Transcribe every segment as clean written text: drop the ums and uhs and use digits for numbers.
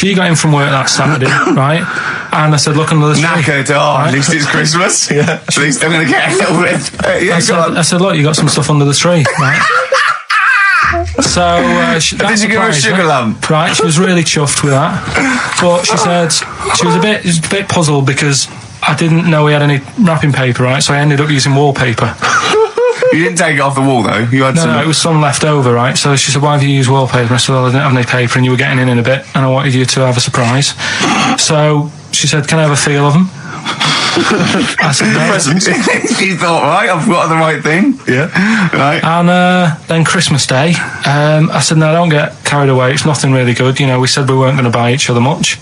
she got in from work that Saturday, right? And I said, look under the tree. Knackered. Right? At least it's Christmas. Yeah. At least I'm going to get a little bit. I said, look, you got some stuff under the tree, right? So did you give her a sugar lump? Right, she was really chuffed with that. But she said she was a bit puzzled because I didn't know we had any wrapping paper, right? So I ended up using wallpaper. You didn't take it off the wall, though? You had No, it was some left over, right? So she said, why have you used wallpaper? I said, well, I didn't have any paper and you were getting in a bit and I wanted you to have a surprise. So she said, can I have a feel of them? I said, no. Presents. You thought, right, I've got the right thing. Yeah. Right. And then Christmas Day, I said, no, don't get carried away. It's nothing really good. You know, we said we weren't going to buy each other much.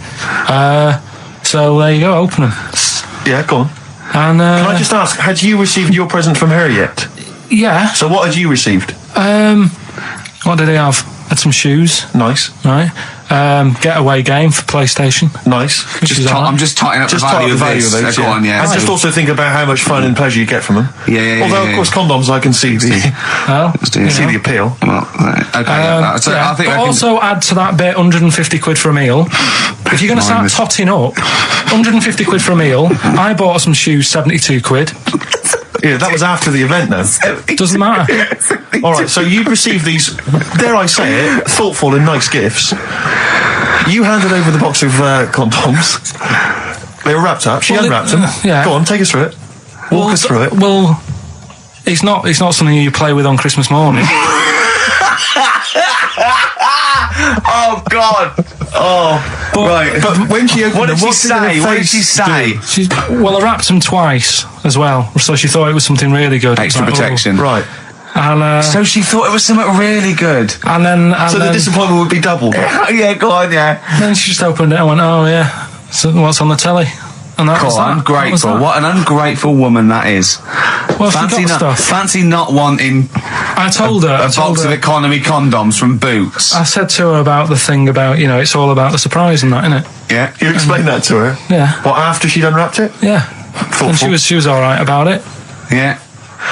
So there you go, open them. Yeah, go on. And can I just ask, had you received your present from her yet? Yeah. So what had you received? What did he have? Had some shoes. Nice. Right. Getaway game for PlayStation. Nice. I'm just totting up the value of this. Go on, yeah. And just also think about how much fun and pleasure you get from them. Yeah. Although, of course, condoms, I can see the the appeal. Well, okay. So I think also add to that bit 150 quid for a meal. If you're going to start totting up, 150 quid for a meal. I bought her some shoes, 72 quid. Yeah, that was after the event, though. Doesn't matter. All right, so you received these, dare I say it, thoughtful and nice gifts. You handed over the box of condoms. They were wrapped up. She unwrapped them. Yeah. Go on, take us through it. Walk us through it. Well, it's not something you play with on Christmas morning. Oh God! Oh, but when she opened what did she say? What did she say? Well, I wrapped them twice as well, so she thought it was something really good. Extra protection, right? And so she thought it was something really good. And then, the disappointment would be doubled. Yeah, go on, yeah. Then she just opened it and went, "Oh yeah, so what's on the telly?" And that was that. Ungrateful. What an ungrateful woman that is. Well, fancy not wanting. I told her a box of economy condoms from Boots. I said to her about the thing about, it's all about the surprise and that, isn't it? Yeah. You explained that to her? Yeah. What, after she'd unwrapped it? Yeah. And she was all right about it. Yeah.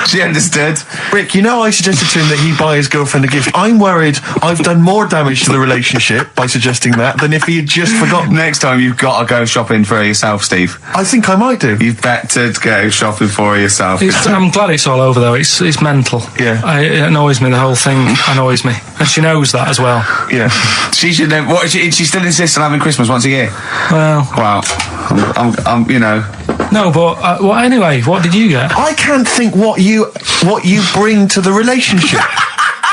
She understood. Rick, I suggested to him that he buy his girlfriend a gift. I'm worried I've done more damage to the relationship by suggesting that than if he had just forgotten. Next time you've got to go shopping for yourself, Steve. I think I might do. You've better go shopping for yourself. I'm glad it's all over, though. It's mental. Yeah. It annoys me. The whole thing annoys me. And she knows that as well. Yeah. She should know. She still insists on having Christmas once a year? Well. Wow. I'm No, but anyway, what did you get? I can't think what you bring to the relationship,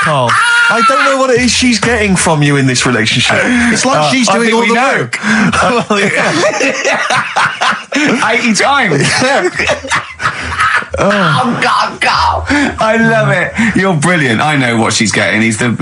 Carl. I don't know what it is she's getting from you in this relationship. It's like she's doing all the work. 80 times. Oh God, Carl! I love it. You're brilliant. I know what she's getting. He's the.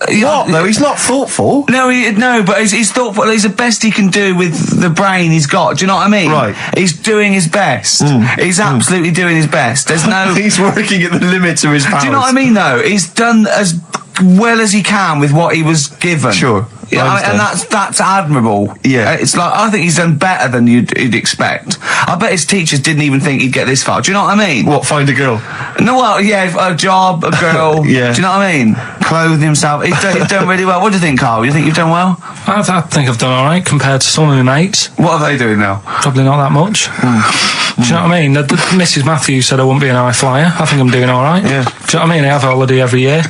What though? He's not thoughtful. No, but he's thoughtful. He's the best he can do with the brain he's got. Do you know what I mean? Right. He's doing his best. He's absolutely doing his best. There's no. He's working at the limits of his powers. Do you know what I mean? Though he's done as well as he can with what he was given. Sure. Yeah, and that's admirable. Yeah, it's like I think he's done better than you'd expect. I bet his teachers didn't even think he'd get this far. Do you know what I mean? What, find a girl? No, well, yeah, a job, a girl. Yeah. Do you know what I mean? Clothe himself. He's done really well. What do you think, Carl? You think you've done well? I think I've done all right compared to some of my mates. What are they doing now? Probably not that much. Do you know what I mean? Mrs. Matthews said I wouldn't be an high flyer. I think I'm doing all right. Yeah. Do you know what I mean? I have a holiday every year.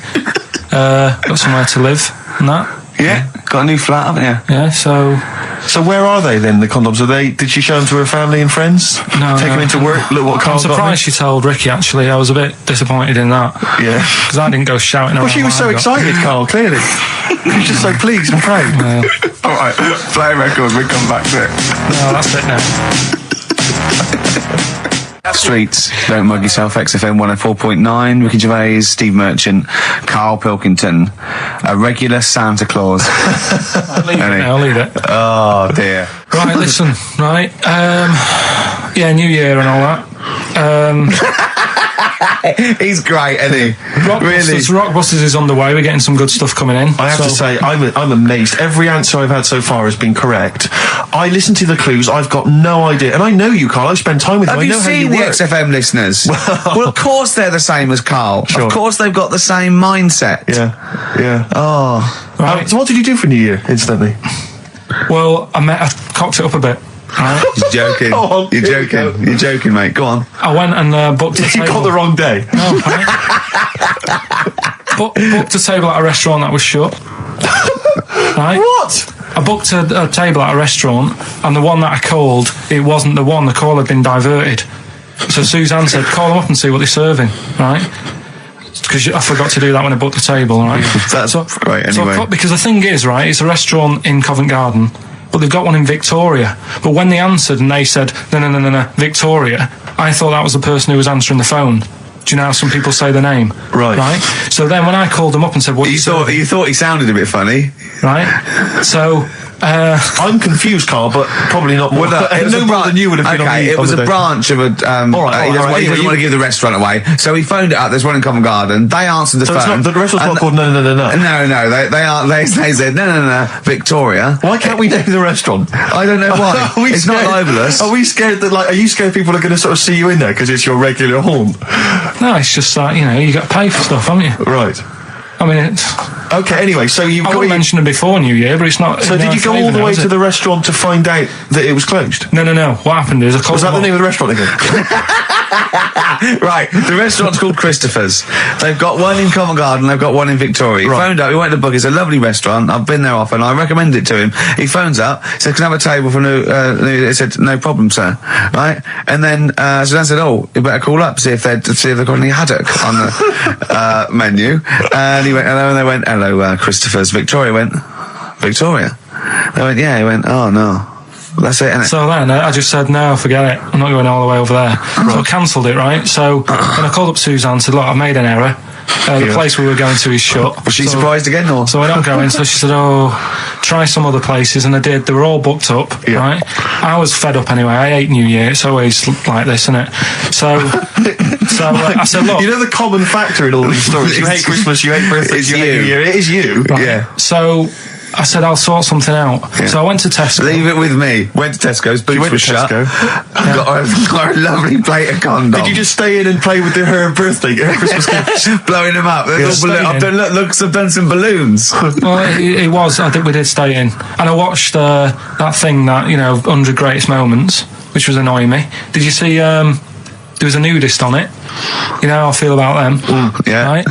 Got somewhere to live and that. Yeah, got a new flat, haven't you? Yeah, so where are they then, the condoms? Did she show them to her family and friends? No. Take them into work? Look what Carl got. I'm surprised she told Ricky, actually. I was a bit disappointed in that. Yeah. Because I didn't go shouting around. Well, she was so excited, Carl, clearly. She was just so pleased and proud. Well. All right, play a record, we come back to it. No, that's it now. Streets, don't mug yourself. XFM 104.9. Ricky Gervais, Steve Merchant, Karl Pilkington, a regular Santa Claus. I'll leave it. Oh dear. Right, listen. Right, yeah, New Year and all that. He's great, isn't he? Rockbusters is on the way. We're getting some good stuff coming in. I have to say, I'm amazed. Every answer I've had so far has been correct. I listened to the clues. I've got no idea. And I know you, Carl. I spend time with you. Have you seen the XFM listeners? Well, of course they're the same as Carl. Sure. Of course they've got the same mindset. Yeah. Oh. Right. So what did you do for New Year, incidentally? Well, I cocked it up a bit. Right. He's joking. Go on, You're here we joking. go. You're joking, mate. Go on. I went and booked a You table. got the wrong day. No, right. Booked a table at a restaurant that was shut. Right? What? I booked a table at a restaurant, and the one that I called, it wasn't the one. The call had been diverted. So Suzanne said, call them up and see what they're serving, right? Because I forgot to do that when I booked the table, right? That's right, anyway. Because the thing is, right, it's a restaurant in Covent Garden, but they've got one in Victoria. But when they answered and they said, no, Victoria, I thought that was the person who was answering the phone. Do you know how some people say the name? Right. So then when I called them up and said, what You thought he sounded a bit funny. right? So... I'm confused, Carl, but probably not more. Well, it was no a more than you would have been. Okay, it was a branch of a. All right, he doesn't want to give the restaurant away, so he phoned it up. There's one in Covent Garden. They answered the So phone. it's not, the restaurant's not called No. No. They said no. Victoria. Why can't we name the restaurant? I don't know why. Are we It's scared? not libelous. Are we scared that, like, are you scared people are going to sort of see you in there because it's your regular haunt? No, it's just that, you got to pay for stuff, haven't you? Right. I mean, it's... Okay, anyway, so you've I got... wouldn't mention it before New Year, but it's not... So did you go all the way to the restaurant to find out that it was closed? No. What happened is I called Was that them the name up. of the restaurant again? Right, the restaurant's called Christopher's. They've got one in Covent Garden, they've got one in Victoria. He phoned up, he went to book, it's a lovely restaurant, I've been there often, I recommend it to him. He phones up, said, can I have a table for he said, no problem, sir. Right? And then Suzanne said, oh, you better call up, see if they've got any haddock on the menu. And he went, hello, and they went, hello, Christopher's. Victoria went, Victoria? They went, yeah. He went, oh, no. That's it, innit? So then I just said, no, forget it. I'm not going all the way over there. So I cancelled it, right? So then I called up Suzanne and said, look, I've made an error. The place we were going to is shut. Was she surprised again, or? So we're not going. So she said, oh, try some other places. And I did. They were all booked up, right? I was fed up anyway. I hate New Year. It's always like this, isn't it? So I said, look. You know the common factor in all these stories? You hate Christmas, you hate birthdays, you hate New Year. It is you. Right. Yeah. So I said, I'll sort something out. Yeah. So I went to Tesco. Leave it with me. Went to Tesco's, boots were shut. Got a lovely plate of condoms. Did you just stay in and play with her Christmas gifts? Blowing them up. I've done some balloons. Well, it was. I think we did stay in. And I watched that thing that, 100 Greatest Moments, which was annoying me. Did you see, there was a nudist on it? You know how I feel about them? Yeah. Right?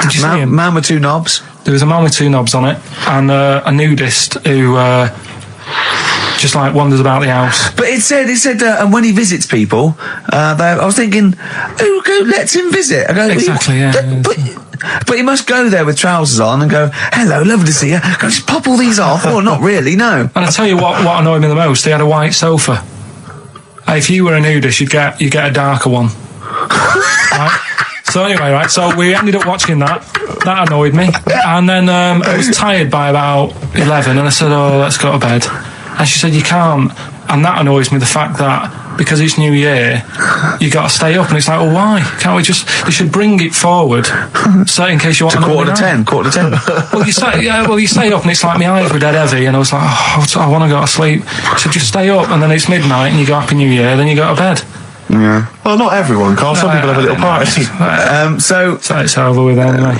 Did you see him? Man with two knobs. There was a man with two knobs on it, and a nudist who just wanders about the house. But it said, and when he visits people, I was thinking, who lets him visit? I go, exactly, yeah. But he must go there with trousers on and go, hello, lovely to see you. Can I just pop all these off? Well, not really, no. And I tell you what annoyed me the most, they had a white sofa. If you were a nudist, you'd get a darker one. Right? So anyway, right, so we ended up watching that. That annoyed me. And then I was tired by about 11, and I said, oh, let's go to bed. And she said, you can't. And that annoys me, the fact that because it's New Year, you got to stay up. And it's like, well, why? Can't we just... They should bring it forward, so in case you want... To quarter to 10. Well, you stay up, and it's like my eyes were dead heavy, and I was like, oh, I want to go to sleep. So just stay up, and then it's midnight, and you go Happy New Year, then you go to bed. Yeah. Well, not everyone, Carl. Some people have a little party. So it's over with anyway.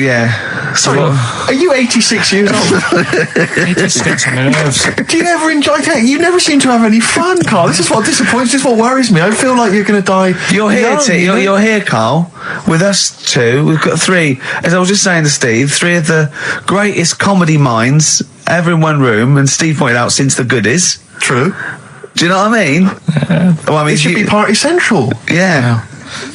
Yeah. Sorry, are you 86 years old? It just gets on my nerves. Do you ever enjoy? You never seem to have any fun, Carl. This is what disappoints. This is what worries me. I feel like you're going to die. You're here, Carl, with us two. We've got three. As I was just saying to Steve, three of the greatest comedy minds ever in one room. And Steve pointed out since the goodies. True. Do you know what I mean? Yeah. Well, I mean, it should be party central. Yeah.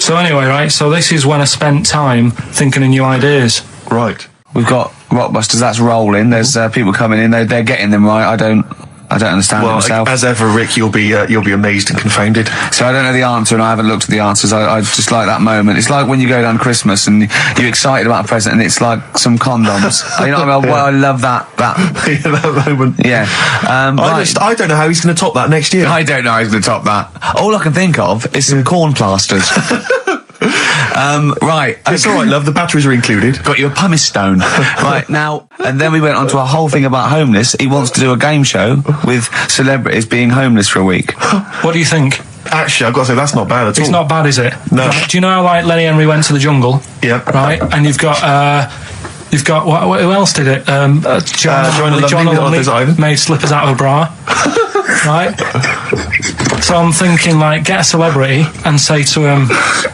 So anyway, right, so this is when I spent time thinking of new ideas. Right. We've got Rockbusters, that's rolling. There's people coming in, they're getting them right. I don't understand it myself. As ever, Rick, you'll be amazed and confounded. So I don't know the answer, and I haven't looked at the answers. I just like that moment. It's like when you go down Christmas and you're excited about a present, and it's like some condoms. You know what I mean? Well, I love that. that moment. Yeah. I don't know how he's going to top that next year. I don't know how he's going to top that. All I can think of is some corn plasters. Right. It's all right, love. The batteries are included. Got you a pumice stone. Right, now, and then we went on to a whole thing about homeless. He wants to do a game show with celebrities being homeless for a week. What do you think? Actually, I've got to say, that's not bad at all. It's not bad, is it? No. Right. Do you know how, Lenny Henry went to the jungle? Yeah. Right? And you've got You've got who else did it? John Lumley made slippers out of a bra. Right? So I'm thinking, like, get a celebrity and say to him,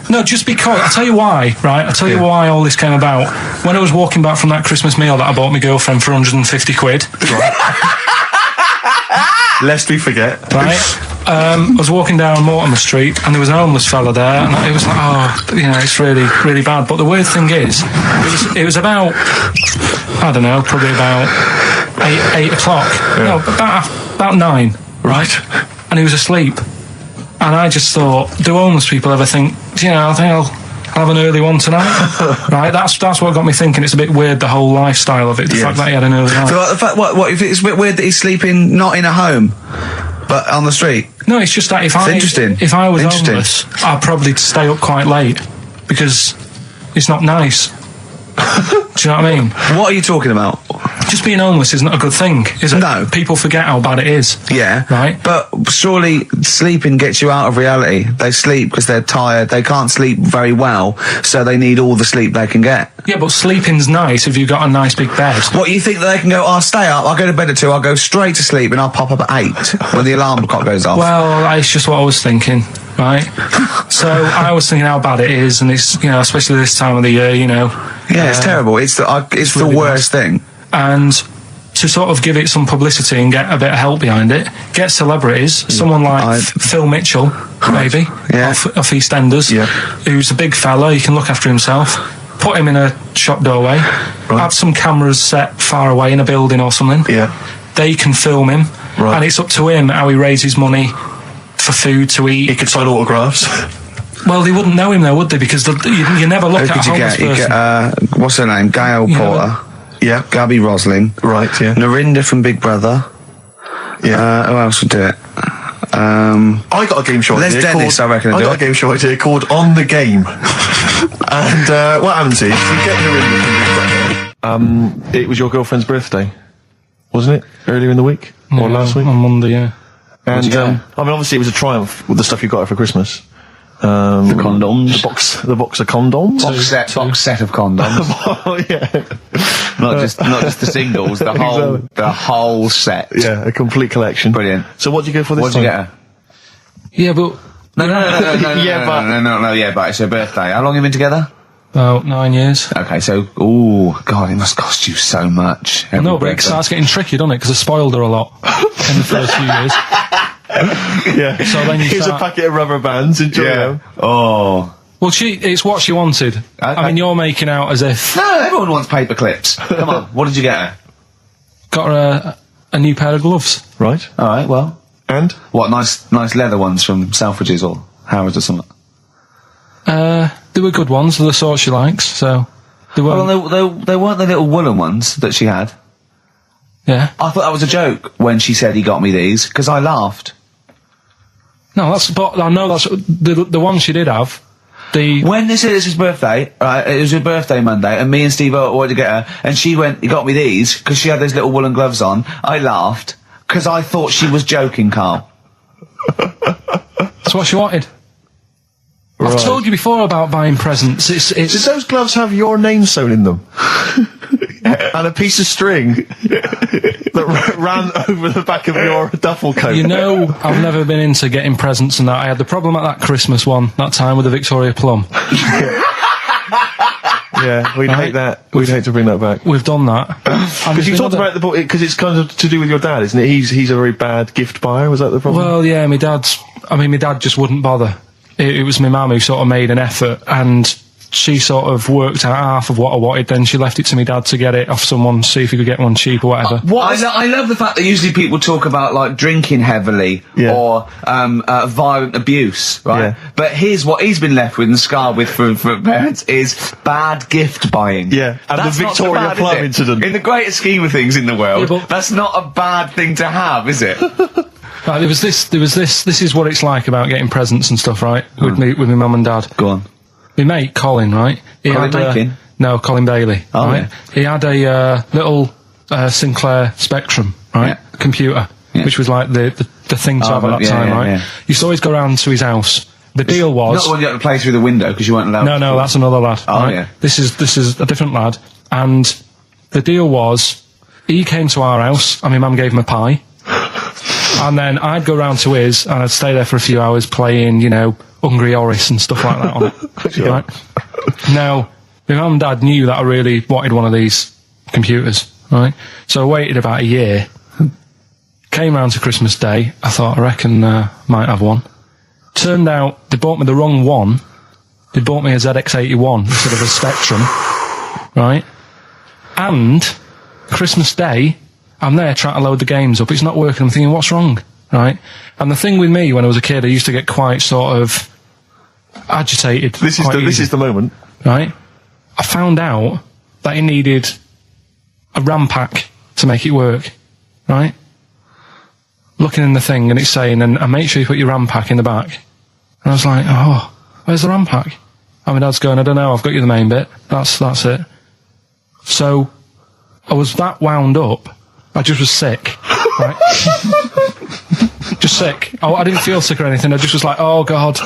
no, just because, I'll tell you why, right? I'll tell you why all this came about. When I was walking back from that Christmas meal that I bought my girlfriend for 150 quid. Lest we forget. Right? I was walking down Mortimer Street and there was a homeless fella there, and it was like, oh, you know, it's really, really bad. But the weird thing is, it was about, I don't know, probably about 8 o'clock. No, about 9. Right? And he was asleep. And I just thought, do homeless people ever think, you know, I think I'll have an early one tonight? Right? That's what got me thinking. It's a bit weird, the whole lifestyle of it. The fact that he had an early night. So the fact, what if it's a bit weird that he's sleeping not in a home, but on the street? No, it's just that if I was homeless, I'd probably stay up quite late because it's not nice. Do you know what I mean? What are you talking about? Just being homeless isn't a good thing, is it? No. People forget how bad it is. Yeah. Right? But surely sleeping gets you out of reality. They sleep because they're tired. They can't sleep very well, so they need all the sleep they can get. Yeah, but sleeping's nice if you've got a nice big bed. What, you think that they can go, I'll stay up, I'll go to bed at 2, I'll go straight to sleep, and I'll pop up at 8 when the alarm clock goes off? Well, it's just what I was thinking, right? So I was thinking how bad it is, and it's, you know, especially this time of the year, you know. Yeah, it's terrible. It's the really worst thing. And to sort of give it some publicity and get a bit of help behind it, get celebrities, someone like Phil Mitchell, maybe, off EastEnders, who's a big fella, he can look after himself. Put him in a shop doorway, have some cameras set far away in a building or something. Yeah. They can film him, and it's up to him how he raises money for food to eat. He could sign autographs. Well, they wouldn't know him though, would they? Because you never look at a homeless person. You get, what's her name? Gail Porter. Yeah. Gabby Roslin. Right, yeah. Narinda from Big Brother. Yeah. Who else would do it? I got a game show idea. Dennis, I reckon. I got a game show idea called On the Game. And what happens is, you get Narinda from Big Brother. It was your girlfriend's birthday, wasn't it? Earlier in the week? Or last week? On Monday, yeah. And, I mean, obviously it was a triumph with the stuff you got her for Christmas. The condoms. The box of condoms. Box set of condoms. Oh, yeah. Not just the singles, the whole set. Yeah, a complete collection. Brilliant. So what did you go for this What did you get her? Yeah, but... No, but it's her birthday. How long have you been together? About 9 years. Okay, so, ooh, God, it must cost you so much. I know, but it starts getting tricky, doesn't it? Because I spoiled her a lot in the first few years. Yeah. So then here's a packet of rubber bands. Enjoy them. Oh. Well, it's what she wanted. Okay. I mean, you're making out as if... No, everyone wants paper clips. Come on, what did you get her? Got her a new pair of gloves. Right. All right, well. And? What, nice leather ones from Selfridges or Harrods or something? They were good ones, the sort she likes, so... They weren't... Well, they weren't the little woolen ones that she had. Yeah. I thought that was a joke when she said he got me these, because I laughed. No, I know that's the one she did have. When they said it's his birthday, right, it was her birthday Monday, and me and Steve wanted to get her, and she went, he got me these, because she had those little woolen gloves on. I laughed, because I thought she was joking, Carl. That's what she wanted. Right. I've told you before about buying presents. Did those gloves have your name sewn in them? And a piece of string that ran over the back of your duffel coat? You know, I've never been into getting presents and that. I had the problem at that Christmas one, that time with the Victoria Plum. Yeah, we'd hate that. We'd hate to bring that back. We've done that. Because you talked about the book, because it's kind of to do with your dad, isn't it? He's a very bad gift buyer, was that the problem? Well, yeah, my dad just wouldn't bother. It was my mum who sort of made an effort, and she sort of worked out half of what I wanted, then she left it to me dad to get it off someone, see if he could get one cheap or whatever. I love the fact that usually people talk about, like, drinking heavily or violent abuse, right? Yeah. But here's what he's been left with and scarred with from parents is bad gift buying. Yeah, and that's the Victoria Plum incident. In the greater scheme of things in the world, that's not a bad thing to have, is it? Right, there was this is what it's like about getting presents and stuff, right? With my mum and dad. Go on. My mate, Colin, right? Colin Bailey. Oh, right? Yeah. He had a little Sinclair Spectrum, right? Computer, which was like the thing to have at that time, right? Yeah. Used to always go round to his house. The deal was... Not the one you had to play through the window because you weren't allowed No, that's another lad. Oh, right? yeah. This is a different lad, and the deal was, he came to our house, and my mum gave him a pie. And then I'd go round to his, and I'd stay there for a few hours playing, you know, Hungry Horace and stuff like that on it. Right? Now, my mum and dad knew that I really wanted one of these computers, right? So I waited about a year. Came round to Christmas Day. I thought, I reckon might have one. Turned out they bought me the wrong one. They bought me a ZX81 instead of a Spectrum, right? And Christmas Day, I'm there trying to load the games up. It's not working. I'm thinking, what's wrong, right? And the thing with me when I was a kid, I used to get quite sort of agitated. This is the moment, right? I found out that it needed a RAM pack to make it work, right? Looking in the thing and it's saying, and make sure you put your RAM pack in the back. And I was like, oh, where's the RAM pack? And my dad's going, I don't know, I've got you the main bit. That's it. So I was that wound up, I just was sick, right? Just sick. I didn't feel sick or anything, I just was like, oh God,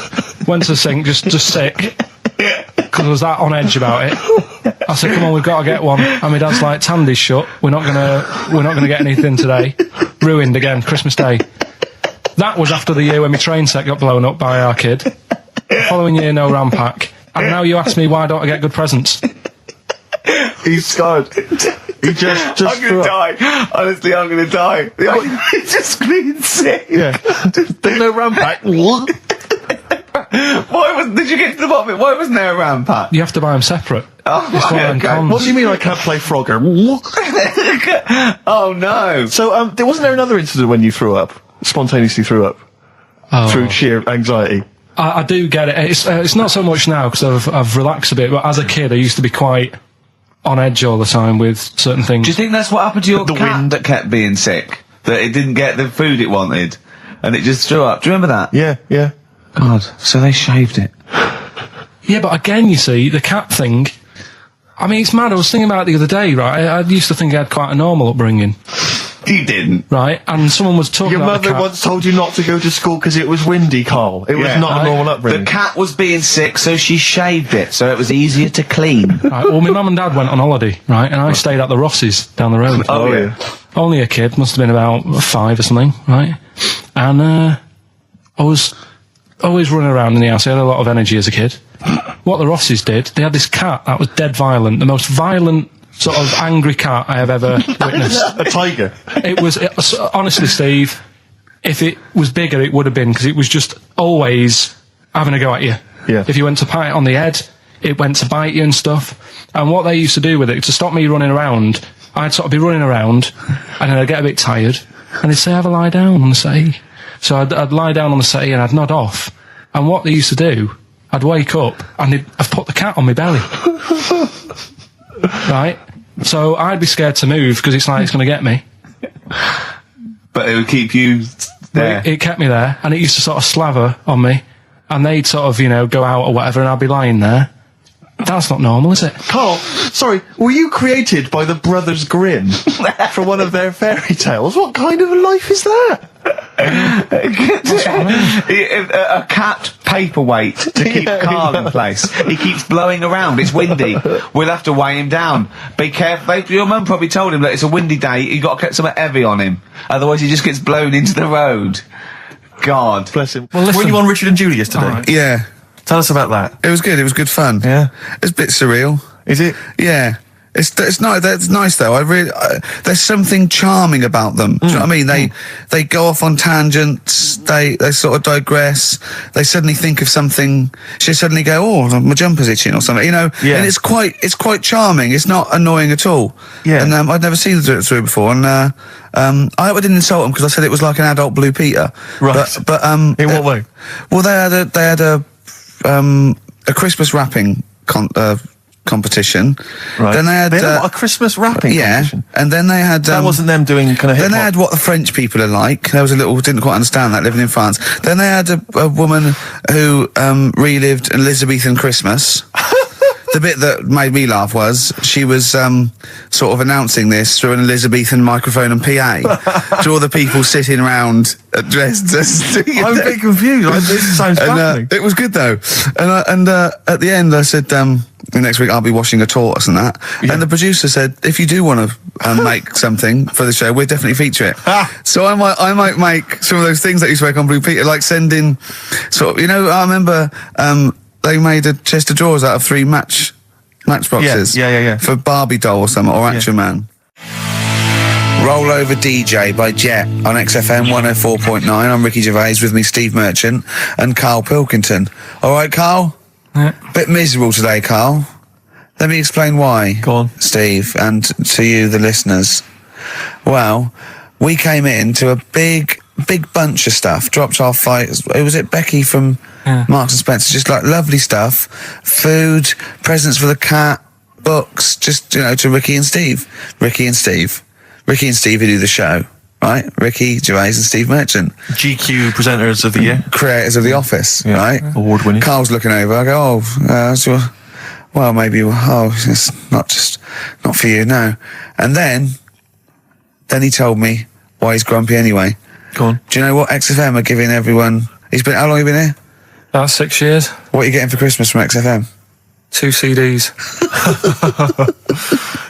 went to the sink, just sick. Because I was that on edge about it. I said, come on, we've got to get one. And my dad's like, Tandy's shut, we're not gonna get anything today. Ruined again, Christmas Day. That was after the year when my train set got blown up by our kid. The following year, no RAM pack. And now you ask me, why don't I get good presents? He's scarred. He just I'm gonna die. Honestly, I'm gonna die. He's just screaming sick. Yeah. There's no RAM pack. What? Did you get to the bottom of it? Why wasn't there a RAM pack? You have to buy them separate. Oh, okay. What do you mean I can't play Frogger? Oh no. So, wasn't there another incident when you threw up? Spontaneously threw up? Through sheer anxiety? I do get it. It's not so much now because I've relaxed a bit, but as a kid I used to be quite on edge all the time with certain things. Do you think that's what happened to your cat that kept being sick? That it didn't get the food it wanted and it just threw up? Do you remember that? Yeah. God, so they shaved it. Yeah, but again, you see, the cat thing, I mean, it's mad. I was thinking about it the other day, right? I used to think I had quite a normal upbringing. You didn't. Right? And someone was talking Your about mother once told you not to go to school because it was windy, Carl. It was not a normal upbringing. The cat was being sick, so she shaved it, so it was easier to clean. Right, well, my mum and dad went on holiday, right? And I stayed at the Ross's down the road. Oh, yeah. Only a kid, must have been about 5 or something, right? And I was always running around in the house. I had a lot of energy as a kid. What the Rosses did, they had this cat that was dead violent, the most violent sort of angry cat I have ever witnessed. A tiger? It was honestly, Steve, if it was bigger it would have been, because it was just always having a go at you. Yeah. If you went to pat it on the head, it went to bite you and stuff. And what they used to do with it, to stop me running around, I'd sort of be running around and then I'd get a bit tired and they'd say, have a lie down on the settee. So I'd lie down on the settee and I'd nod off. And what they used to do, I'd wake up and I'd put the cat on my belly. Right? So I'd be scared to move because it's like it's going to get me. But it would keep you there. It kept me there, and it used to sort of slaver on me, and they'd sort of, go out or whatever, and I'd be lying there. That's not normal, is it? Carl, sorry, were you created by the Brothers Grimm for one of their fairy tales? What kind of a life is that? A cat paperweight to keep Carl in place. He keeps blowing around. It's windy. We'll have to weigh him down. Be careful. Your mum probably told him that it's a windy day. You got to get something heavy on him, otherwise he just gets blown into the road. God bless him. Well, were you on Richard and Julius today? Right. Yeah. Tell us about that. It was good. It was good fun. Yeah. It's a bit surreal. Is it? Yeah. It's nice. It's nice though. There's something charming about them. Do you know what I mean? They go off on tangents. They sort of digress. They suddenly think of something. She suddenly go, oh, my jumper's itching or something. Yeah. And it's quite charming. It's not annoying at all. Yeah. And I'd never seen them do it through before. And I hope I didn't insult them because I said it was like an adult Blue Peter. Right. But in what way? Well, they had a Christmas wrapping competition. Right. Then they had a Christmas wrapping competition. And then they had that wasn't them doing kind of hip-hop. Then they had what the French people are like. There was didn't quite understand that, living in France. Then they had a woman who relived Elizabethan Christmas. the bit that made me laugh was she was sort of announcing this through an Elizabethan microphone and PA to all the people sitting around dressed as... I'm a bit confused. Like, this sounds baffling. It was good though. And at the end I said, next week I'll be washing a tortoise and that. Yeah. And the producer said, if you do want to make something for the show, we'll definitely feature it. So I might make some of those things that you spoke on Blue Peter, like sending sort of, I remember they made a chest of drawers out of 3 matchboxes. Yeah. For Barbie doll or something, or Action Man. Roll Over DJ by Jet on XFM 104.9. I'm Ricky Gervais, with me Steve Merchant and Karl Pilkington. All right, Karl? Yeah. Bit miserable today, Karl. Let me explain why. Go on. Steve, and to you, the listeners. Well, we came in to a big bunch of stuff. Dropped our fight. Was it Becky from Marks and Spencer? Just like lovely stuff. Food, presents for the cat, books, just, to Ricky and Steve. Ricky and Steve who do the show, right? Ricky Gervais and Steve Merchant. GQ presenters of the year. Creators of The Office, right? Award winning. Carl's looking over. I go, well, maybe, it's not for you, no. And then he told me why he's grumpy anyway. Go on. Do you know what XFM are giving everyone? How long have you been here? About 6 years. What are you getting for Christmas from XFM? 2 CDs.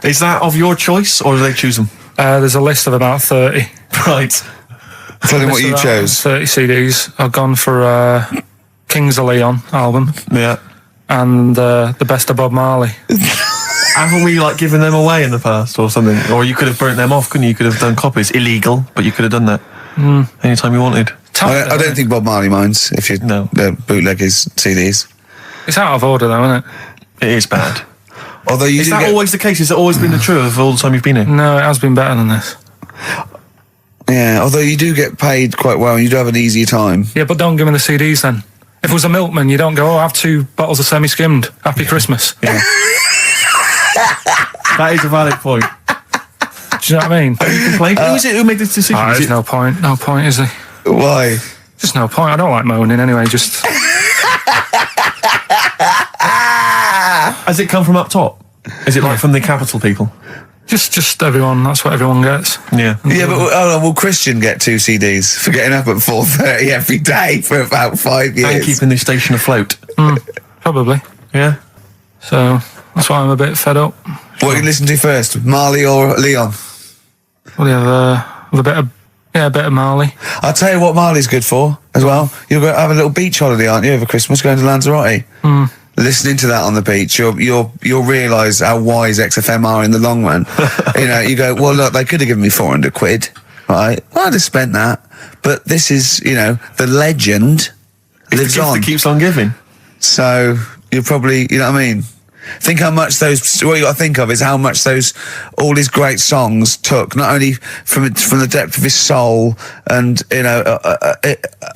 Is that of your choice, or do they choose them? There's a list of about 30. Right. Tell them what you chose. 30 CDs. I've gone for Kings of Leon album. Yeah. And the best of Bob Marley. Haven't we given them away in the past or something? Or you could have burnt them off, couldn't you? You could have done copies. Illegal, but you could have done that anytime you wanted. I don't think Bob Marley minds if you bootleg his CDs. It's out of order though, isn't it? It is bad. Although is that always the case? Has it always been the truth of all the time you've been here? No, it has been better than this. Yeah, although you do get paid quite well and you do have an easier time. Yeah, but don't give me the CDs then. If it was a milkman, you don't go, I have 2 bottles of semi-skimmed. Happy Christmas. Yeah. That is a valid point. Do you know what I mean? You complain? Who is it who made this decision? There's no point. No point, is there? Why? Just no point. I don't like moaning anyway, just... Has it come from up top? Is it from the capital people? Just everyone. That's what everyone gets. Yeah. Yeah, but will Christian get 2 CDs for getting up at 4:30 every day for about 5 years? And keeping this station afloat. Probably. Yeah. So that's why I'm a bit fed up. What you listen to first, Marley or Leon? Well, you have a bit of Marley. I'll tell you what Marley's good for as well. You'll go have a little beach holiday, aren't you, over Christmas, going to Lanzarote? Listening to that on the beach, you'll realise how wise XFM are in the long run. You go, well, look, they could have given me 400 quid, right? I'd have spent that. But this is, the legend lives on. That keeps on giving. So you're probably, you know what I mean? Think how much what you got to think of is how much all his great songs took, not only from the depth of his soul and,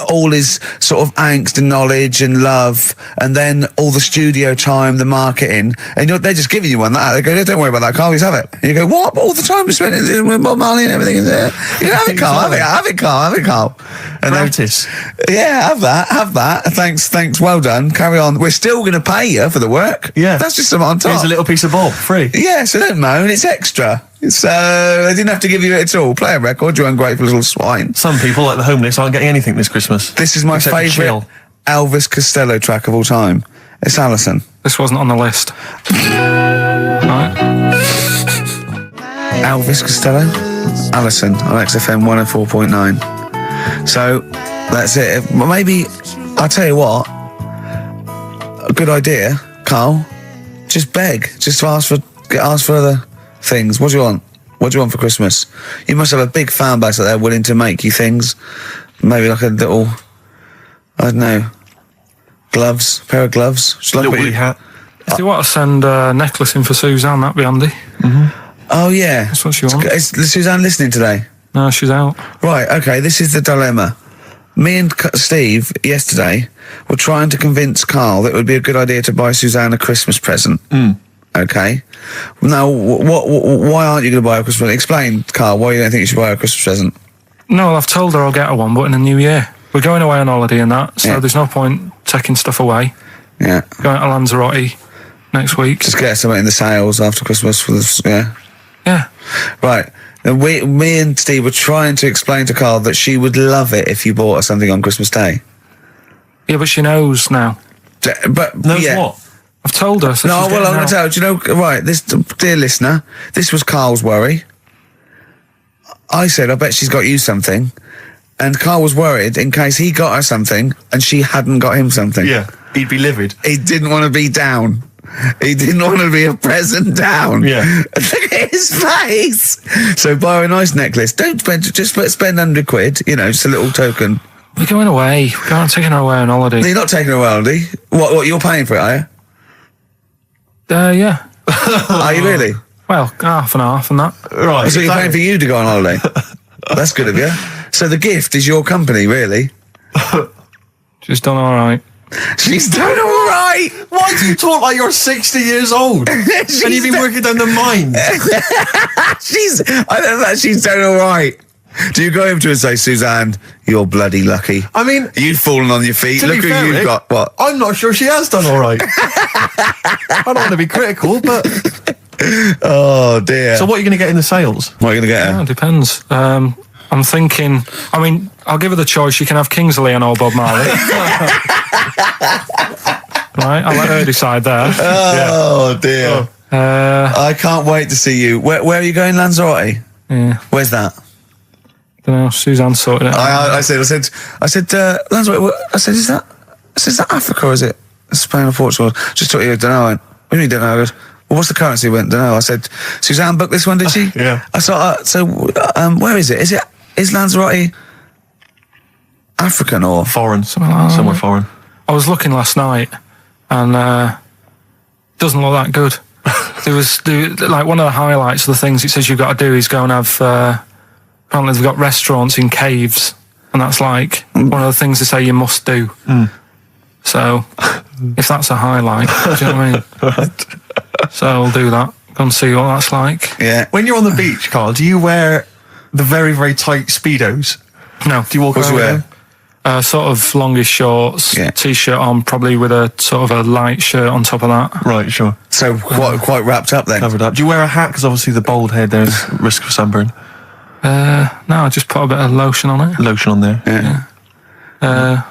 all his sort of angst and knowledge and love, and then all the studio time, the marketing, and they're just giving you one that. They go, don't worry about that, Carl, just have it. And you go, what? All the time we spent with Bob Marley and everything is there. You go, have it, Carl, have it, Carl. And Practice. Yeah, have that. Thanks, well done. Carry on. We're still going to pay you for the work. Yeah. That's just some on top. Here's a little piece of Bob, free. Yeah, so don't moan, it's extra. So they didn't have to give you it at all. Play a record, you ungrateful little swine. Some people, like the homeless, aren't getting anything this Christmas. This is my favourite Elvis Costello track of all time. It's Alison. This wasn't on the list. Right. Elvis Costello, Alison on XFM 104.9. So that's it. Well, maybe I'll tell you what. A good idea, Carl. Just beg. Just ask for other things. What do you want? What do you want for Christmas? You must have a big fan base out there willing to make you things. Maybe like a little, I don't know, gloves, pair of gloves. Just like a little hat. If you want to send a necklace in for Suzanne, that'd be handy. Oh yeah. That's what she wants. Is Suzanne listening today? No, she's out. Right, okay, this is the dilemma. Me and Steve, yesterday, were trying to convince Carl that it would be a good idea to buy Suzanne a Christmas present. Okay? Now, why aren't you going to buy her a Christmas present? Explain, Carl, why you don't think you should buy her a Christmas present. No, I've told her I'll get her one, but in the new year. We're going away on holiday and that, so there's no point taking stuff away. Yeah. Going to Lanzarote, next week. Just get something in the sales after Christmas for this, yeah. Yeah. Right. And me and Steve were trying to explain to Carl that she would love it if you bought her something on Christmas Day. Yeah, but she knows now. But Knows what? I've told her. So no, she's well, I'm getting going to tell you. Do you know, right, this, dear listener, this was Carl's worry. I said, I bet she's got you something. And Carl was worried in case he got her something and she hadn't got him something. Yeah, he'd be livid. He didn't want to be down. He didn't want to be a present down. Yeah. Look at his face. So buy her a nice necklace. Don't spend, just spend £100, you know, just a little token. We're going away. We're taking her away on holiday. You're not taking her away, are you? What, you're paying for it, are you? Yeah. Are you really? Well, half and half and that. Right. So you're paying for you to go on holiday? That's good of you. So the gift is your company, really? She's done all right. She's done all right. Why do you talk like you're 60 years old? And you've been working down the mines? I don't know, she's done all right. Do you go over to her and say, Suzanne, you're bloody lucky? I mean, you've fallen on your feet. to Look be who fair, you've Rick, got. What? I'm not sure she has done all right. I don't want to be critical, but... Oh, dear. So what are you going to get in the sales? What are you going to get her? Yeah, it depends. I'm thinking, I mean, I'll give her the choice. You can have Kingsley and old Bob Marley. Right, I'll let her decide there. Oh, dear. I can't wait to see you. Where are you going, Lanzarote? Yeah. Where's that? Don't know, Suzanne sorted it out. I said, Lanzarote, I said, is that Africa or is it Spain or Portugal? Just thought you, don't know. I went, what do you mean, don't know? I goes, well, what's the currency? Went, don't know. I said, Suzanne booked this one, did she? Yeah. I thought, where is it? Is Lanzarote African or Foreign. Somewhere foreign. I was looking last night and doesn't look that good. There was like one of the highlights of the things it says you've got to do is go and have apparently they've got restaurants in caves and that's like one of the things they say you must do. So if that's a highlight, do you know what I mean? Right. So I'll do that. Go and see what that's like. Yeah. When you're on the beach, Carl, do you wear the very, very tight Speedos? No. Do you walk What's around you with wear? them? Sort of longish shorts, Yeah. t-shirt on, probably with a sort of a light shirt on top of that. Right, sure. So quite wrapped up then. Covered up. Do you wear a hat? Because obviously the bald head, there's risk of sunburn. No, I just put a bit of lotion on it. Lotion on there. Yeah.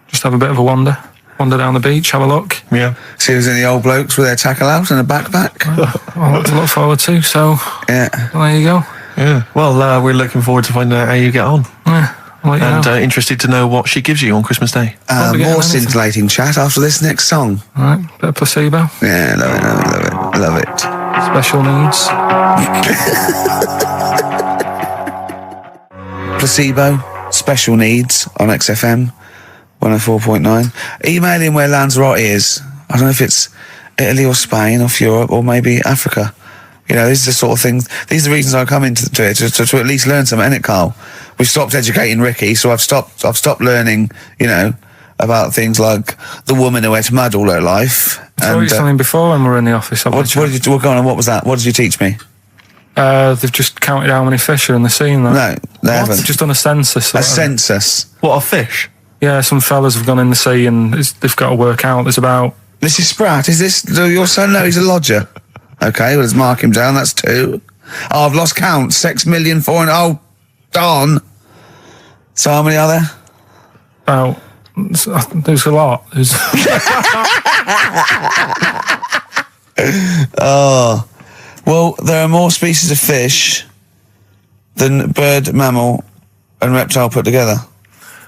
Just have a bit of a wander down the beach, have a look. Yeah. See who's in the old blokes with their tackle out and a backpack. A lot to look forward to, so Yeah. there you go. Yeah. Well, we're looking forward to finding out how you get on. Yeah, I'll let you And know. Interested to know what she gives you on Christmas Day. Probably get More anything. scintillating chat after this next song. All right, bit of placebo, Yeah, love it. special needs. Placebo, special needs on XFM 104.9. Email in where Lanzarote is. I don't know if it's Italy or Spain or Europe or maybe Africa. You know, these are the sort of things, these are the reasons I come into it, to at least learn something, innit, Carl? We've stopped educating Ricky, so I've stopped learning, you know, about things like the woman who ate mud all her life. I told you something before when we were in the office. What did you go on? What was that? What did you teach me? They've just counted how many fish are in the sea and that. No, they haven't. Just done a census. A census. What, a fish? Yeah, some fellas have gone in the sea and they've got to work out. There's about... Mrs. Spratt, is this your son? No, he's a lodger. Okay, well, let's mark him down. That's 2. Oh, I've lost count. 6 million, 4 and... Oh, darn. So how many are there? About... There's a lot. There's... Oh. Well, there are more species of fish than bird, mammal and reptile put together.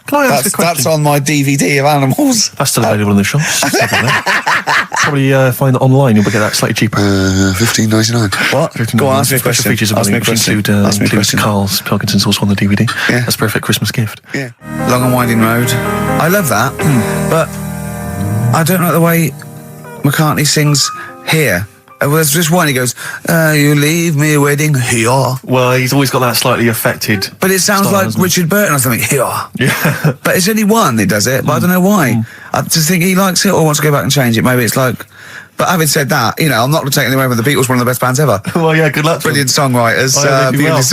Can I ask a question? That's on my DVD of animals. That's still available in the shops. Probably find it online. You'll get that slightly cheaper. $15.99. What? Go on, ask me a question. Features of Ask me a which question. include Ask me a question. Karl's Pilkington's also on the DVD. Yeah. That's a perfect Christmas gift. Yeah. Long and Winding Road. I love that, but I don't like the way McCartney sings here. There's just one, he goes, you leave me waiting here. Well, he's always got that slightly affected. But it sounds style, like doesn't it? Richard Burton or something, here. Yeah. But it's only one that does it, but I don't know why. I just think he likes it or wants to go back and change it. Maybe it's like... But having said that, you know, I'm not taking away from the Beatles, one of the best bands ever. Well, yeah, good luck to Brilliant songwriters. Oh, they do well.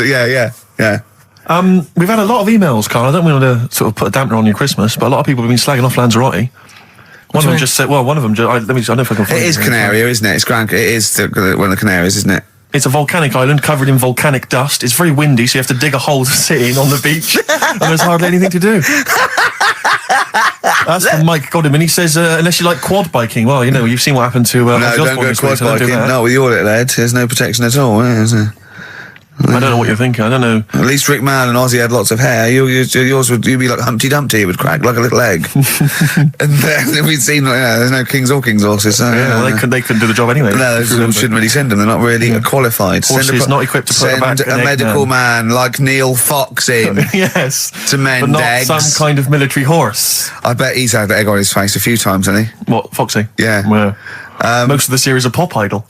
Yeah. We've had a lot of emails, Karl. I don't want to sort of put a dampener on your Christmas, but a lot of people have been slagging off Lanzarote. One of them just said, well, one of them, I don't know if I can find It is Canaria, isn't it? It's It is one of the Canaries, isn't it? It's a volcanic island covered in volcanic dust. It's very windy, so you have to dig a hole to sit in on the beach, and there's hardly anything to do. That's from Mike Godham, and he says, unless you like quad biking, well, you've seen what happened to No, don't go quad biking. No, with your little head, there's no protection at all, is there? I don't know what you're thinking. I don't know. At least Rick Mann and Ozzy had lots of hair. Yours would be like Humpty Dumpty. It would crack like a little egg. And then we'd seen there's no kings or kings horses. So, they couldn't do the job anyway. No, they shouldn't really send them. They're not really qualified. Horses not equipped to put send a medical man like Neil Fox in. Yes, to mend but not eggs. Some kind of military horse. I bet he's had the egg on his face a few times, hasn't he? What, Foxy? Yeah. Well, most of the series are Pop Idol.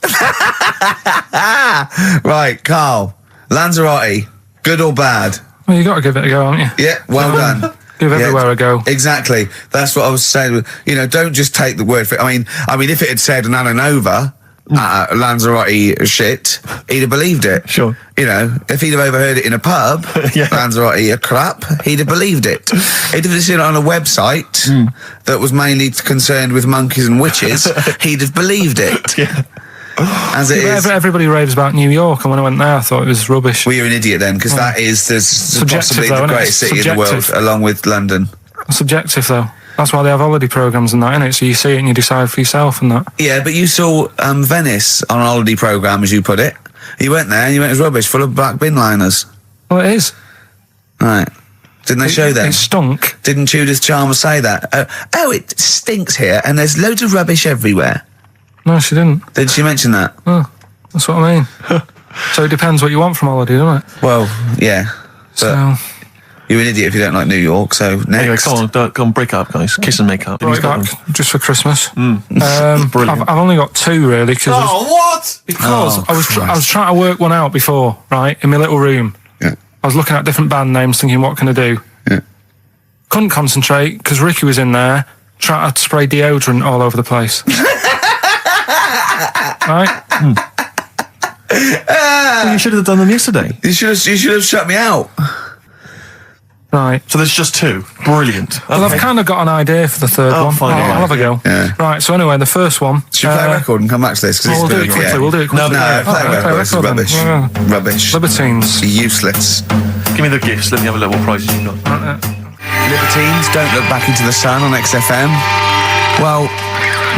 Right, Carl. Lanzarote, good or bad? Well, you got to give it a go, haven't you? Yeah, well done. Give everywhere a go. Exactly. That's what I was saying. Don't just take the word for it. I mean, if it had said Nananova, Lanzarote shit, he'd have believed it. Sure. If he'd have overheard it in a pub, Lanzarote a crap, he'd have believed it. He'd have seen it on a website that was mainly concerned with monkeys and witches, he'd have believed it. Yeah. As it is. Everybody raves about New York, and when I went there, I thought it was rubbish. Well, you're an idiot then, because that is possibly though, the greatest city in the world, along with London. Subjective, though. That's why they have holiday programmes and that, innit? So you see it and you decide for yourself and that. Yeah, but you saw Venice on a holiday programme, as you put it. You went there and you went, it was rubbish, full of black bin liners. Well, it is. Right. Didn't they show them? It stunk. Didn't Judith Chalmers say that? It stinks here and there's loads of rubbish everywhere. No, she didn't. Did she mention that? Oh, that's what I mean. So it depends what you want from holiday, doesn't it? Well, yeah. So you're an idiot if you don't like New York, so next. Anyway, go on, break up, guys. Kiss and make up. right back, just for Christmas. Brilliant. I've only got two, really. What? Because I was trying to work one out before, right, in my little room. Yeah. I was looking at different band names, thinking, what can I do? Yeah. Couldn't concentrate, because Ricky was in there, trying to spray deodorant all over the place. Right? Well, you should have done them yesterday. You should have shut me out. Right. So there's just two. Brilliant. Well, I've kind of got an idea for the third one. fine, I'll have a go. Yeah. Right, so anyway, the first one... Should we play a record and come back to this? Cause we'll do it quickly, we'll do it quickly. No, play a record. This is rubbish. Yeah. Rubbish. Libertines. Useless. Give me the gifts. Let me have a look what prizes you've got. Libertines, Don't Look Back Into the Sun on XFM. Well,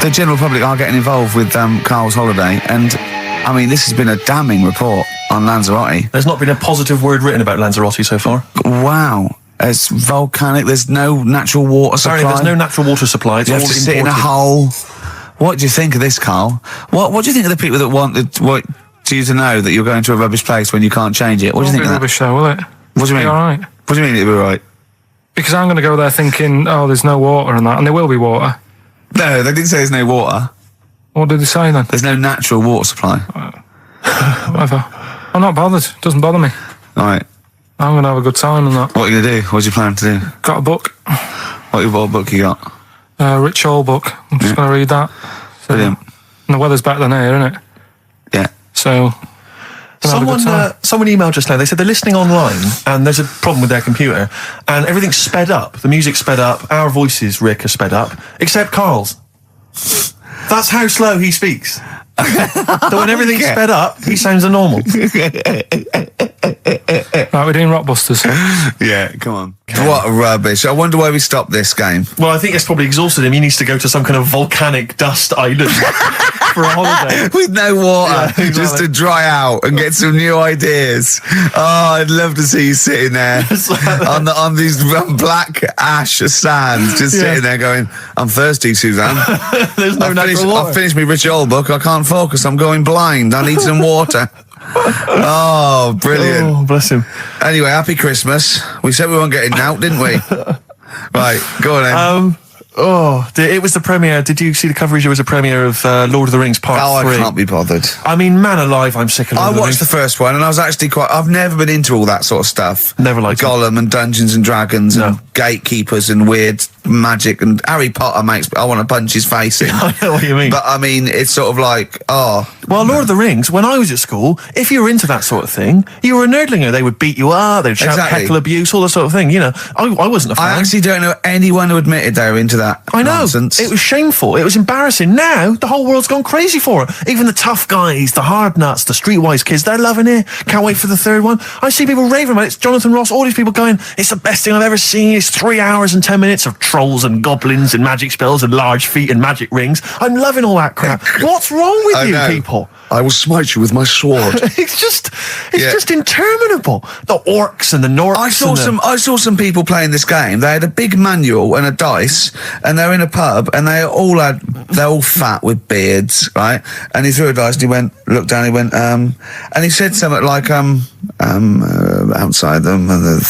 the general public are getting involved with Carl's holiday, and I mean, this has been a damning report on Lanzarote. There's not been a positive word written about Lanzarote so far. Wow. It's volcanic, there's no natural water supply. Sorry, there's no natural water supply. It's You all have to imported. sit in a hole. What do you think of this, Carl? What do you think of the people that want you to know that you're going to a rubbish place when you can't change it? What do you think of that? Rubbish though, will it? What do you mean? All right. What do you mean it'll be right? Because I'm going to go there thinking, oh, there's no water and that, and there will be water. No, they didn't say there's no water. What did they say then? There's no natural water supply. Whatever. I'm not bothered. It doesn't bother me. All right. I'm going to have a good time and that. What are you going to do? What do you plan to do? Got a book. What book you got? Rich Hall book. I'm just going to read that. So, Brilliant. and the weather's better than here, isn't it? Yeah. So... Someone emailed just now. They said they're listening online and there's a problem with their computer and everything's sped up. The music's sped up. Our voices, Rick, are sped up. Except Carl's. That's how slow he speaks. So when everything's sped up, he sounds a normal. Right, we're doing Rockbusters. Yeah, come on. What a rubbish. I wonder why we stopped this game. Well, I think it's probably exhausted him. He needs to go to some kind of volcanic dust island for a holiday. With no water, Yeah, exactly. just to dry out and get some new ideas. Oh, I'd love to see you sitting there on these black ash sands, just sitting there going, I'm thirsty, Suzanne. There's no natural water. I've finished my Rich Old book. I can't focus. I'm going blind. I need some water. Oh, brilliant. Oh, bless him. Anyway, happy Christmas. We said we weren't getting out, didn't we? Right, go on then. It was the premiere. Did you see the coverage? It was a premiere of Lord of the Rings Part 3. I can't be bothered. I mean, man alive, I'm sick of Lord of the I Rings. watched the first one and I was actually I've never been into all that sort of stuff. Never liked it. Gollum and Dungeons and Dragons and gatekeepers and weird magic, and Harry Potter I want to punch his face in. I know what you mean. But I mean, it's sort of like, Well, Lord of the Rings, when I was at school, if you were into that sort of thing, you were a nerdlinger. They would beat you up, they would shout heckle abuse, all that sort of thing. You know, I wasn't a fan. I actually don't know anyone who admitted they were into that nonsense. It was shameful. It was embarrassing. Now, the whole world's gone crazy for it. Even the tough guys, the hard nuts, the streetwise kids, they're loving it. Can't wait for the third one. I see people raving about it. It's Jonathan Ross, all these people going, it's the best thing I've ever seen. It's 3 hours and 10 minutes of trolls and goblins and magic spells and large feet and magic rings. I'm loving all that crap. What's wrong with you people? I will smite you with my sword. It's just interminable. The orcs and the Norks. I saw some people playing this game. They had a big manual and a dice, and they're in a pub, and they're all fat with beards, right? And he threw a dice, and he looked down, and he said something like, outside them, the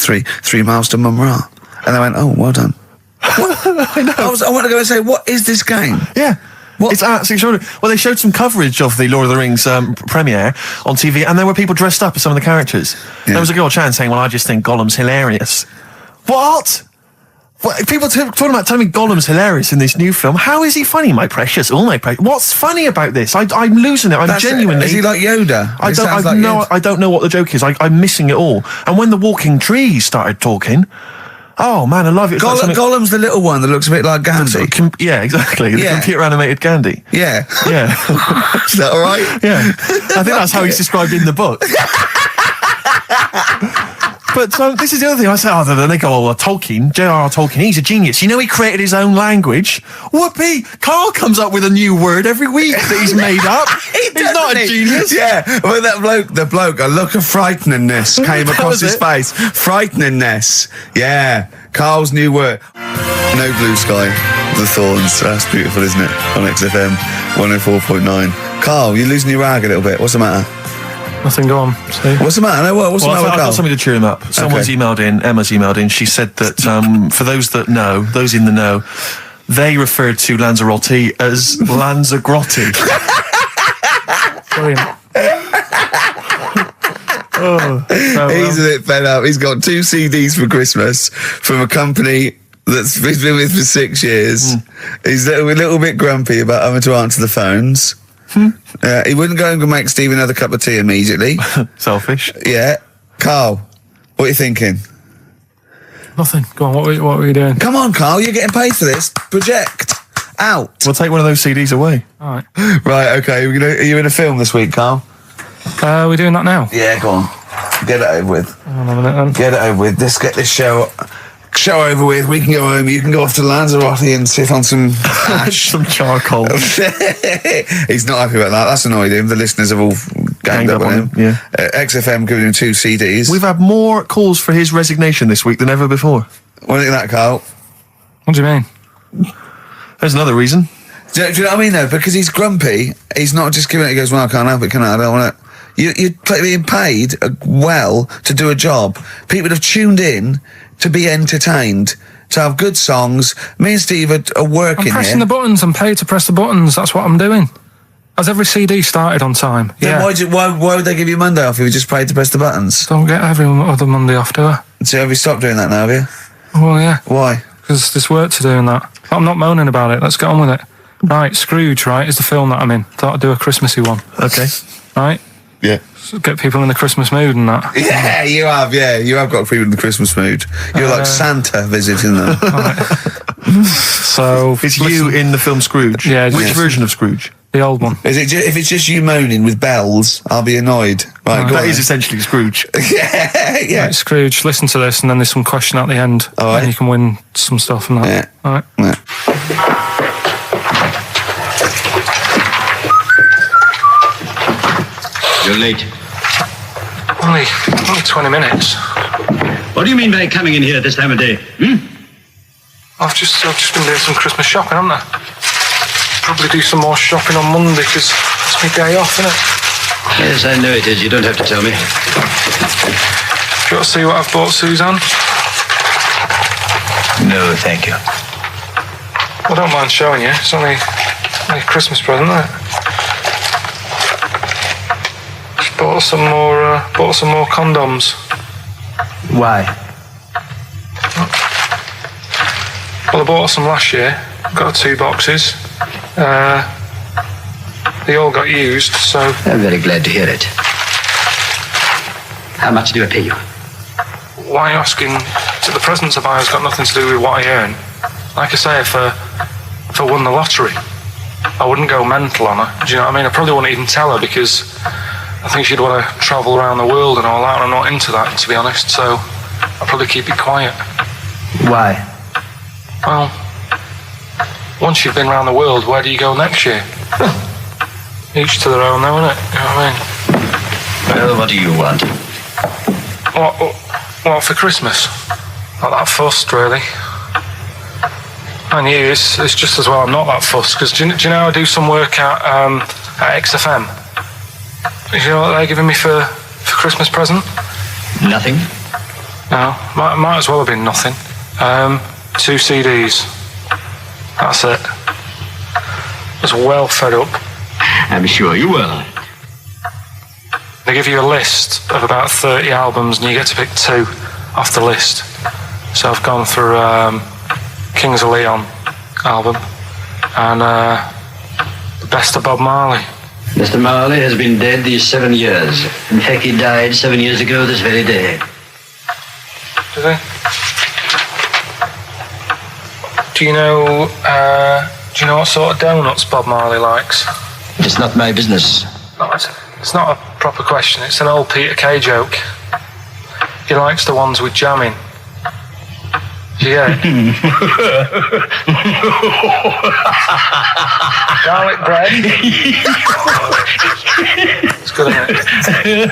3 miles to Mumra. And they went, oh, well done. I know. I want to go and say, what is this game? Yeah. It's absolutely extraordinary. Well, they showed some coverage of the Lord of the Rings premiere on TV, and there were people dressed up as some of the characters. Yeah. There was a girl chatting saying, well, I just think Gollum's hilarious. What? People talking about telling me Gollum's hilarious in this new film. How is he funny, my precious? Oh, my precious. What's funny about this? I'm losing it. I'm genuinely... Is he like Yoda? I don't know what the joke is. I'm missing it all. And when the walking trees started talking... Oh man, I love it. Gollum's the little one that looks a bit like Gandhi. Yeah, exactly. The computer animated Gandhi. Yeah. Yeah. Is that all right? Yeah. I think that's how he's described in the book. But this is the other thing. I say, then they go, Tolkien, J.R.R. Tolkien, he's a genius. You know, he created his own language. Whoopee! Carl comes up with a new word every week that he's made up. He's not a genius. Yeah. Well, the bloke, a look of frighteningness came across his face. Frighteningness. Yeah. Carl's new word. No Blue Sky, The Thorns. That's beautiful, isn't it? On XFM 104.9. Carl, you're losing your rag a little bit. What's the matter? Nothing, go on. See? What's the matter? What's the matter with I've got something to cheer him up. Someone's emailed in, Emma's emailed in, she said that for those that know, those in the know, they referred to Lanzarote as Lanzagrotte. Brilliant. He's a bit fed up. He's got 2 CDs for Christmas from a company that's been with for 6 years. He's a little bit grumpy about having to answer the phones. He wouldn't go and make Steve another cup of tea immediately. Selfish. Yeah. Carl, what are you thinking? Nothing. Go on, what were you doing? Come on, Carl, you're getting paid for this. Project. Out. We'll take one of those CDs away. All right. Right, okay. Are you in a film this week, Carl? We're doing that now? Yeah, go on. Get it over with. Hang on a minute, then. Get it over with. Let's get this show over with. We can go home. You can go off to Lanzarote and sit on some ash. Some charcoal. He's not happy about that. That's annoyed him. The listeners have all ganged up on him. Yeah. XFM giving him 2 CDs. We've had more calls for his resignation this week than ever before. What do you think of that, Carl? What do you mean? There's another reason. Do you know what I mean, though? Because he's grumpy. He's not just giving it. He goes, well, I can't help it, can I? I don't want it. You're being paid well to do a job. People have tuned in to be entertained, to have good songs. Me and Steve are working here. I'm pressing the buttons. I'm paid to press the buttons. That's what I'm doing. Has every CD started on time? Then why would they give you Monday off if you just paid to press the buttons? Don't get every other Monday off, do I? So have you stopped doing that now, have you? Well, yeah. Why? Because there's work to do and that. I'm not moaning about it. Let's get on with it. Right, Scrooge, right, is the film that I'm in. Thought I'd do a Christmassy one. Okay. Right? Yeah. So get people in the Christmas mood and that. Yeah, you have. Yeah, you have got people in the Christmas mood. You're like Santa visiting them. So it's you in the film Scrooge. Yeah. Which version of Scrooge? The old one. Is it? If it's just you moaning with bells, I'll be annoyed. Right, that is essentially Scrooge. Yeah. Right, Scrooge, listen to this, and then there's some question at the end, and you can win some stuff and that. Yeah. All right. Yeah. You're late. Only 20 minutes. What do you mean by coming in here this time of day? I've just been doing some Christmas shopping, haven't I? Probably do some more shopping on Monday because it's my day off, isn't it? Yes, I know it is. You don't have to tell me. Do you want to see what I've bought, Suzanne? No, thank you. I don't mind showing you. It's only a Christmas present, isn't it? Just bought some more condoms. Why? Well, I bought some last year. Got 2 boxes. They all got used, so... I'm very glad to hear it. How much do I pay you? Why are you asking? The presents I buy has got nothing to do with what I earn. Like I say, if I won the lottery, I wouldn't go mental on her. Do you know what I mean? I probably wouldn't even tell her because I think she'd want to travel around the world and all that, and I'm not into that, to be honest, so I'll probably keep it quiet. Why? Well, once you've been around the world, where do you go next year? Each to their own, though, innit? You know what I mean? Well, what do you want? What for Christmas? Not that fussed, really. And you, it's just as well I'm not that fussed, because do you know I do some work at XFM? Do you know what they're giving me for Christmas present? Nothing. No, might as well have been nothing. 2 CDs. That's it. I was well fed up. I'm sure you will. They give you a list of about 30 albums and you get to pick 2 off the list. So I've gone through Kings of Leon album and the best of Bob Marley. Mr. Marley has been dead these 7 years. In fact, he died 7 years ago this very day. Did he? Do you know what sort of donuts Bob Marley likes? It's not my business. No, it's not a proper question. It's an old Peter Kay joke. He likes the ones with jam in. Do you get it? Garlic bread. It's good, isn't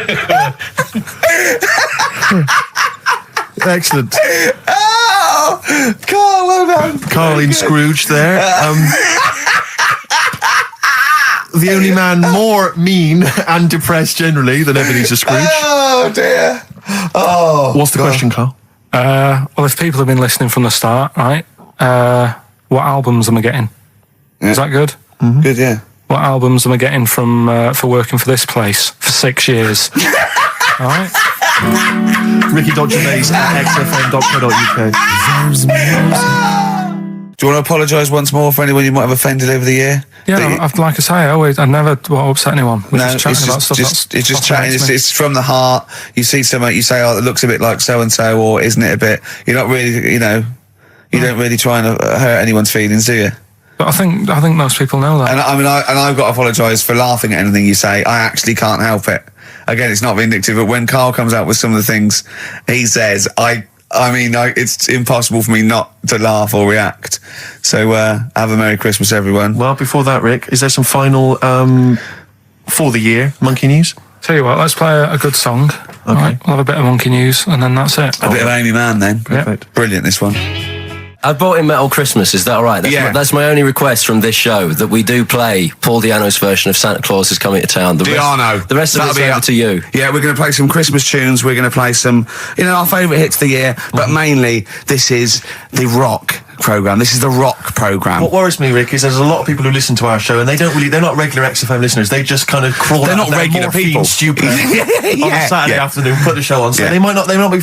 it? Excellent. Oh, Carl, well done. Carl in Scrooge there. The only man more mean and depressed generally than Ebenezer Scrooge. Oh, dear. Oh. What's the question, Carl? Well, if people have been listening from the start, right, what albums am I getting? Yeah. Is that good? Mm-hmm. Good, yeah. What albums am I getting from for working for this place for 6 years? All right. Ricky.Gervais at xfm.co.uk. Do you want to apologise once more for anyone you might have offended over the year? Yeah, like I say, I never upset anyone. We're just chatting about stuff. It's just chatting. It's from the heart. You see something, you say, "Oh, it looks a bit like so and so," or "Isn't it a bit?" You're not really, you don't really try and hurt anyone's feelings, do you? But I think most people know that. And I've got to apologise for laughing at anything you say. I actually can't help it. Again, it's not vindictive, but when Carl comes out with some of the things he says, it's impossible for me not to laugh or react. So, have a Merry Christmas, everyone. Well, before that, Rick, is there some final, for the year, Monkey News? Tell you what, let's play a good song. Okay. Right, we'll have a bit of Monkey News, and then that's it. A bit of Amy Mann, then. Perfect. Yep. Brilliant, this one. I brought in Metal Christmas, is that all right? That's my only request from this show, that we do play Paul Di'Anno's version of Santa Claus is Coming to Town. The rest of it's over to you. Yeah, we're going to play some Christmas tunes, we're going to play some, our favourite hits of the year, but mainly, this is the rock programme. This is the rock programme. What worries me, Rick, is there's a lot of people who listen to our show and they're not regular XFM listeners. They just kind of crawl They're out not regular people. Stupid on a Saturday afternoon, put the show on. So they might not be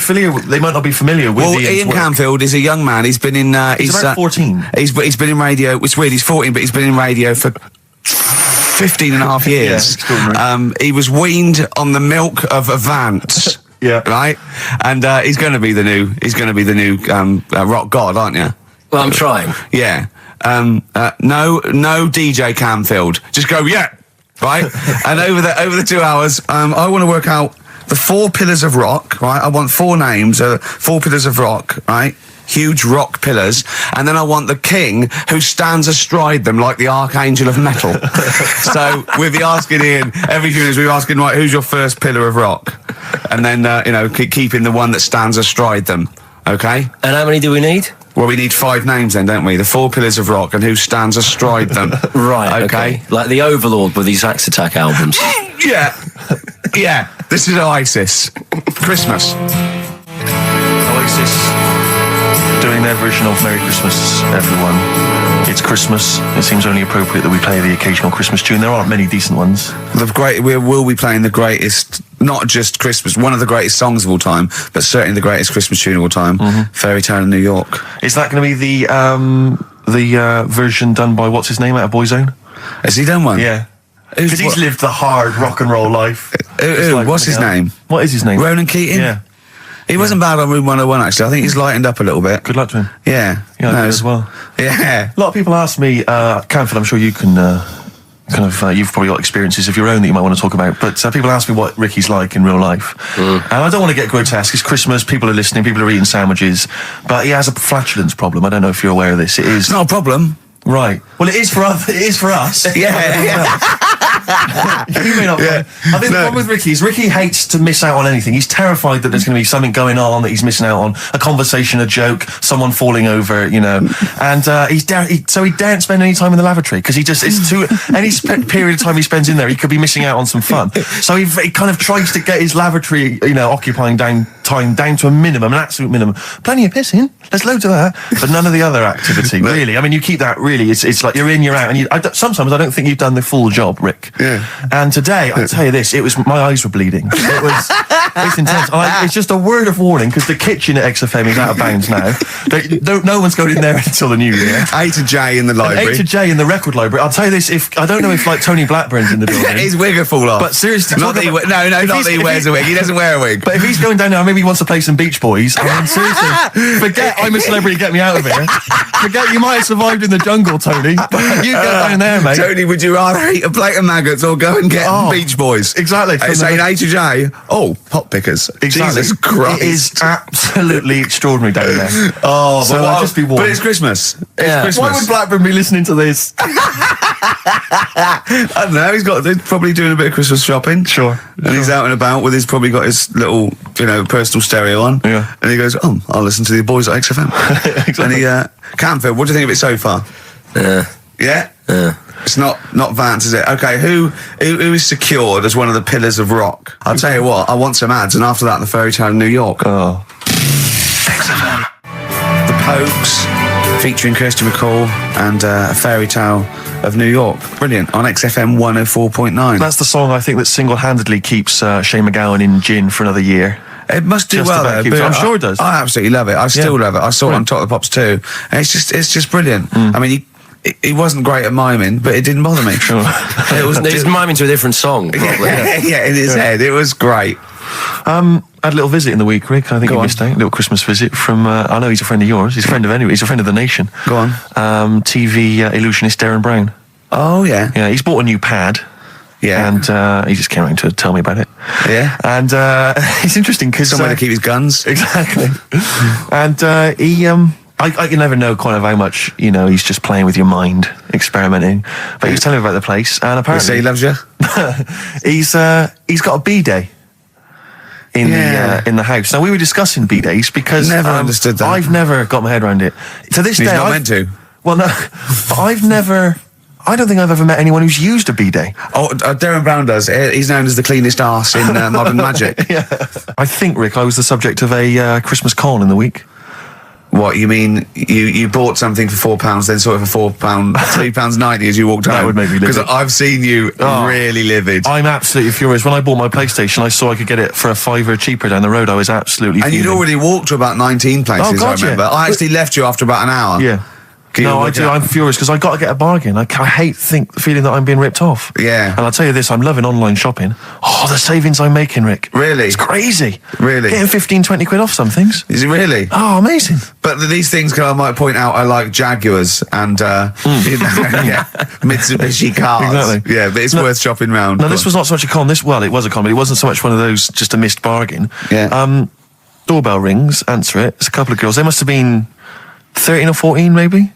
familiar with Ian Canfield is a young man. He's been in he's about 14. He's been in radio. It's weird, he's 14, but he's been in radio for 15 and a half years. He was weaned on the milk of Avance. Yeah. Right? And he's going to be the new rock god, aren't you? Well, I'm trying. Yeah. No DJ Canfield. Just go, yeah. Right? And over the 2 hours, I want to work out the 4 pillars of rock, right? I want 4 names, 4 pillars of rock, right? Huge rock pillars. And then I want the king who stands astride them like the archangel of metal. So we'll be asking Ian, every few minutes we'll be asking, right, who's your first pillar of rock? And then, keeping the one that stands astride them. Okay? And how many do we need? Well, we need 5 names then, don't we? The 4 pillars of rock and who stands astride them. Right, okay. Like the Overlord with these Axe Attack albums. Yeah. Yeah. This is Oasis. Christmas. Oasis. doing their version of Merry Christmas, everyone. It's Christmas. It seems only appropriate that we play the occasional Christmas tune. There aren't many decent ones. We will be playing the greatest, not just Christmas, one of the greatest songs of all time, but certainly the greatest Christmas tune of all time, Fairy Tale in New York. Is that going to be the version done by, what's his name, out of Boyzone? Has he done one? Yeah. Because he's lived the hard rock and roll life. What's his name? What is his name? Ronan Keating? Yeah. He wasn't bad on Room 101, actually. I think he's lightened up a little bit. Good luck to him. Yeah. Yeah, no, as well. Yeah. A lot of people ask me, Canfield, I'm sure you can you've probably got experiences of your own that you might want to talk about, but people ask me what Ricky's like in real life. And I don't want to get grotesque. It's Christmas, people are listening, people are eating sandwiches, but he has a flatulence problem. I don't know if you're aware of this. It is... It's not a problem. Right. Well, it is for us. Yeah. You may not. Yeah. I think the problem with Ricky is Ricky hates to miss out on anything. He's terrified that there's going to be something going on that he's missing out on, a conversation, a joke, someone falling over, you know. And so he daren't spend any time in the lavatory because any period of time he spends in there, he could be missing out on some fun. So he kind of tries to get his lavatory, occupying time down to a minimum, an absolute minimum. Plenty of pissing. There's loads of that, but none of the other activity. Really, I mean, you keep that. Really, it's like you're in, you're out, and sometimes I don't think you've done the full job, Rick. Yeah. And today, I'll tell you this: my eyes were bleeding. It's intense. It's just a word of warning because the kitchen at XFM is out of bounds now. No one's going in there until the new year. A to J in the library. A to J in the record library. I'll tell you this: I don't know if like Tony Blackburn's in the building. His wig will fall off. But seriously, not that he wears a wig. He doesn't wear a wig. But if he's going down there, maybe he wants to play some Beach Boys. I mean, seriously, forget I'm a celebrity. Get me out of here. Forget you might have survived in the jungle, Tony. But you go down there, mate. Tony, would you rather eat a plate of maggots or go and get Beach Boys? Exactly. Saying A to J. Oh, pot pickers. Exactly. Jesus Christ. It is absolutely extraordinary down there. Oh, so I'll just be warned. But it's Christmas. Yeah. Christmas. Why would Blackburn be listening to this? I don't know. They're probably doing a bit of Christmas shopping. Sure. And he's out and about with probably got his little, personal stereo on. Yeah. And he goes, I'll listen to the boys at XFM. Exactly. And Canfield, what do you think of it so far? Yeah? Yeah. It's not Vance, is it? Okay, who is secured as one of the pillars of rock? I'll tell you what, I want some ads, and after that, the Fairy Tale in New York. Oh. XFM. The Pogues, featuring Kirsty MacColl, and A Fairy Tale of New York. Brilliant, on XFM 104.9. That's the song I think that single-handedly keeps Shane MacGowan in gin for another year. It must do well, though. I'm sure it does. I absolutely love it. I still love it. I saw it on Top of the Pops too. And it's just brilliant. I mean, he wasn't great at miming, but it didn't bother me. Sure. He's miming to a different song, probably. Yeah, in his head. It was great. I had a little visit in the week, Rick. I think you missed out. A little Christmas visit from, I know he's a friend of yours. He's a friend of the nation. Go on. TV illusionist Darren Brown. Oh, yeah. Yeah, he's bought a new pad. Yeah. And he just came around to tell me about it. Yeah. And it's interesting because... Somewhere to keep his guns. Exactly. And I can never know kind of how much, he's just playing with your mind, experimenting. But he was telling me about the place, and apparently... So he loves you? he's got a B-day in the house. Now, we were discussing B-days because... Never understood that. I've never got my head around it. To this day... He's not meant to. Well, no, but I don't think I've ever met anyone who's used a B-day. Oh, Darren Brown does. He's known as the cleanest arse in Modern Magic. Yeah. I think, Rick, I was the subject of a Christmas con in the week. What, you mean you bought something for £4, then saw it for £4, £3.90 as you walked home? That would make me livid. Because I've seen you really livid. I'm absolutely furious. When I bought my PlayStation, I saw I could get it for £5 cheaper down the road. I was absolutely And fuming. you'd already walked to about 19 places, God, I remember. yeah. I actually left you after about an hour. Yeah. No, I do. I'm furious because I got to get a bargain. I hate the feeling that I'm being ripped off. Yeah. And I'll tell you this, I'm loving online shopping. Oh, the savings I'm making, Rick. Really? It's crazy. Really? Getting 15, 20 quid off some things. Is it really? Oh, amazing. But these things, I might point out, are like Jaguars and Mitsubishi cars. Exactly. Yeah, but it's worth shopping round. No, this was not so much a con. It was a con, but it wasn't so much one of those just a missed bargain. Yeah. Doorbell rings, answer it. It's a couple of girls. They must have been 13 or 14, maybe.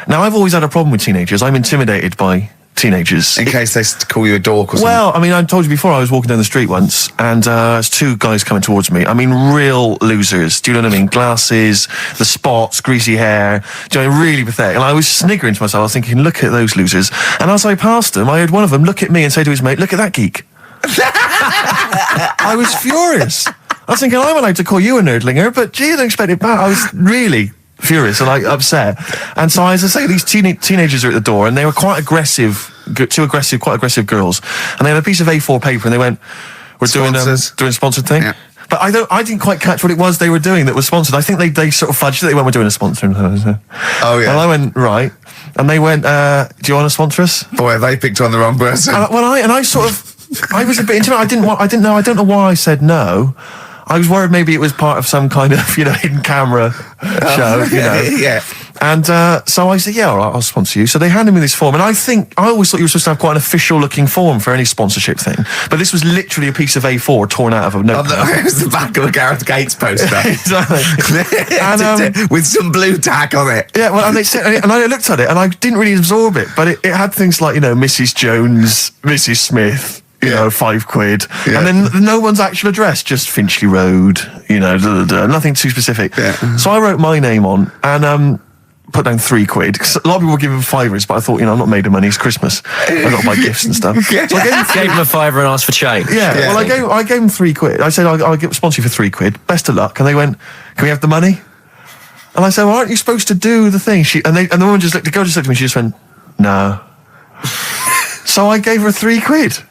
Now, I've always had a problem with teenagers. I'm intimidated by teenagers. In case they call you a dork or something. Well, I mean, I told you before, I was walking down the street once, and there's two guys coming towards me. I mean, real losers. Do you know what I mean? Glasses, the spots, greasy hair. Do you know, really pathetic. And I was sniggering to myself. I was thinking, look at those losers. And as I passed them, I heard one of them look at me and say to his mate, look at that geek. I was furious. I was thinking, I'm allowed to call you a nerdlinger, but gee, I don't expect it back. I was really furious and like upset. And so, as I say, these teenagers are at the door, and they were quite aggressive, quite aggressive girls. And they had a piece of A4 paper, and they went, "We're doing a sponsored thing." Yeah. But I didn't quite catch what it was they were doing that was sponsored. I think they sort of fudged it. They went, "We're doing a sponsor." Oh yeah. And I went, right. And they went, "Do you want to sponsor us?" Boy, they picked on the wrong person. I was a bit intimidated. I don't know why I said no. I was worried maybe it was part of some kind of, hidden camera show, Yeah. And so I said, yeah, all right, I'll sponsor you. So they handed me this form, and I always thought you were supposed to have quite an official-looking form for any sponsorship thing. But this was literally a piece of A4 torn out of a notebook. It was the back of a Gareth Gates poster. Exactly. And, with some blue tack on it. Yeah, well, and I looked at it, and I didn't really absorb it, but it had things like, Mrs. Jones, Mrs. Smith, £5. Yeah. And then no one's actual address, just Finchley Road, nothing too specific. Yeah. So I wrote my name on and put down £3. 'Cause a lot of people were giving $5, but I thought, I'm not made of money, it's Christmas. I've got to buy gifts and stuff. So I gave him a £5 and asked for change. Yeah. Well, I gave him £3. I said, I'll sponsor you for £3. Best of luck. And they went, "Can we have the money?" And I said, "Well, aren't you supposed to do the thing?" And the woman the girl just looked at me, she just went, "No." So I gave her £3.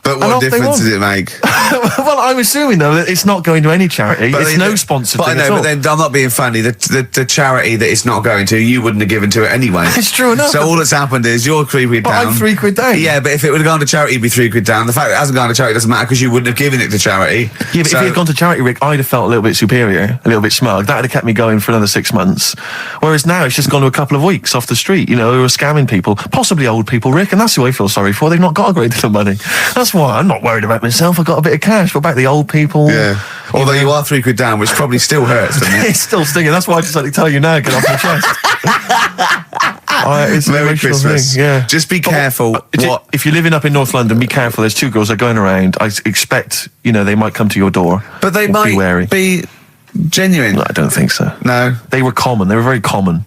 But what difference did it make? Well, I'm assuming, though, that it's not going to any charity. It's no sponsored thing at all. But then I'm not being funny. The charity that it's not going to, you wouldn't have given to it anyway. It's true enough. So all that's happened is you're £3 down. But I'm £3 down. Yeah, but if it would have gone to charity, it'd be £3 down. The fact that it hasn't gone to charity doesn't matter because you wouldn't have given it to charity. Yeah, but if it had gone to charity, Rick, I'd have felt a little bit superior, a little bit smug. That would have kept me going for another 6 months. Whereas now it's just gone to a couple of weeks off the street. Who are scamming people, possibly old people, Rick, and that's who I feel sorry for. They've not got a great deal of money. That's why I'm not worried about myself. I've got a bit of cash. What about the old people? Yeah. Although you are £3 down, which probably still hurts, doesn't it? It's still stinging. That's why I decided to tell you now. Get off my chest. It's Merry Christmas. Thing, yeah. Just be careful. If you're living up in North London, be careful. There's 2 girls that are going around. I expect, they might come to your door. But they might be wary. Be genuine. No, I don't think so. No. They were common. They were very common.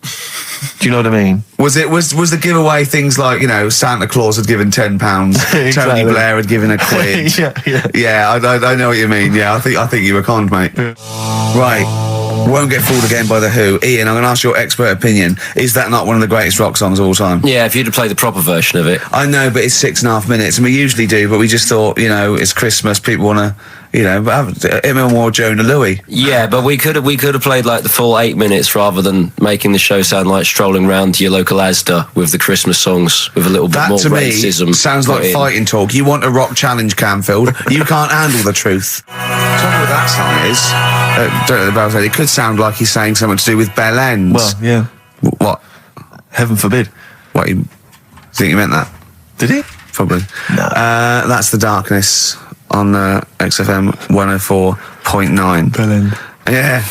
Do you know what I mean? Was the giveaway things like, Santa Claus had given £10, exactly. Tony Blair had given £1? Yeah, I know what you mean. Yeah, I think you were conned, mate. Yeah. Right. Won't Get Fooled Again by The Who. Ian, I'm going to ask your expert opinion. Is that not one of the greatest rock songs of all time? Yeah, if you'd have played the proper version of it. I know, but it's 6.5 minutes, and we usually do, but we just thought, it's Christmas, people want to, have him or Jonah Louis. Yeah, but we could have played like the full 8 minutes rather than making the show sound like strolling round to your local Asda with the Christmas songs with a little bit more racism. That to me sounds like fighting talk. You want a rock challenge, Canfield. You can't handle the truth. Trouble with that song is, don't know the Bells, it could sound like he's saying something to do with bell ends. Well, yeah. What? Heaven forbid. What, you think he meant that? Did he? Probably. No. That's The Darkness on XFM 104.9. Bell end. Yeah.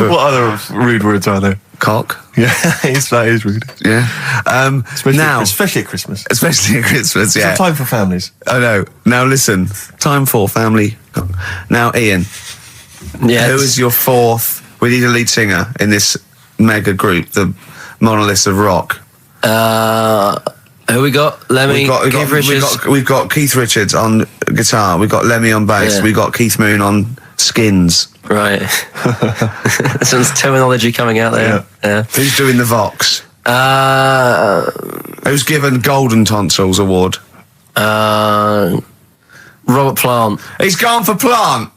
What other rude words are there? Cock. Yeah, that is rude. Yeah. Especially at Christmas. Especially at Christmas, yeah. It's a time for families. I know. Now listen, time for family. Now, Ian. Yes. Who is your fourth? We need a lead singer in this mega group, the monoliths of rock. Who we got? Lemmy, Keith Richards. We've got Keith Richards on guitar. We've got Lemmy on bass. Yeah. We've got Keith Moon on skins. Right. Some terminology coming out there. Yeah. Who's doing the Vox? Who's given Golden Tonsils Award? Robert Plant. He's gone for Plant.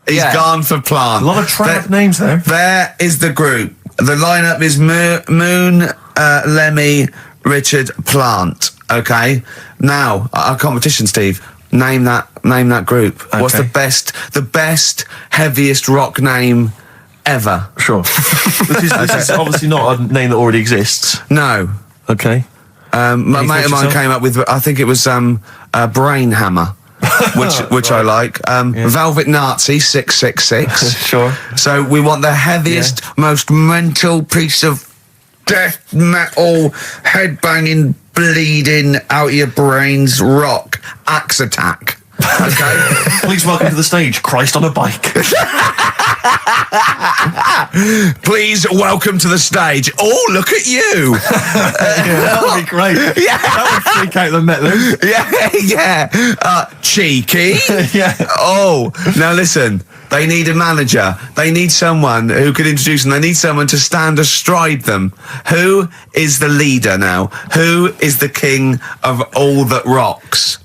He's gone for Plant. A lot of trap names there. There is the group. The lineup is Moon, Lemmy, Richard, Plant. Okay. Now, our competition, Steve. Name that group. Okay. What's the best, heaviest rock name ever? Sure. This is obviously not a name that already exists. No. Okay. My mate of mine came up with, I think it was Brain Hammer, which I like. Velvet Nazi 666. Sure. So we want the heaviest, most mental piece of death metal, headbanging, bleeding out your brains rock. Axe Attack. Okay. Please welcome to the stage, Christ on a bike. Please welcome to the stage. Oh, look at you. That would be great. Yeah. That would freak out the metalers. Yeah. Cheeky. Yeah. Oh, now listen. They need a manager. They need someone who could introduce them. They need someone to stand astride them. Who is the leader now? Who is the king of all that rocks?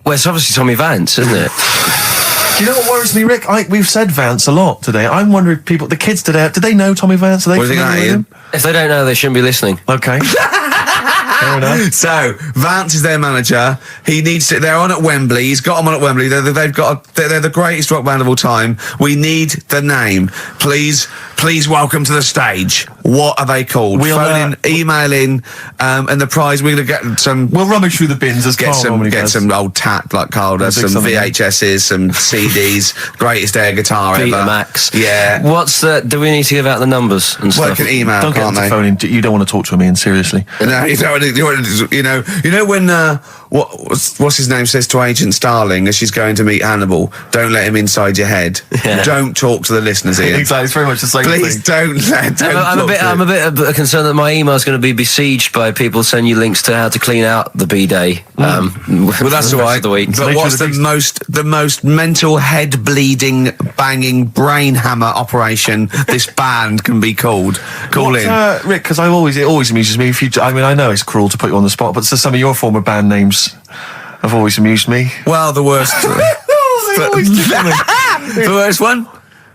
Well, it's obviously Tommy Vance, isn't it? Do you know what worries me, Rick? We've said Vance a lot today. I'm wondering if the kids today, do they know Tommy Vance? Are they familiar with him? If they don't know, they shouldn't be listening. Okay. Fair enough. So, Vance is their manager. They're on at Wembley. He's got them on at Wembley. They're the greatest rock band of all time. We need the name. Please welcome to the stage. What are they called? Phone in, email in, and the prize, we're going to get some... We'll rummage through the bins as Get some old tat like Carl does, some VHSs, some CDs, greatest air guitar ever. Betamax. Yeah. Do we need to give out the numbers and stuff? Work an email, Don't get them to phone in. You don't want to talk to him, Ian, seriously. No, you know when what's his name says to Agent Starling as she's going to meet Hannibal, don't let him inside your head. Yeah. Don't talk to the listeners, Ian. Exactly, it's very much the same Please thing. I'm a bit concerned that my email is going to be besieged by people sending you links to how to clean out the bidet. Well, that's all right. But what's the most mental head bleeding, banging brain hammer operation this band can be called? Call in, Rick, because it always amuses me. I know it's cruel to put you on the spot, but some of your former band names have always amused me. Well, the worst. The worst one.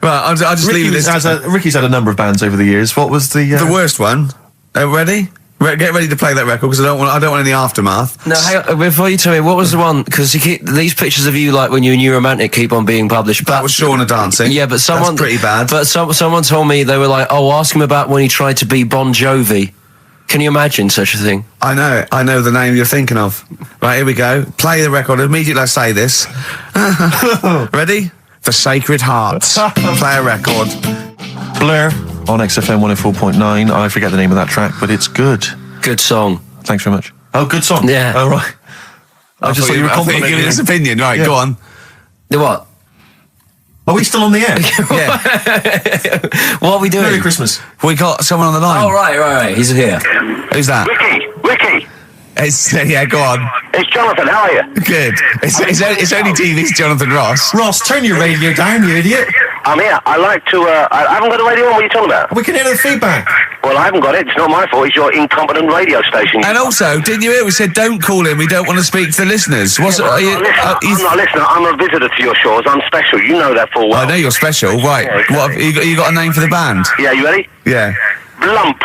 Right, I'll just leave this. Ricky's had a number of bands over the years. What was the worst one? Ready? Get ready to play that record because I don't want any aftermath. No, hang on, before you tell me, what was the one? Because these pictures of you, like when you're New Romantic, keep on being published. But that was Shauna dancing. Yeah, but that's pretty bad. But someone told me, they were like, "Oh, ask him about when he tried to be Bon Jovi." Can you imagine such a thing? I know the name you're thinking of. Right, here we go. Play the record immediately. I say this. Ready? The Sacred Hearts. Play a record. Blur on XFM 104.9. I forget the name of that track, but it's good. Good song. Thanks very much. Oh, good song. Yeah. Oh, right. I just thought you were complimenting his opinion. Right, yeah. Go on. The what? Are we still on the air? Yeah. What are we doing? Merry Christmas. We got someone on the line. Oh, right. He's here. Who's that? Ricky. Yeah, go on. It's Jonathan. How are you? Good. It's only TV's Jonathan Ross. Ross, turn your radio down, you idiot. I'm here. I like to, I haven't got the radio on. What are you talking about? We can hear the feedback. Well, I haven't got it. It's not my fault. It's your incompetent radio station. And also, didn't you hear? We said don't call in. We don't want to speak to the listeners. I'm not listening. I'm a visitor to your shores. I'm special. You know that full well. I know you're special. Right. Yeah, exactly. What have you got a name for the band? Yeah, you ready? Yeah. Blump.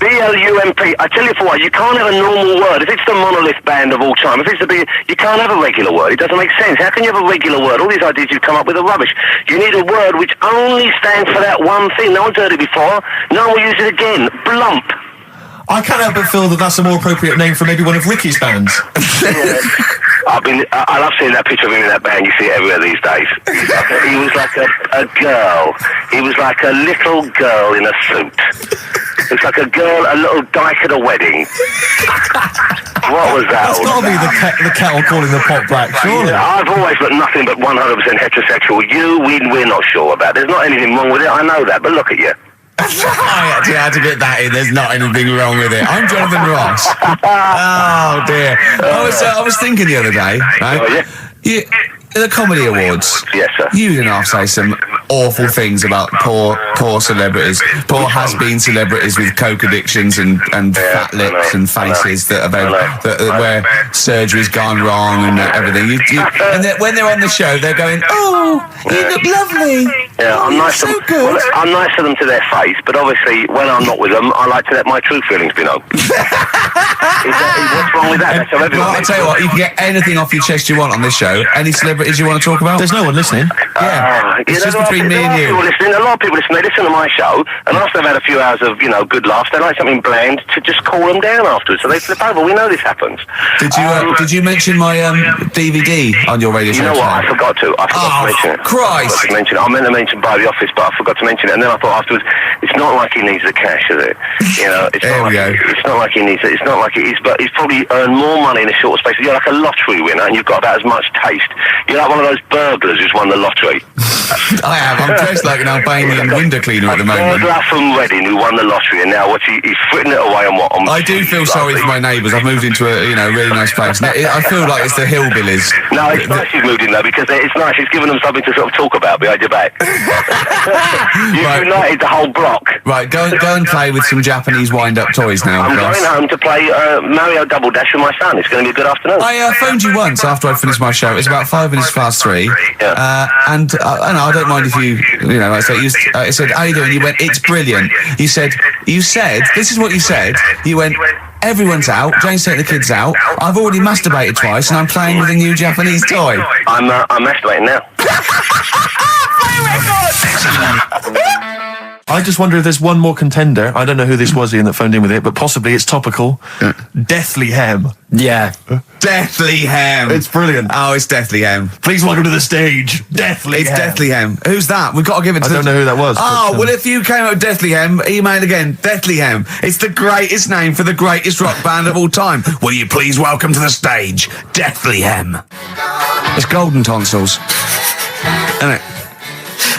B-L-U-M-P. I tell you for what, you can't have a normal word. If it's the monolith band of all time, if it's the big, you can't have a regular word. It doesn't make sense. How can you have a regular word? All these ideas you've come up with are rubbish. You need a word which only stands for that one thing. No one's heard it before. No one will use it again. Blump. I can't help but feel that that's a more appropriate name for maybe one of Ricky's bands. I love seeing that picture of him in that band. You see it everywhere these days. He was like a girl. He was like a little girl in a suit. It's like a little dyke at a wedding. What was that? That's got to be the kettle calling the pot black, surely. I've always got nothing but 100% heterosexual. We're not sure about. There's not anything wrong with it. I know that, but look at you. I actually had to get that in. There's not anything wrong with it. I'm Jonathan Ross. Oh dear. I was thinking the other day, right? Oh, yeah? The Comedy Awards. Yes, sir. You didn't have to say some awful things about poor celebrities, poor has-been celebrities with coke addictions and fat lips and faces where surgery's gone wrong and everything. And when they're on the show, they're going, "Oh, you look lovely." Yeah, I'm nice so to them. good. Well, I'm nice to them to their face, but obviously when I'm not with them, I like to let my true feelings be known. What's wrong with that? That's how everyone I'll tell you what, you can get anything off your chest you want on this show. Any celebrities you want to talk about? There's no one listening. Yeah, it's just between me and you. A lot of people listen. They listen to my show, and after they've had a few hours of good laughs, they like something bland to just cool them down afterwards. So they flip over. We know this happens. Did you mention my DVD on your radio show? You know what? I forgot to mention it. Christ! I meant to mention by the office, but I forgot to mention it. And then I thought afterwards, it's not like he needs the cash, is it? It's not like he needs it. It's not like it is, but he's probably earned more money in a short space. You're like a lottery winner, and you've got about as much taste. You're like one of those burglars who's won the lottery. I am. I'm dressed like an Albanian window cleaner at the moment. Burglar from Reading who won the lottery, and now he's fritting it away on what? I do feel sorry for my neighbours. I've moved into a really nice place. I feel like it's the hillbillies. No, it's nice he's moved in though, because it's nice. It's given them something to sort of talk about behind your back. You've united the whole block. Right, go and play with some Japanese wind-up toys now. I'm going home to play Mario Double Dash with my son. It's going to be a good afternoon. I phoned you once after I'd finished my show. It's about 5 minutes past 3. Yeah. And I don't mind if you know, I said, how you doing? You went, it's brilliant. You said, this is what you said. You went, everyone's out. Jane's taking the kids out. I've already masturbated twice, and I'm playing with a new Japanese toy. I'm masturbating now. I just wonder if there's one more contender. I don't know who this was, Ian, that phoned in with it, but possibly it's topical. Deathly Hem. Yeah. Deathly Hem. It's brilliant. Oh, it's Deathly Hem. Please welcome to the stage, Deathly Hem. It's Deathly Hem. Who's that? We've got to give it to I don't know who that was. Oh, well, if you came up with Deathly Hem, email again, Deathly Hem. It's the greatest name for the greatest rock band of all time. Will you please welcome to the stage, Deathly Hem. It's golden tonsils. Isn't it?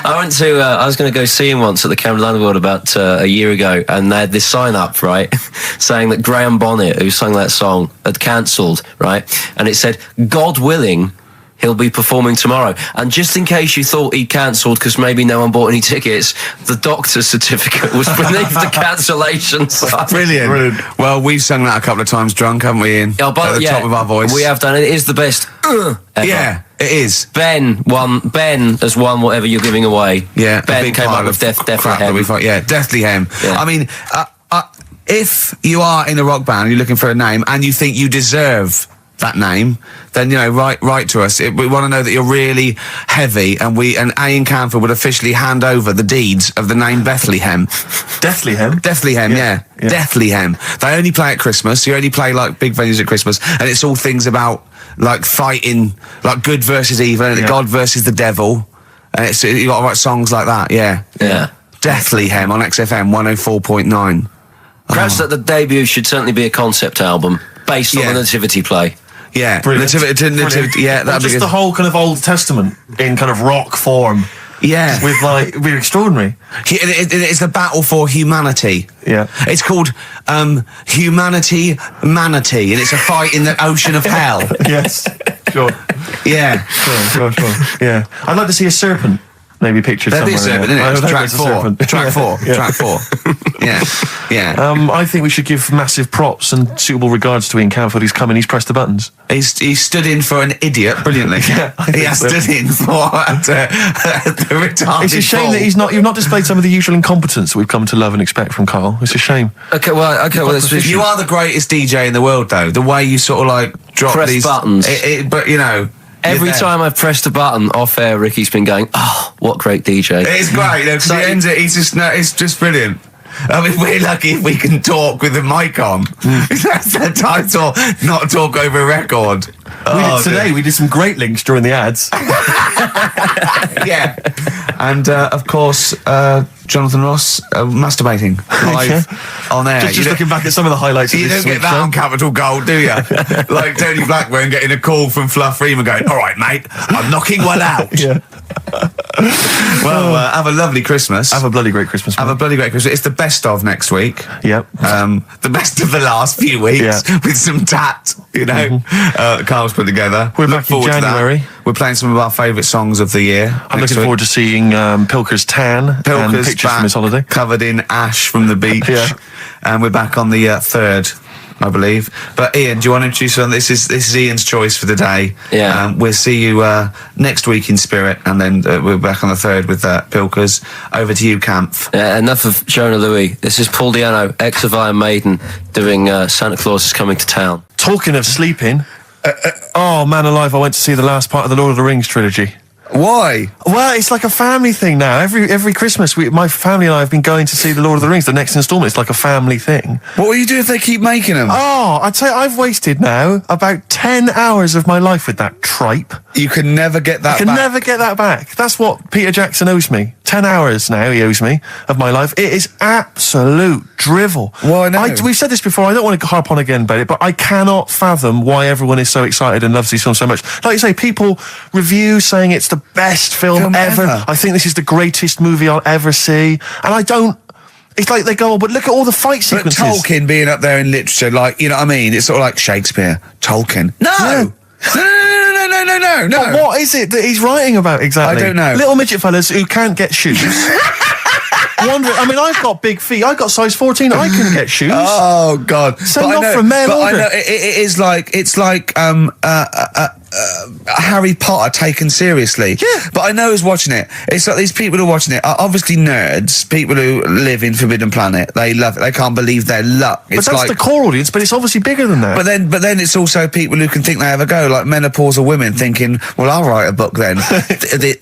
I went to, I was going to go see him once at the Camden Underworld about a year ago, and they had this sign up, right, saying that Graham Bonnet, who sang that song, had cancelled, right, and it said, God willing, he'll be performing tomorrow. And just in case you thought he'd cancelled because maybe no one bought any tickets, the doctor's certificate was beneath the cancellation sign. Brilliant. Well, we've sung that a couple of times drunk, haven't we, Ian? At the top of our voice. We have done it. It is the best ever. Yeah, it is. Ben has won whatever you're giving away. Yeah. Ben came up with Deathly Hem. Yeah, Deathly Hem. Yeah. I mean, if you are in a rock band, you're looking for a name, and you think you deserve that name, then, you know, write to us. We want to know that you're really heavy, and Ian Camphor would officially hand over the deeds of the name Bethlehem. Deathlyhem? Deathlyhem, yeah. Deathlyhem. They only play at Christmas. You only play, like, big venues at Christmas, and it's all things about, like, fighting, like, good versus evil, and God versus the devil, and you got to write songs like that, yeah. Deathlyhem on XFM 104.9. Perhaps that the debut should certainly be a concept album based on the Nativity play. Yeah, Nativity, yeah, that'd be just good. the whole kind of Old Testament in kind of rock form. Yeah, with like, it'd be extraordinary. It's the battle for humanity. Yeah, it's called Humanity Manatee, and it's a fight in the ocean of hell. Yes, sure. Yeah, sure. Yeah, I'd like to see a serpent. Maybe pictured somewhere. There'd be a serpent, in it. Track 4. Track 4. Yeah. I think we should give massive props and suitable regards to Ian Camphor. He's come in, he's pressed the buttons. He stood in for an idiot brilliantly. He has stood in for the retarded. It's a shame that you've not displayed some of the usual incompetence that we've come to love and expect from Karl. It's a shame. Okay, you are the greatest DJ in the world, though. The way you sort of like drop press these buttons. But you know. Every time I've pressed a button off air, Ricky's been going, "Oh, what great DJ!" It's great. Because he ends it. It's just brilliant. I mean, we're lucky if we can talk with the mic on. That's the title, not talk over a record. We did some great links during the ads. Yeah, and of course, Jonathan Ross masturbating live on air. Just looking back at some of the highlights. You don't get that on Capital Gold, do you? Like Tony Blackburn getting a call from Fluff Freeman going, "All right, mate, I'm knocking one out." Yeah. Well, have a lovely Christmas. Have a bloody great Christmas. Have a bloody great Christmas. It's the best of next week. Yep. The best of the last few weeks with some tat, you know. Carl's put together. We're back in January. We're playing some of our favourite songs of the year. I'm looking forward to seeing Pilker's tan and pictures from his holiday. Covered in ash from the beach. And we're back on the 3rd. I believe. But Ian, do you want to introduce one? This is Ian's choice for the day. Yeah. We'll see you next week in spirit, and then we're back on the 3rd with Pilkers. Over to you, Camp. Enough of Jonah Louis. This is Paul Di'Anno, ex of Iron Maiden, doing Santa Claus is Coming to Town. Talking of sleeping, oh man alive, I went to see the last part of the Lord of the Rings trilogy. Why? Well, it's like a family thing now. Every Christmas, my family and I have been going to see the Lord of the Rings, the next instalment. It's like a family thing. What will you do if they keep making them? Oh, I'd say I've wasted now about 10 hours of my life with that tripe. You can never get that back. Never get that back. That's what Peter Jackson owes me. 10 hours now he owes me of my life. It is absolute drivel. Well, I know. We've said this before, I don't want to harp on again about it, but I cannot fathom why everyone is so excited and loves these films so much. Like you say, people review saying it's the best film ever. I think this is the greatest movie I'll ever see. And I don't... It's like they go, but look at all the fight sequences. But Tolkien being up there in literature, like, you know what I mean? It's sort of like Shakespeare. Tolkien. No! Yeah. No. But what is it that he's writing about exactly? I don't know. Little midget fellas who can't get shoes. I mean, I've got big feet. I've got size 14. I can get shoes. Oh, God. Send off from mail order. I know, it is like, it's like, Harry Potter taken seriously. Yeah. But I know who's watching it. It's like these people who are watching it are obviously nerds, people who live in Forbidden Planet. They love it. They can't believe their luck. But that's the core audience, but it's obviously bigger than that. But then it's also people who can think they have a go, like menopausal women thinking, well, I'll write a book then. the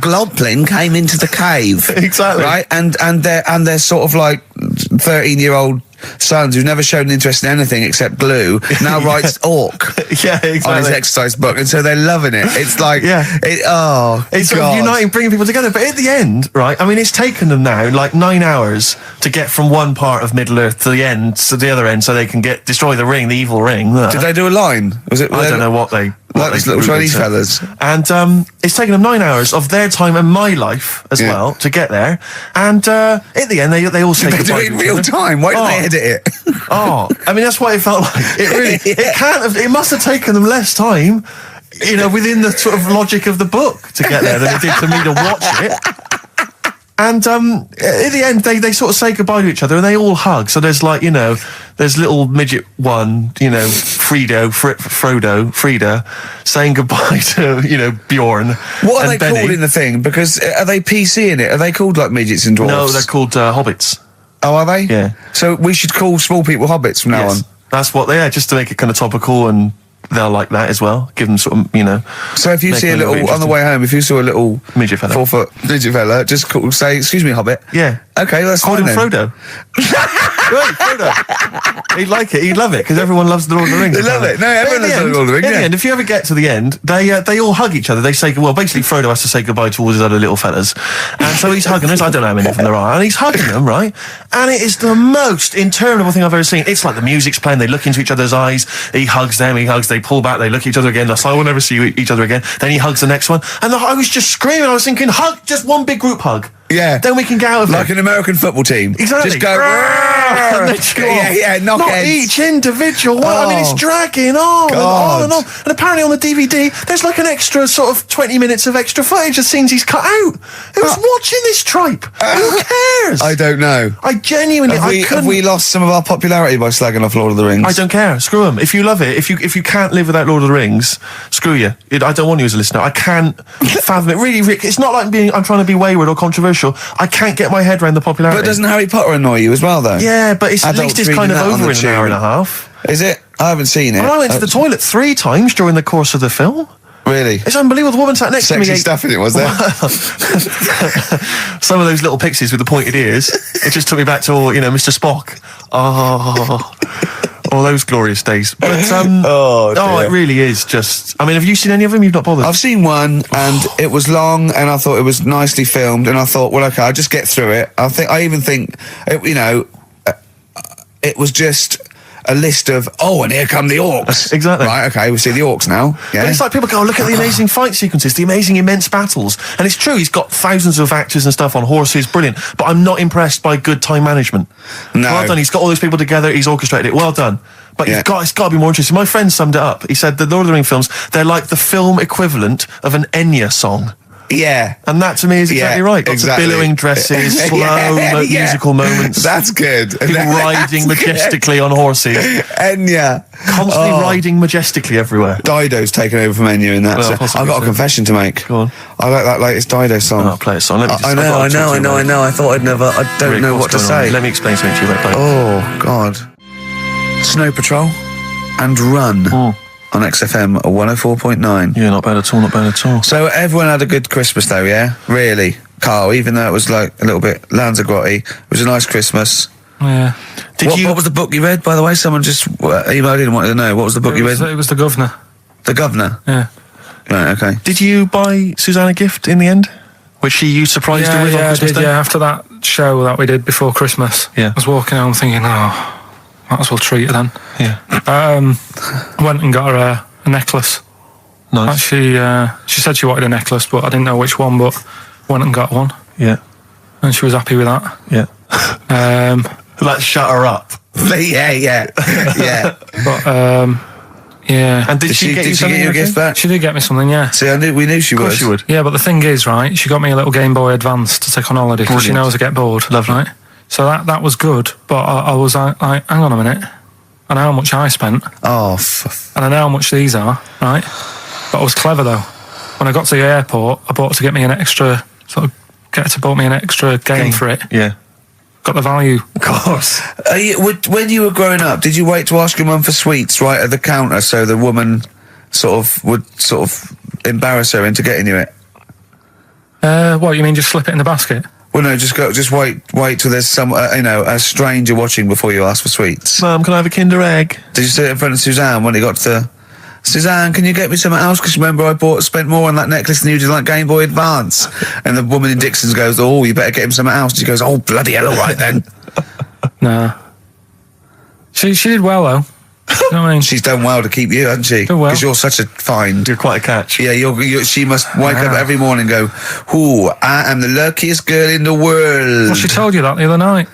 Glomplin came into the cave. Exactly. Right? And they're sort of like 13-year-old sons who've never shown interest in anything except glue now writes Orc yeah, exactly. on his exercise book, and so they're loving it. It's like it's sort of uniting, bringing people together. But at the end, right, I mean, it's taken them now like 9 hours to get from one part of Middle Earth to the end, to the other end, so they can destroy the ring, the evil ring. Did they do a line? Was it? I don't know what they... Like these little Chinese fellas. And it's taken them 9 hours of their time and my life as well to get there. And at the end, they all say goodbye. They do it in real time. Why don't they edit it? I mean, that's what it felt like. It really, it must have taken them less time, you know, within the sort of logic of the book to get there than it did for me to watch it. And at the end, they sort of say goodbye to each other and they all hug. So there's like, you know, there's little midget one, you know, Frida, saying goodbye to, you know, Bjorn. What are they called in the thing? Because are they PC in it? Are they called like midgets and dwarves? No, they're called hobbits. Oh, are they? Yeah. So we should call small people hobbits from now on. That's what they are, just to make it kind of topical, and they'll like that as well. Give them sort of, you know. So if you see a little, on the way home, if you saw a little midget fella, 4 foot midget fella, just say, "Excuse me, hobbit." Yeah. Okay, that's call fine him then. Frodo. Right, Frodo. He'd like it. He'd love it because everyone loves the Lord of the Rings. They love it. No, everyone loves the Lord of the Rings. In the end, if you ever get to the end, they all hug each other. They say, well, basically Frodo has to say goodbye to all his other little fellas, and so he's hugging them. I don't know how many of them there are, and he's hugging them, right? And it is the most interminable thing I've ever seen. It's like the music's playing. They look into each other's eyes. He hugs them. He hugs. They pull back. They look at each other again. That's like, we'll never see each other again. Then he hugs the next one, and I was just screaming. I was thinking, hug, just one big group hug. Yeah. Then we can get out of like it. an American football team. Exactly. Just go. Knock Not heads. each individual one. I mean, it's dragging on and on and on. And apparently on the DVD, there's like an extra sort of 20 minutes of extra footage of scenes he's cut out. Who's watching this tripe? Who cares? I don't know. I genuinely, have we lost some of our popularity by slagging off Lord of the Rings? I don't care. Screw them. If you love it, if you can't live without Lord of the Rings, screw you. I don't want you as a listener. I can't fathom it. Really, Rick, it's not like I'm trying to be wayward or controversial. I can't get my head around the popularity. But doesn't Harry Potter annoy you as well, though? Yeah, but at least it's kind of over in an hour and a half. Is it? I haven't seen it. I went to the toilet 3 times during the course of the film. Really? It's unbelievable. The woman sat next to me. Sexy stuff in it, was there? Some of those little pixies with the pointed ears. It just took me back to, Mr. Spock. All those glorious days. But, it really is just... I mean, have you seen any of them? You've not bothered? I've seen one, and it was long, and I thought it was nicely filmed, and I thought, well, okay, I'll just get through it. I even think, it was just a list of, and here come the orcs. Exactly. Right, okay, we see the orcs now. Yeah. But it's like people go, look at the amazing fight sequences, the amazing immense battles. And it's true, he's got thousands of actors and stuff on horses, brilliant. But I'm not impressed by good time management. No. Well done, he's got all those people together, he's orchestrated it, well done. But it's got to be more interesting. My friend summed it up. He said the Lord of the Rings films, they're like the film equivalent of an Enya song. Yeah. And that to me is exactly right. Lots of billowing dresses, slow musical moments. That's good. People riding majestically on horses. Enya. Constantly riding majestically everywhere. Dido's taken over from Enya in that. Well, I've got a confession to make. Go on. I like that latest Dido song. I'll play a song. I know. I thought I'd never... I don't know what to say. Let me explain something to you about Dido. Oh, God. Snow Patrol and Run. On XFM 104.9. Yeah, not bad at all. So everyone had a good Christmas though, yeah? Really? Carl, even though it was like a little bit Lanzagrotte, it was a nice Christmas. Yeah. What was the book you read, by the way? Someone just emailed in and wanted to know. What was the book you read? It was The Governor. The Governor? Yeah. Right, okay. Did you buy Susanne a gift in the end? Which you surprised her with on Christmas Day? Yeah, after that show that we did before Christmas. Yeah. I was walking home thinking, might as well treat her then. Yeah. Went and got her a necklace. Nice. She said she wanted a necklace, but I didn't know which one, but went and got one. Yeah. And she was happy with that. Yeah. Let's shut her up. yeah. But, yeah. And did she get you something? Did she get you a gift back? She did get me something, yeah. See, we knew she would. Of course she would. Yeah, but the thing is, right, she got me a little Game Boy Advance to take on holiday because she Brilliant. knows I get bored. Lovely. Right? So that was good, but I was like, hang on a minute. I know how much I spent, Oh, and I know how much these are, right? But I was clever, though. When I got to the airport, I bought her to get me an extra, bought me an extra game for it. Yeah. Got the value. Of course. when you were growing up, did you wait to ask your mum for sweets right at the counter so the woman would embarrass her into getting you it? What, you mean just slip it in the basket? Well, no, just wait till there's some, a stranger watching before you ask for sweets. Mum, can I have a Kinder Egg? Did you sit in front of Suzanne when it got to Suzanne, can you get me something else? Because remember I spent more on that necklace than you did on that Game Boy Advance. And the woman in Dixon's goes, oh, you better get him something else. And she goes, oh, bloody hell, all right then. Nah. She did well, though. You know what I mean? She's done well to keep you, hasn't she? Done well. Because you're such a find. You're quite a catch. Yeah, she must wake up every morning and go, ooh, I am the luckiest girl in the world. Well, she told you that the other night.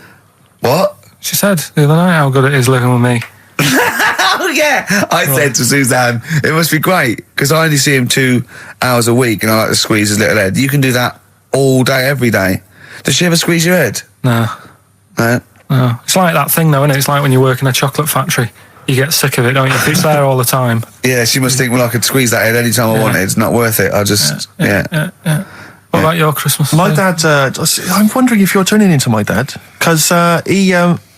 What? She said the other night how good it is living with me. Oh, yeah. I said to Suzanne, it must be great, because I only see him 2 hours a week and I like to squeeze his little head. You can do that all day, every day. Does she ever squeeze your head? No. No? No. It's like that thing, though, isn't it? It's like when you work in a chocolate factory. You get sick of it, don't you? If it's there all the time. Yeah, she must think, well, I could squeeze that head any time I wanted. It's not worth it. I'll just, Yeah. What about your Christmas? My dad, I'm wondering if you're turning into my dad, because he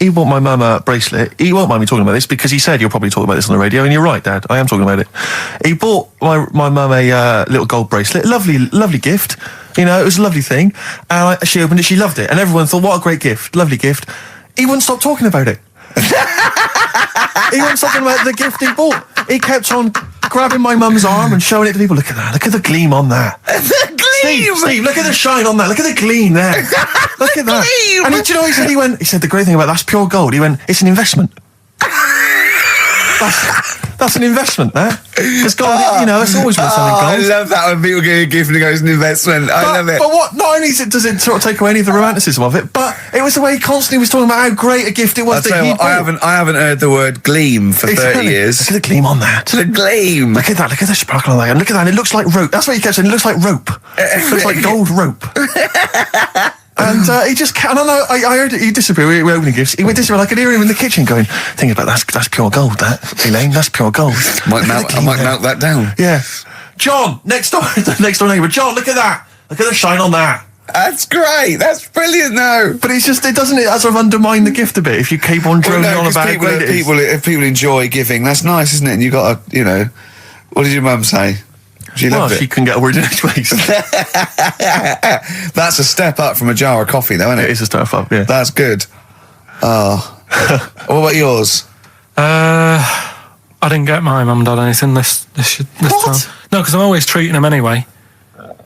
bought my mum a bracelet. He won't mind me talking about this, because he said you'll probably talk about this on the radio, and you're right, Dad, I am talking about it. He bought my mum a little gold bracelet, lovely gift, you know, it was a lovely thing, and she opened it, she loved it, and everyone thought, what a great gift, lovely gift. He wouldn't stop talking about it. He wouldn't stop talking about the gift he bought. He kept on grabbing my mum's arm and showing it to people. Look at that, look at the gleam on that. The gleam! Steve, look at the shine on that. Look at the gleam there. Look at that. Gleam! And do you know what he said the great thing about that's pure gold. He went, it's an investment. That's an investment, there. Because gold, you know, it's always worth something gold. I love that when people get a gift and it goes an investment. I love it. But what? Not only does it sort of take away any of the romanticism of it, but it was the way he constantly was talking about how great a gift it was that he bought. I haven't heard the word gleam for 30 years. Look at the gleam on that. The gleam. Look at that. Look at the sparkle on that. And look at that. It looks like rope. That's what he kept saying. It looks like rope. It looks like gold rope. And he just, and I heard it, he disappeared, we were opening gifts, he went disappear, I could hear him in the kitchen going, thinking about that's pure gold, that, Elaine, that's pure gold. I might melt that down. Yeah. John, next door neighbour, John, look at that, look at the shine on that. That's great, that's brilliant though. But it's just, it sort of undermine the gift a bit, if you keep on droning on about how great it is. If people enjoy giving, that's nice, isn't it? And you got to, you know, what did your mum say? She loved it. She couldn't get a word in edgeways. That's a step up from a jar of coffee, though, isn't it? It is a step up, yeah. That's good. Oh. What about yours? I didn't get my mum and dad anything this time. No, because I'm always treating them anyway.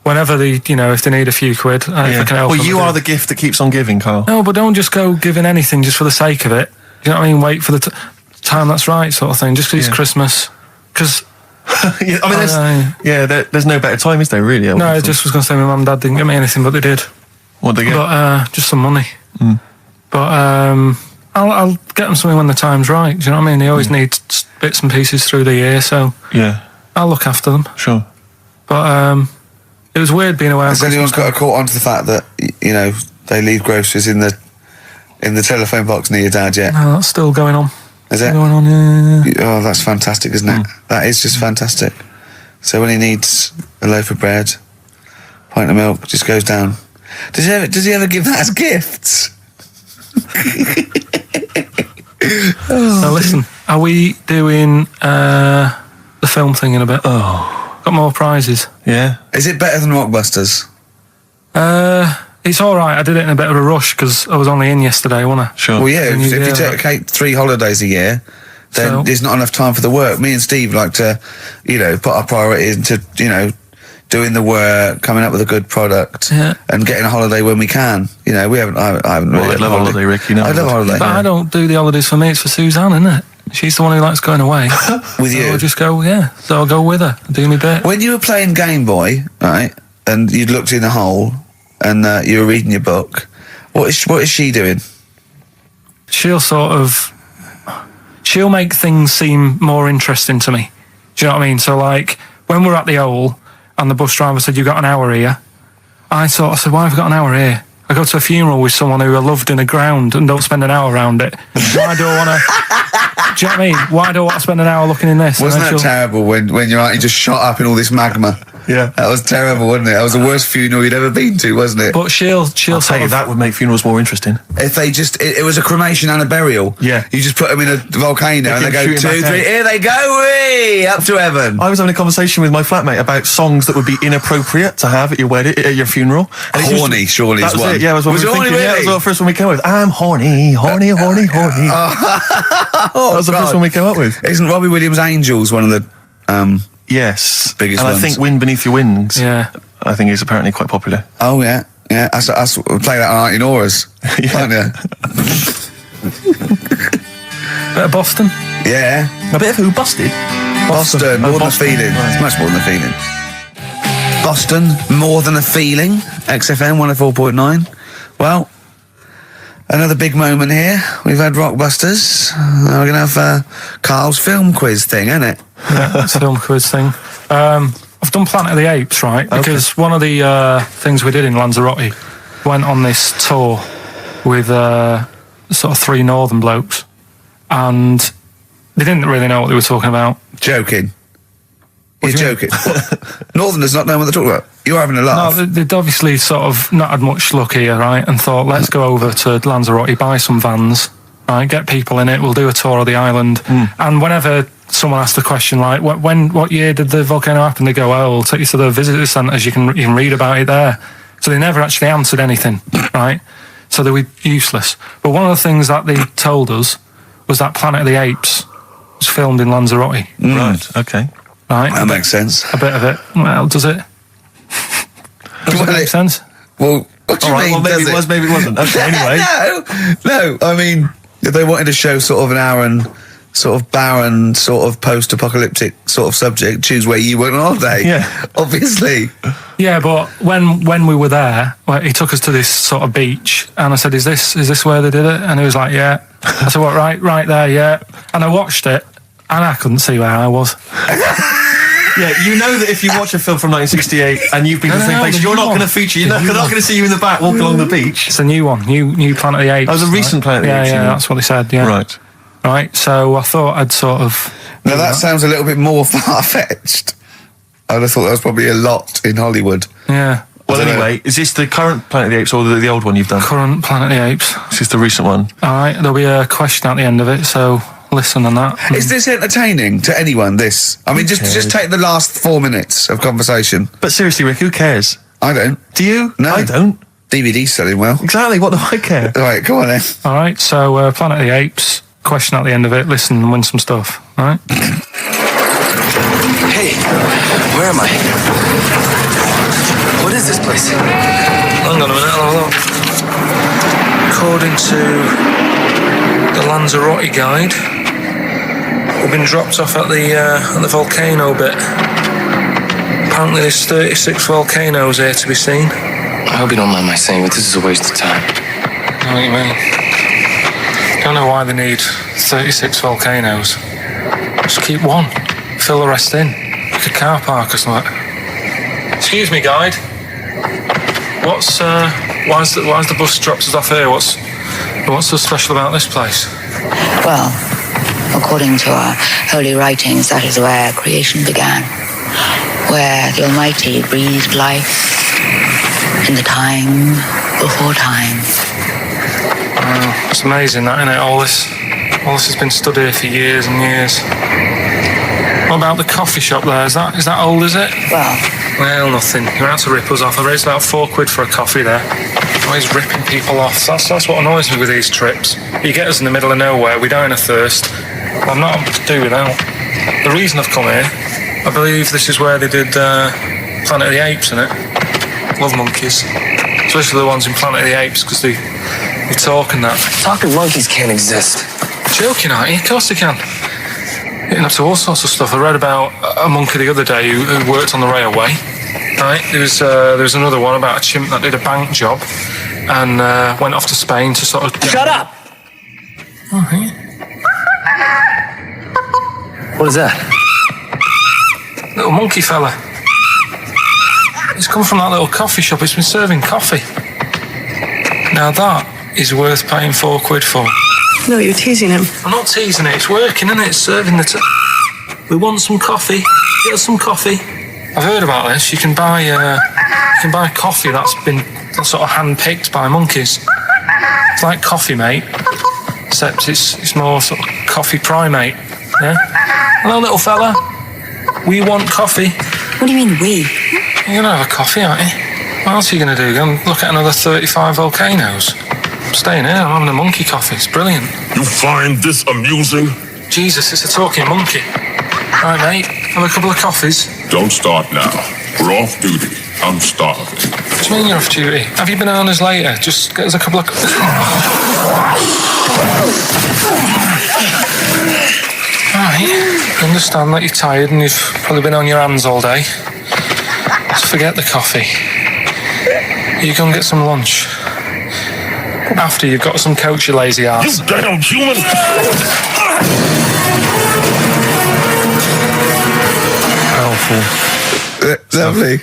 Whenever if they need a few quid, if I can help them. Well, you are the gift that keeps on giving, Carl. No, but don't just go giving anything just for the sake of it. You know what I mean? Wait for the time that's right, sort of thing. Just because it's Christmas. Because... yeah, I mean, there's no better time, is there, really? No, I just was going to say my mum and dad didn't get me anything, but they did. What did they get? But, just some money. Mm. But I'll get them something when the time's right. Do you know what I mean? They always need bits and pieces through the year, so I'll look after them. Sure. But it was weird being away. Has anyone got caught onto the fact that they leave groceries in the telephone box near your dad yet? No, that's still going on. Is it? Going on, yeah. Oh, that's fantastic, isn't it? That is just fantastic. So when he needs a loaf of bread, pint of milk, just goes down. Does he ever give that as gifts? Now listen, are we doing the film thing in a bit? Oh. Got more prizes. Yeah. Is it better than Rockbusters? It's all right. I did it in a bit of a rush because I was only in yesterday, wasn't I? Sure. Well, yeah. If you take 3 holidays a year, then there's not enough time for the work. Me and Steve like to, put our priorities into, doing the work, coming up with a good product, and getting a holiday when we can. You know, we haven't. I haven't really. I'd love a holiday, Rick. You know, I love a holiday. But I don't do the holidays for me. It's for Suzanne, isn't it? She's the one who likes going away. With you, I'll just go. Yeah, so I'll go with her. Do me bit. When you were playing Game Boy, right, and you'd looked in the hole, and you were reading your book, what is she doing? She'll make things seem more interesting to me. Do you know what I mean? So, like, when we're at the Owl and the bus driver said, "You've got an hour here," I said, "Why have I got an hour here? I go to a funeral with someone who I loved in the ground and don't spend an hour around it. Why do I want to..." Do you know what I mean? Why do I want to spend an hour looking in this? Wasn't that terrible when your auntie just shot up in all this magma? Yeah. That was terrible, wasn't it? That was the worst funeral you'd ever been to, wasn't it? But she'll tell you, that would make funerals more interesting. If they just... It was a cremation and a burial. Yeah. You just put them in a volcano and they go 2, 3, back here they go, wee, up to heaven. I was having a conversation with my flatmate about songs that would be inappropriate to have at your wedding, at your funeral. And Horny, surely is one. Yeah, was what we were thinking. Really? Yeah, that was the first one we came up with. I'm horny, horny, horny, horny. That was the first one we came up with. Isn't Robbie Williams' Angels one of the... Yes. Biggest and ones. I think Wind Beneath Your Wings, Yeah. I think is apparently quite popular. Oh, yeah. Yeah, I play that on Auntie Nora's. Can't you? Bit of Boston. Yeah. A bit of who? Busted? Boston, more than a Boston. feeling. Right. It's much more than a feeling. Boston, more than a feeling. XFM 104.9. Well, another big moment here. We've had Rockbusters. Now we're going to have Carl's film quiz thing, isn't it? Yeah, it's a film quiz thing. I've done Planet of the Apes, right? Because one of the things we did in Lanzarote went on this tour with sort of 3 northern blokes, and they didn't really know what they were talking about. Joking. You're do you joking. Northerners not know what they're talking about. You're having a laugh. No, they'd obviously sort of not had much luck here, right? And thought, let's go over to Lanzarote, buy some vans, right? Get people in it. We'll do a tour of the island. And whenever someone asks the question, like, what year did the volcano happen? They go, "Oh, we'll take you to the visitor centres. You can read about it there." So they never actually answered anything, right? So they were useless. But one of the things that they told us was that Planet of the Apes was filmed in Lanzarote. Right, okay. Right? That makes sense. A bit of it. Well, does it? Does it make sense? Well, what do you mean, well, maybe does it was, maybe it wasn't. Okay, anyway. No, I mean, if they wanted to show sort of an barren, sort of post-apocalyptic sort of subject, choose where you went on holiday. Yeah. Obviously. Yeah, but when we were there, well, he took us to this sort of beach, and I said, "Is this where they did it?" And he was like, "Yeah." I said, "What? Right there, yeah." And I watched it, and I couldn't see where I was. Yeah, you know that if you watch a film from 1968 and you've been to the same place, the you're new not one. going to feature. You're not going to see you in the back walking along the beach. It's a new one, new Planet of the Apes. Oh, it was a recent Planet of the Apes, Yeah, you mean? that's what they said. Yeah, Right. right. So I thought I'd sort of. Now that sounds a little bit more far-fetched. I'd have thought that was probably a lot in Hollywood. Yeah. Well, I don't anyway, is this the current Planet of the Apes or the old one you've done? Current Planet of the Apes. This is the recent one. All right, there'll be a question at the end of it, so listen on that. Is this entertaining to anyone, this? I mean, just take the last 4 minutes of conversation. But seriously, Rick, who cares? I don't. Do you? No. I don't. DVD's selling well. Exactly, what do I care? All right, come on then. All right, so Planet of the Apes, question at the end of it, listen and win some stuff, all right? Hey, where am I? What is this place? Hang on a minute, hold on. According to the Lanzarote guide, we've been dropped off at the volcano bit. Apparently there's 36 volcanoes here to be seen. I hope you don't mind my saying, but this is a waste of time. I know what you mean. Don't know why they need 36 volcanoes. Just keep one. Fill the rest in. Like a car park or something. Excuse me, guide. Why's the bus dropped us off here? What's so special about this place? Well, according to our holy writings, that is where creation began, where the Almighty breathed life in the time before time. It's amazing, that, isn't it? All this has been stood here for years and years. What about the coffee shop there? Is that old, is it? Well, nothing. You're out to rip us off. I raised about £4 for a coffee there. Always ripping people off. That's what annoys me with these trips. You get us in the middle of nowhere, we die in a thirst. I'm not able to do without. The reason I've come here, I believe this is where they did Planet of the Apes, innit? Love monkeys. Especially the ones in Planet of the Apes, because they talk and that. Talking monkeys can't exist. Joking, aren't you? Of course they can. Getting up to all sorts of stuff. I read about a monkey the other day who worked on the railway. Right? There was another one about a chimp that did a bank job and went off to Spain to sort of... Shut up! Oh, yeah. What is that? Little monkey fella. It's come from that little coffee shop. It's been serving coffee. Now that is worth paying £4 for. No, you're teasing him. I'm not teasing it. It's working, isn't it? It's serving the... We want some coffee. Get us some coffee. I've heard about this. You can buy coffee that's been sort of hand-picked by monkeys. It's like Coffee Mate, except it's more sort of coffee primate. Yeah. Hello, little fella. We want coffee. What do you mean, we? You're gonna have a coffee, aren't you? What else are you gonna do? Go and look at another 35 volcanoes? I'm staying here. I'm having a monkey coffee. It's brilliant. You find this amusing? Jesus, it's a talking monkey. Right, mate. Have a couple of coffees. Don't start now. We're off duty. I'm starving. What do you mean you're off duty? Have you bananas later? Just get us a couple of... Right. I understand that you're tired and you've probably been on your hands all day. Just forget the coffee. You go and get some lunch. After you've got some coach, you lazy ass. You damn human! Powerful. Lovely.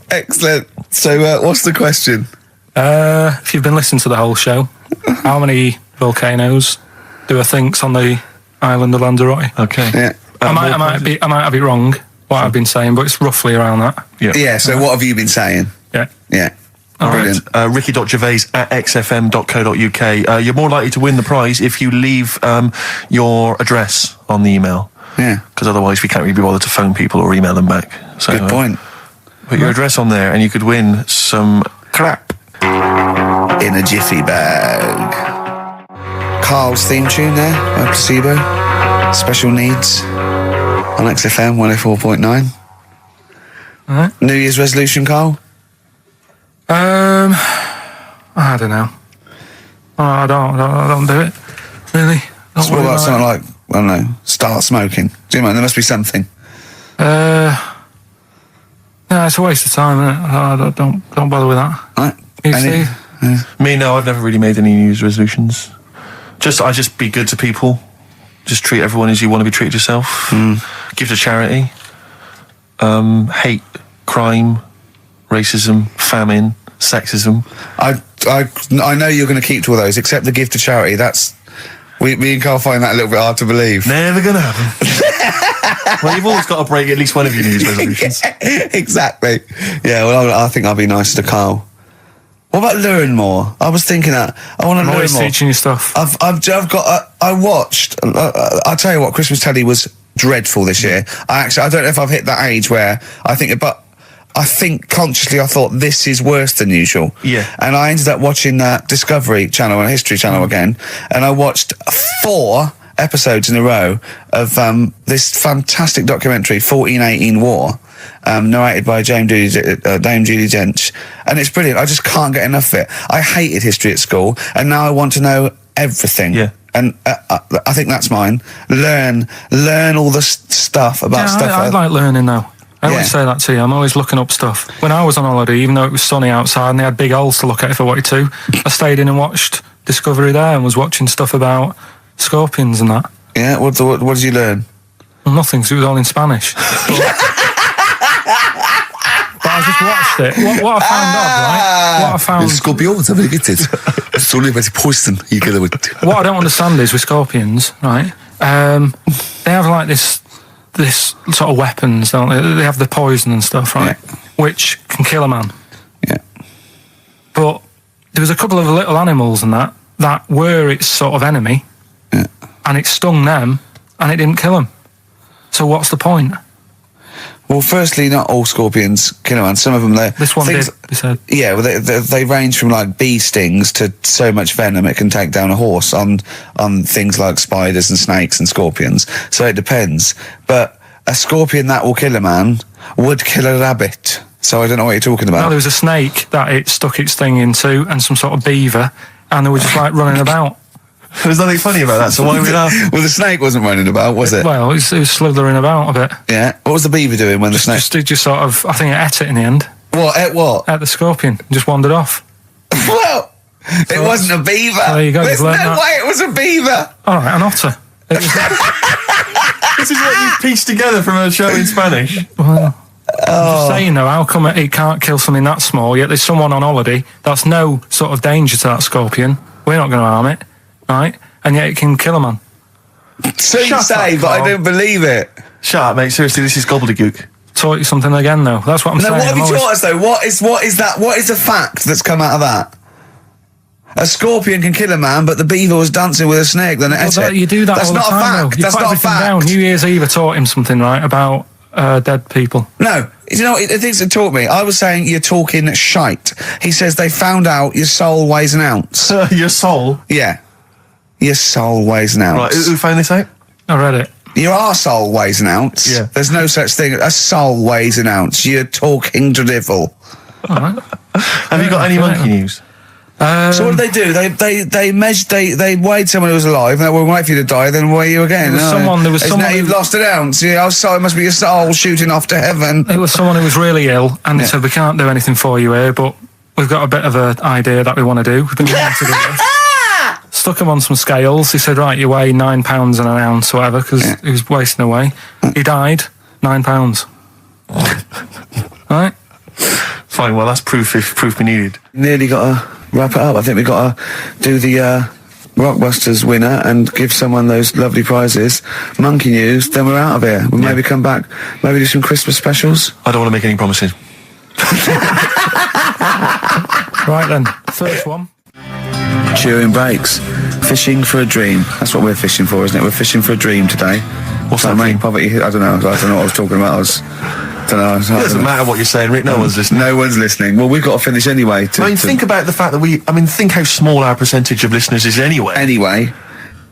Excellent. So, what's the question? If you've been listening to the whole show, how many volcanoes do I think's on the island of Lanzarote? Okay. Yeah. I might have it wrong, what I've been saying, but it's roughly around that. Yeah, so what have you been saying? Yeah. Yeah. All Brilliant. right. Ricky.gervais@xfm.co.uk. You're more likely to win the prize if you leave your address on the email. Yeah. Because otherwise we can't really be bothered to phone people or email them back. So, Good point. Put your address on there and you could win some crap. In a jiffy bag. Carl's theme tune there by Placebo. Special Needs on XFM 104.9. Alright. New Year's resolution, Carl? I don't know. I don't do it. Really. What about something like, I don't know, start smoking? Do you know, there must be something. No, it's a waste of time, isn't it? Don't bother with that. Right. You, Steve? Me, no, I've never really made any New Year's resolutions. I just be good to people. Just treat everyone as you want to be treated yourself. Give to charity. Hate crime, racism, famine, sexism. I know you're going to keep to all those, except the give to charity. That's... Me and Carl find that a little bit hard to believe. Never going to happen. Well, you've always got to break at least one of your New Year's resolutions. Exactly. Yeah, well, I think I'll be nicer to Carl. What about learn more? I was thinking that. I want to learn more. Always teaching you stuff. I've got... I watched... I'll tell you what, Christmas telly was dreadful this year. I don't know if I've hit that age where I think... But I think consciously I thought this is worse than usual. Yeah. And I ended up watching that Discovery Channel and History Channel again, and I watched 4 episodes in a row of this fantastic documentary, 1418 War, narrated by Dame Judy Dench, and it's brilliant. I just can't get enough of it. I hated history at school, and now I want to know everything. Yeah. And I think that's mine. Learn all the stuff about stuff. I like learning though. I always say that to you. I'm always looking up stuff. When I was on holiday, even though it was sunny outside and they had big holes to look at if I wanted to, I stayed in and watched Discovery there and was watching stuff about scorpions and that. Yeah, what did you learn? Well, nothing, because it was all in Spanish. But I just watched it. What I found out, right? What I found... Scorpions, I'm get it. It's only about poison you get with. What I don't understand is with scorpions, right? They have like this sort of weapons, don't they? They have the poison and stuff, right? Yeah. Which can kill a man. Yeah. But there was a couple of little animals and that were its sort of enemy. Yeah. And it stung them and it didn't kill them. So what's the point? Well, firstly, not all scorpions kill a man. Some of them, this one did, they said. Yeah, well, they range from like bee stings to so much venom it can take down a horse on things like spiders and snakes and scorpions. So it depends. But a scorpion that will kill a man would kill a rabbit. So I don't know what you're talking No, about. there was a snake that it stuck its thing into, and some sort of beaver, and they were just like running about. There's nothing funny about that, so why are we laughing? Well, the snake wasn't running about, was it? Well, it was slithering about a bit. Yeah. What was the beaver doing when the snake... Just sort of, I think it ate it in the end. What? Ate what? Ate the scorpion. Just wandered off. Well, it wasn't a beaver. There you go. There's no you've learned that. way it was a beaver. All right, an otter. It was, This is what you pieced together from a show in Spanish. well, I'm just saying though, how come it can't kill something that small, yet there's someone on holiday that's no sort of danger to that scorpion. We're not going to harm it, right? And yet it can kill a man. So you Shut say, up, but I Carl. don't believe it. Shut up, mate. Seriously, this is gobbledygook. Taught you something again though. That's what I'm No, saying. what have I'm you always- taught us though? What is that? What is the fact that's come out of that? A scorpion can kill a man, but the beaver was dancing with a snake. Then it ate it. You do that That's all the not time, a fact. though. You That's put not a everything fact. down. New Year's Eve I taught him something, right, about dead people. No, you know, the things that taught me. I was saying you're talking shite. He says they found out your soul weighs an ounce. Your soul? Yeah, your soul weighs an ounce. Right, who found this out? I read it. Your arsehole weighs an ounce. Yeah. There's no such thing. A soul weighs an ounce. You're talking drivel. All right. Have you got any monkey news? So what did they do? They measured. They weighed someone who was alive, and they would wait for you to die, then weigh you again. There was someone Now you've lost an ounce. Yeah, oh, so it must be your soul shooting off to heaven. It was someone who was really ill, and they said, we can't do anything for you here, but we've got a bit of an idea that we want to do. We've been wanting to do this. Stuck him on some scales. He said, right, you weigh 9 pounds and an ounce or whatever, because he was wasting away. He died, 9 pounds. Right? Fine, well, that's proof if proof be needed. Nearly got to wrap it up. I think we've got to do the Rockbusters winner and give someone those lovely prizes. Monkey news, then we're out of here. We'll maybe come back, maybe do some Christmas specials. I don't want to make any promises. Right then, first one. Chewing breaks. Fishing for a dream. That's what we're fishing for, isn't it? We're fishing for a dream today. What's So that make dream? poverty. I don't know. I don't know what I was talking about. It doesn't matter what you're saying, Rick. No one's listening. No one's listening. Well, we've got to finish anyway. Think about the fact that think how small our percentage of listeners is anyway. Anyway,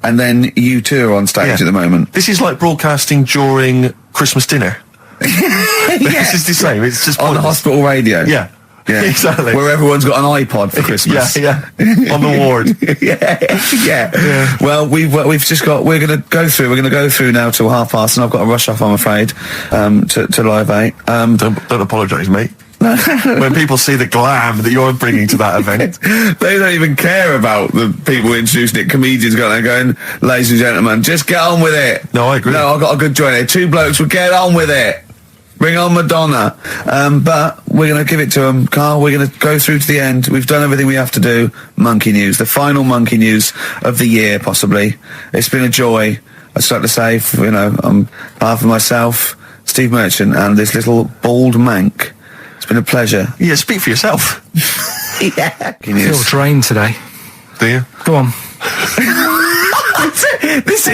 and then you two are on stage at the moment. This is like broadcasting during Christmas dinner. This is the same. It's just on hospital radio. Yeah. Yeah, exactly. Where everyone's got an iPod for Christmas. Yeah. On the ward. yeah. Well, we're going to go through now till 5:30, and I've got to rush off, I'm afraid, to Live 8. Don't apologise, mate. When people see the glam that you're bringing to that event, they don't even care about the people introducing it. Comedians going, ladies and gentlemen, just get on with it. No, I agree. No, I've got a good joint here. Two blokes will get on with it. Bring on Madonna. But we're going to give it to them, Carl. We're going to go through to the end. We've done everything we have to do. Monkey news. The final monkey news of the year, possibly. It's been a joy. I'd just like to say, on behalf of myself, Steve Merchant, and this little bald mank, it's been a pleasure. Yeah, speak for yourself. Yeah. I feel drained today. Do you? Go on. This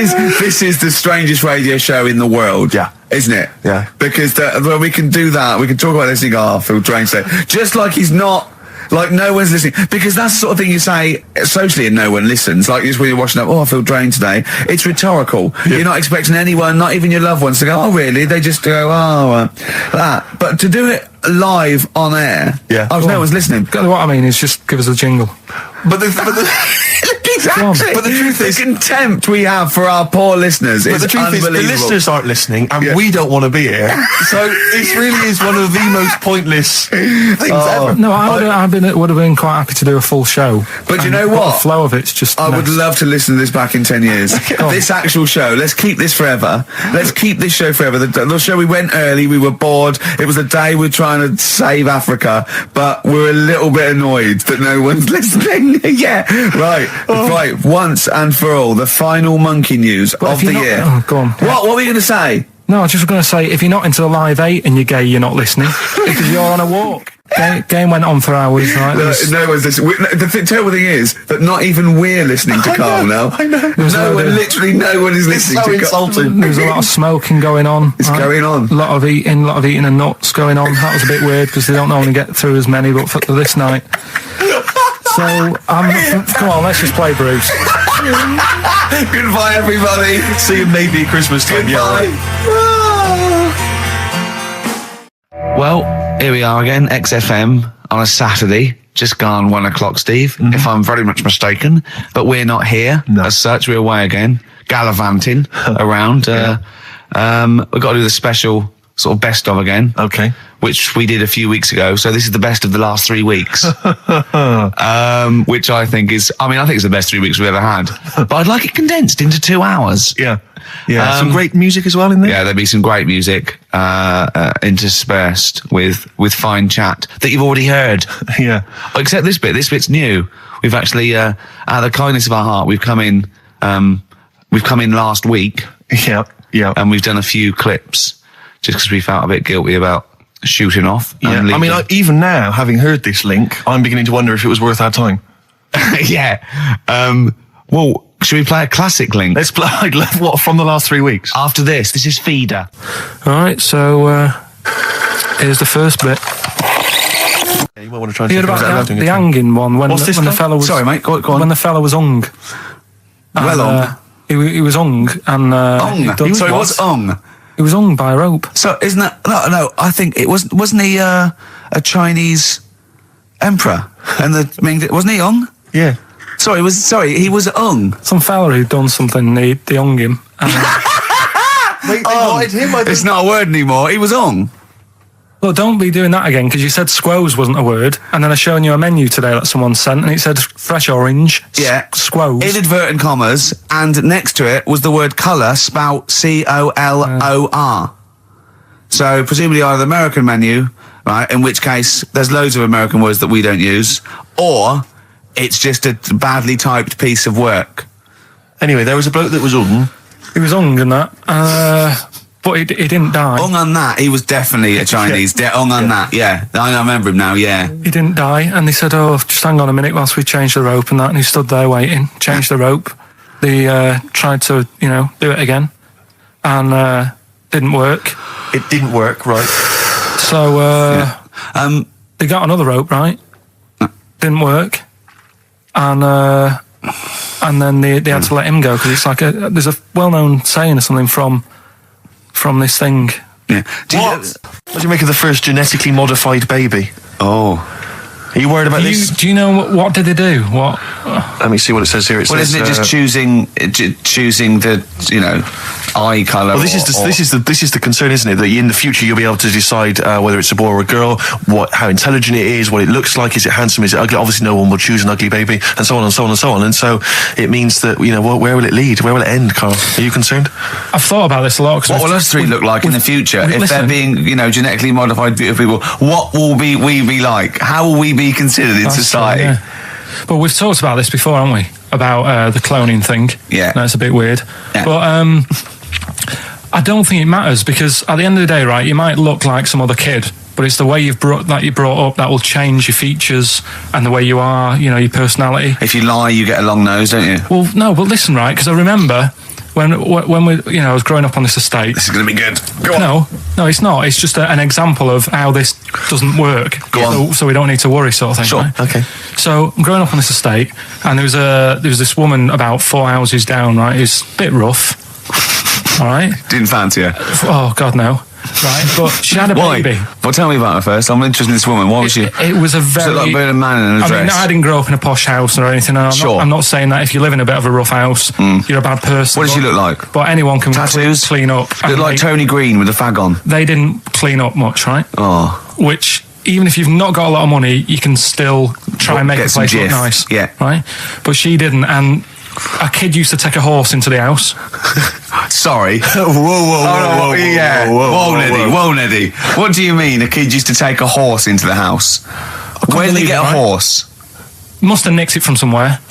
is the strangest radio show in the world. Yeah. Isn't it? Yeah. Because when we can do that, we can talk about this and go, I feel drained today. Just like he's not, like no one's listening. Because that's the sort of thing you say socially and no one listens. Like just when you're watching up, I feel drained today. It's rhetorical. Yeah. You're not expecting anyone, not even your loved ones, to go, oh really? They just go, that. But to do it live on air, no one's listening. What I mean is just give us a jingle. But the exactly. But the truth is, the contempt we have for our poor listeners is unbelievable. The listeners aren't listening, and we don't want to be here. So this really is one of the most pointless things ever. No, would have been quite happy to do a full show. But you know what? The flow of it's just. I would love to listen to this back in 10 years. This actual show. Let's keep this forever. Let's keep this show forever. The show we went early. We were bored. It was a day we're trying to save Africa, but we're a little bit annoyed that no one's listening. Yeah, right. Right, once and for all, the final monkey news of the year. Oh, go on. What were you going to say? No, I was just going to say, if you're not into the Live 8 and you're gay, you're not listening. Because you're on a walk. Game went on for hours, right? No one's listening. The terrible thing is that not even we're listening to Carl now. I know. Literally no one is listening to Carl. Insulting. There was a lot of smoking going on. It's going on. A lot of eating and nuts going on. That was a bit weird because they don't normally get through as many, but for this night. So, come on, let's just play Bruce. Goodbye, everybody. See you maybe at Christmas time. Goodbye. Well, Here we are again, XFM on a Saturday. Just gone 1 o'clock, Steve, if I'm very much mistaken. But we're not here as such. We're away again, gallivanting around. We've got to do the special sort of best of again. Okay. Which we did a few weeks ago. So this is the best of the last 3 weeks. Which I think is, I think it's the best 3 weeks we've ever had. But I'd like it condensed into 2 hours. Yeah. Yeah. Some great music as well in there. Yeah, there'll be some great music interspersed with fine chat that you've already heard. Yeah. Except this bit. This bit's new. We've actually, out of the kindness of our heart, we've come in last week. Yeah. Yeah. And we've done a few clips just because we felt a bit guilty about shooting off. Yeah. Even now, having heard this link, I'm beginning to wonder if it was worth our time. Yeah. Well, should we play a classic link? Let's play, what, from the last 3 weeks? After this is Feeder. Alright, so, here's the first bit. Yeah, you might want to try and you heard about the hanging one when the fella was... Sorry, mate, go on. When the fella was hung. He was hung, and... Hung? Sorry, what's hung? He was hung by a rope. So, isn't that... No, I think it wasn't he a Chinese emperor? And wasn't he hung? Yeah. He was hung. Some fella who'd done something, they hung him. It's not a word anymore. He was hung. Well, don't be doing that again, because you said squoze wasn't a word, and then I shown you a menu today that someone sent, and it said fresh orange, squoze. Inadvertent commas, and next to it was the word colour, spelt C-O-L-O-R. So, presumably either the American menu, right, in which case there's loads of American words that we don't use, or... it's just a badly typed piece of work. Anyway, there was a bloke that was hung. He was hung and that, but he didn't die. Hung on that, he was definitely a Chinese. Hung on that, yeah. I remember him now, yeah. He didn't die, and they said, just hang on a minute whilst we change the rope and that, and he stood there waiting, changed the rope. They tried to, do it again, and didn't work. It didn't work, right. So, they got another rope, right? Didn't work. And then they had to let him go because it's like there's a well-known saying or something from this thing. Yeah. What do you make of the first genetically modified baby? Oh. Are you worried about this? Do you know what did they do? What? Let me see what it says here. Isn't it just choosing the eye colour? Well, this is the concern, isn't it? That in the future you'll be able to decide whether it's a boy or a girl, how intelligent it is, what it looks like, is it handsome, is it ugly? Obviously, no one will choose an ugly baby, and so on and so on and so on. And so it means that where will it lead? Where will it end, Carl? Are you concerned? I've thought about this a lot. What will us three look like in the future if they're being genetically modified beautiful people? What will we be like? How will we be considered in society? True, yeah. But we've talked about this before, haven't we? About the cloning thing. Yeah. That's a bit weird. Yeah. But I don't think it matters because at the end of the day, right, you might look like some other kid, but it's the way you're brought up that will change your features and the way you are, your personality. If you lie, you get a long nose, don't you? Well, no, but listen, right, because I remember when we, I was growing up on this estate. This is going to be good. Go on. No, it's not. It's just an example of how this doesn't work. Go on. So we don't need to worry, sort of thing. Sure. Right? Okay. So I'm growing up on this estate, and there was this woman about 4 houses down. Right, who's a bit rough. All right. Didn't fancy her. Oh God, no. Right, but she had a baby. Well, tell me about her first. I'm interested in this woman. Why was she? It was a very... like a man in a dress. I didn't grow up in a posh house or anything. I'm not saying that if you live in a bit of a rough house, you're a bad person. What does she look like? But anyone can tattoos? Clean up. Look like Tony Green with a fag on. They didn't clean up much, right? Oh. Which, even if you've not got a lot of money, you can still try and make the place look nice. Yeah. Right? But she didn't, and a kid used to take a horse into the house. Sorry. Whoa, Neddy. What do you mean a kid used to take a horse into the house? Where did he get a horse? Must have nicked it from somewhere.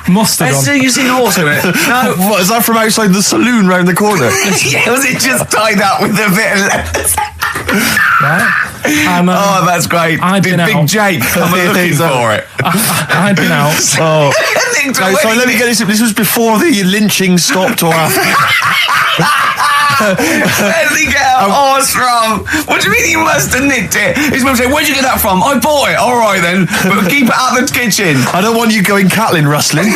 Must have done. You seen a horse in it? No. What, is that from outside the saloon round the corner? Yeah, was it just tied up with a bit of lettuce? Right? That's great. Did Big Jake come looking for it? I'd been out. So let me get this. This was before the lynching stopped or after? Where did he get a horse from? What do you mean he must have nicked it? His mum said, where'd you get that from? I bought it. All right then, but keep it out of the kitchen. I don't want you going cattling rustling.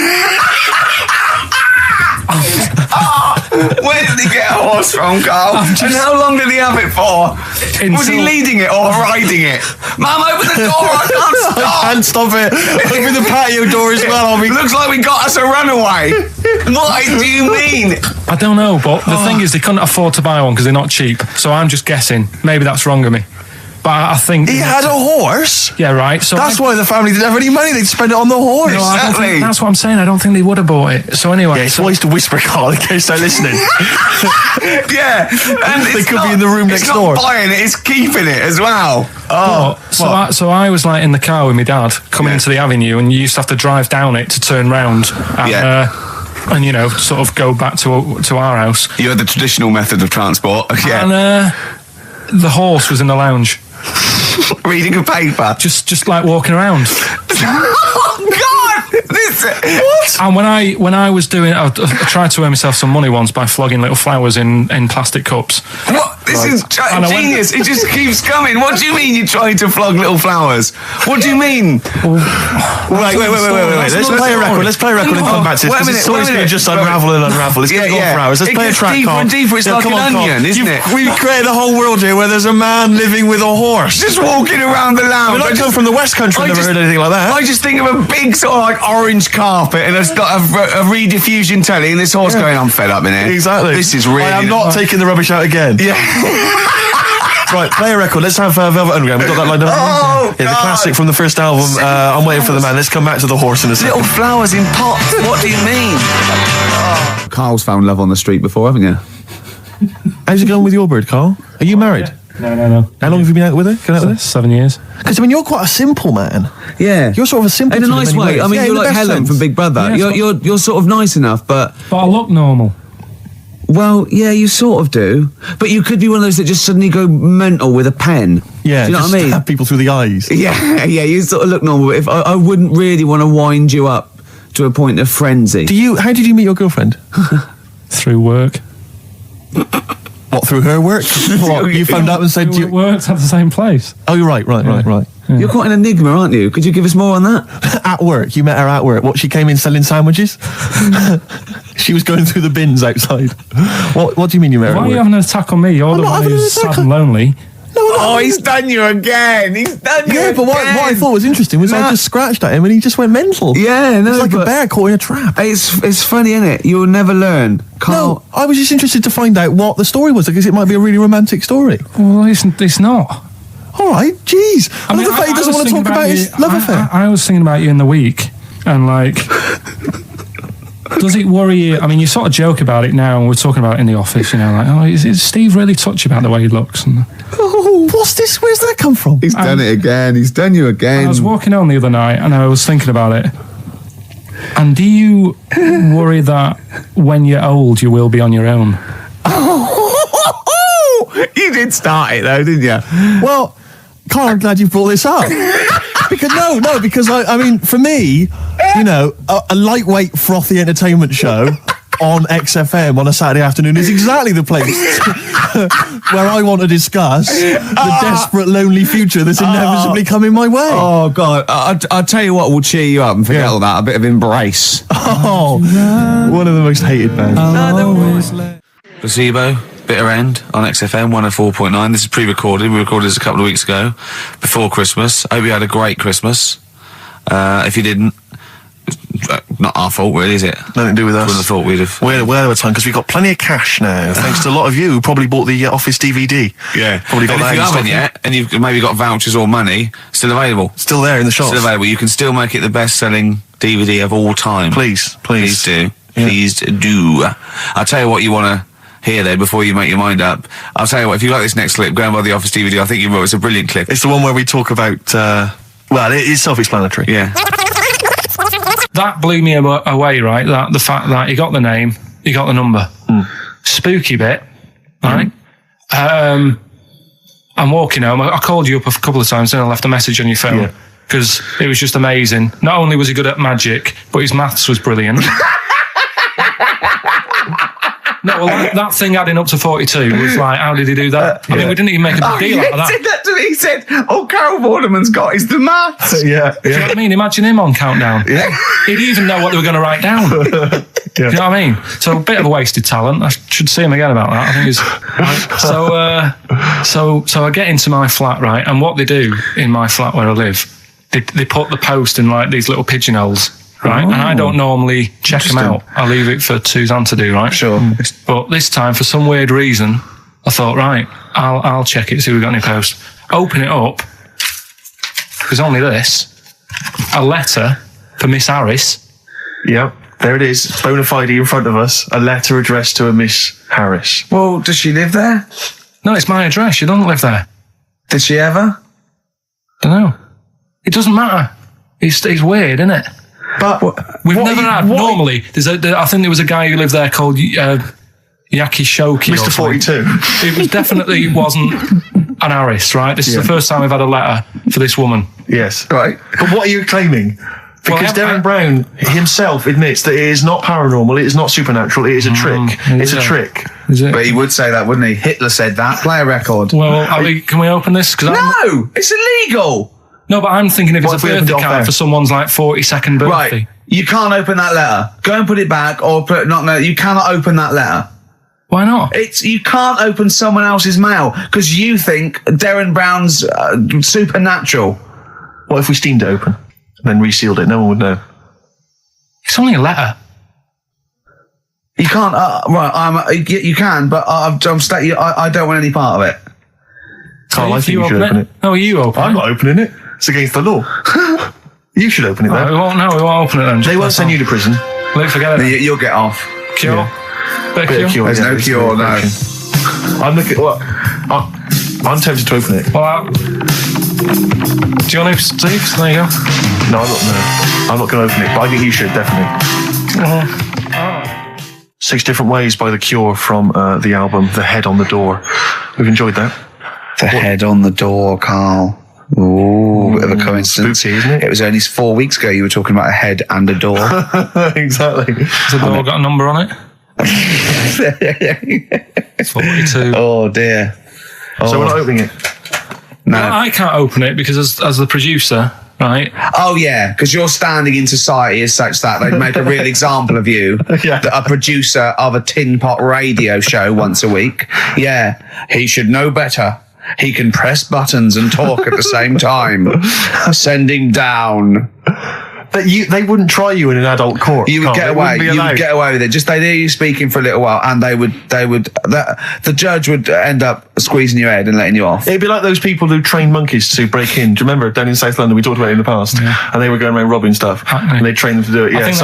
Where did he get a horse from, Carl? And how long did he have it for? Was he leading it or riding it? Mum, open the door, I can't stop! I can't stop it. Open the patio door as well. Looks like we got us a runaway. What do you mean? I don't know, but the thing is, they couldn't afford to buy one because they're not cheap. So I'm just guessing. Maybe that's wrong of me. But I think... He had a horse? Yeah, right. So that's why the family didn't have any money. They'd spend it on the horse. No, I don't think, that's what I'm saying. I don't think they would have bought it. So anyway... Yeah, it's wise to whisper, Carl, in case they're listening. Yeah. And they could be in the room next door. It's not buying it, it's keeping it as well. So I was like in the car with my dad coming into the avenue, and you used to have to drive down it to turn round and you know, sort of go back to our house. You had the traditional method of transport. Yeah. And the horse was in the lounge. Reading a paper. Just like walking around. Oh God! What? And when I was doing, I tried to earn myself some money once by flogging little flowers in plastic cups. What? This is genius. It just keeps coming. What do you mean you're trying to flog little flowers? What do you mean? Wait. Let's play a record. Let's play a record and come back to this. This story's going to just unravel and unravel. It's going to go on for hours. Let's play a track, deeper and deeper. It's like an onion, isn't it? We've created a whole world here where there's a man living with a horse. Just walking around the lounge. I come from the West Country. I've never heard anything like that. I just think of a big sort of like orange carpet and it's got a rediffusion telly and this horse going, I'm fed up in here. Exactly. This is really... I am not taking the rubbish out again. Yeah. Right, play a record. Let's have Velvet Underground. We've got that lined up. Oh, the classic from the first album, I'm Waiting for the Man. Let's come back to the horse in a second. Little flowers in pots. What do you mean? Carl's found love on the street before, haven't you? How's it going with your bird, Carl? Are you married? No. How long have you been out with her? 7 years. Because, I mean, you're quite a simple man. Yeah. You're sort of a simple in a nice way. Ways. I mean, you're like Helen from Big Brother. Yeah, you're sort of nice enough, but I look normal. Well, yeah, you sort of do. But you could be one of those that just suddenly go mental with a pen. Yeah, do you know what I mean? Stab people through the eyes. Yeah, you sort of look normal. But if I wouldn't really want to wind you up to a point of frenzy. How did you meet your girlfriend? Through work. What, through her work? What, you phoned up and said... We worked at the same place. Oh, you're right. Yeah. You're quite an enigma, aren't you? Could you give us more on that? At work. You met her at work. What, she came in selling sandwiches? She was going through the bins outside. What do you mean you met her Why at are you work? having an attack on me? You're the one who's sad and lonely. Oh, he's done you again. Yeah, but what I thought was interesting was I just scratched at him and he just went mental. Yeah, no, it's like a bear caught in a trap. It's funny, isn't it? You'll never learn. No, I was just interested to find out what the story was because it might be a really romantic story. Well, it's not. All right, jeez. I love the fact he doesn't want to talk about his love affair. I was thinking about you in the week, and like, does it worry you? I mean, you sort of joke about it now, and we're talking about it in the office, you know, like, oh, is Steve really touchy about the way he looks? And, what's this? Where's that come from? He's done it again. He's done you again. I was walking home the other night, and I was thinking about it. And do you worry that when you're old, you will be on your own? You did start it though, didn't you? Well, Carl, I'm glad you brought this up. Because I mean, for me, you know, a lightweight, frothy entertainment show on XFM on a Saturday afternoon is exactly the place where I want to discuss the desperate, lonely future that's inevitably coming my way. Oh, God. I'll tell you what will cheer you up and forget all that. A bit of Embrace. Oh, one of the most hated bands. Placebo. Bitter End on XFM 104.9. This is pre-recorded. We recorded this a couple of weeks ago, before Christmas. I hope you had a great Christmas. If you didn't, not our fault, really, is it? Nothing to do with us. Wouldn't have thought we'd have. We're well over time because we've got plenty of cash now, thanks to a lot of you who probably bought the Office DVD. Yeah, probably got and that if you in haven't stock yet, and you've maybe got vouchers or money, still available. Still there in the shops. Still available. You can still make it the best-selling DVD of all time. Please do. Yeah. Please do. I'll tell you what you want to hear there before you make your mind up. I'll tell you what, if you like this next clip, go and buy the Office DVD. I think you will. It's a brilliant clip. It's the one where we talk about, well, it is self-explanatory. Yeah. That blew me away, right? That the fact that he got the name, he got the number. Spooky bit, right? I'm walking home. I called you up a couple of times and I left a message on your phone because it was just amazing. Not only was he good at magic, but his maths was brilliant. No, well, that thing adding up to 42 was like, how did he do that? I mean, we didn't even make a big deal out of that. He said that to me. He said, all Carol Vorderman's got is the maths. Do you know what I mean? Imagine him on Countdown. Yeah. He'd even know what they were going to write down. Do you know what I mean? So a bit of a wasted talent. I should see him again about that. I think it's... So I get into my flat, right? And what they do in my flat where I live, they put the post in like these little pigeonholes. Right, and I don't normally check them out. I leave it for Suzanne to do, right? Sure. But this time, for some weird reason, I thought, right, I'll check it, see if we've got any posts. Open it up. There's only this. A letter for Miss Harris. Yep, there it is. Bona fide in front of us. A letter addressed to a Miss Harris. Well, does she live there? No, it's my address. She doesn't live there. Did she ever? Don't know. It doesn't matter. It's weird, isn't it? But we've never had. Normally, I think there was a guy who lived there called Yakishoki. Mr. 42. It was definitely wasn't an Harris, right? This is the first time we've had a letter for this woman. Yes. Right. But what are you claiming? Because Darren Brown himself admits that it is not paranormal, it is not supernatural, it is a trick. It's a trick. Is it? But he would say that, wouldn't he? Hitler said that. Play a record. Well, can we open this? No! It's illegal! No, but I'm thinking if it's a birthday card for someone's like 42nd birthday. Right. You can't open that letter. Go and put it back or put you cannot open that letter. Why not? You can't open someone else's mail because you think Darren Brown's supernatural. What if we steamed it open and then resealed it? No one would know. It's only a letter. You can't. You can, but I don't want any part of it. Carl, I think you should open it. No, you open it. I'm not opening it. It's against the law. You should open it then. We won't open it then. They won't send you to prison. Forget it. You'll get off. Cure? Yeah. Bit of cure? There's no cure, no. I'm tempted to open it. Well, do you want to, Steve? There you go. No, I'm not going to open it, but I think you should, definitely. 6 Different Ways by The Cure from the album The Head on the Door. We've enjoyed that. The head on the door, Carl. Ooh, bit of a coincidence. Spooky, isn't it? It was only 4 weeks ago you were talking about a head and a door. Exactly. Has the door got a number on it? 42. Oh, dear. So we're not opening it? No. Well, I can't open it because as the producer, right? Oh, yeah, because your standing in society is such that they'd make a real example of you. Yeah. A producer of a tin pot radio show once a week. Yeah, he should know better. He can press buttons and talk at the same time. Sending down. But they wouldn't try you in an adult court. You would get away. You would get away with it. Just they'd hear you speaking for a little while, and the judge would end up squeezing your head and letting you off. It'd be like those people who train monkeys to break in. Do you remember down in South London? We talked about it in the past, and they were going around robbing stuff, and they trained them to do it. Yeah, I don't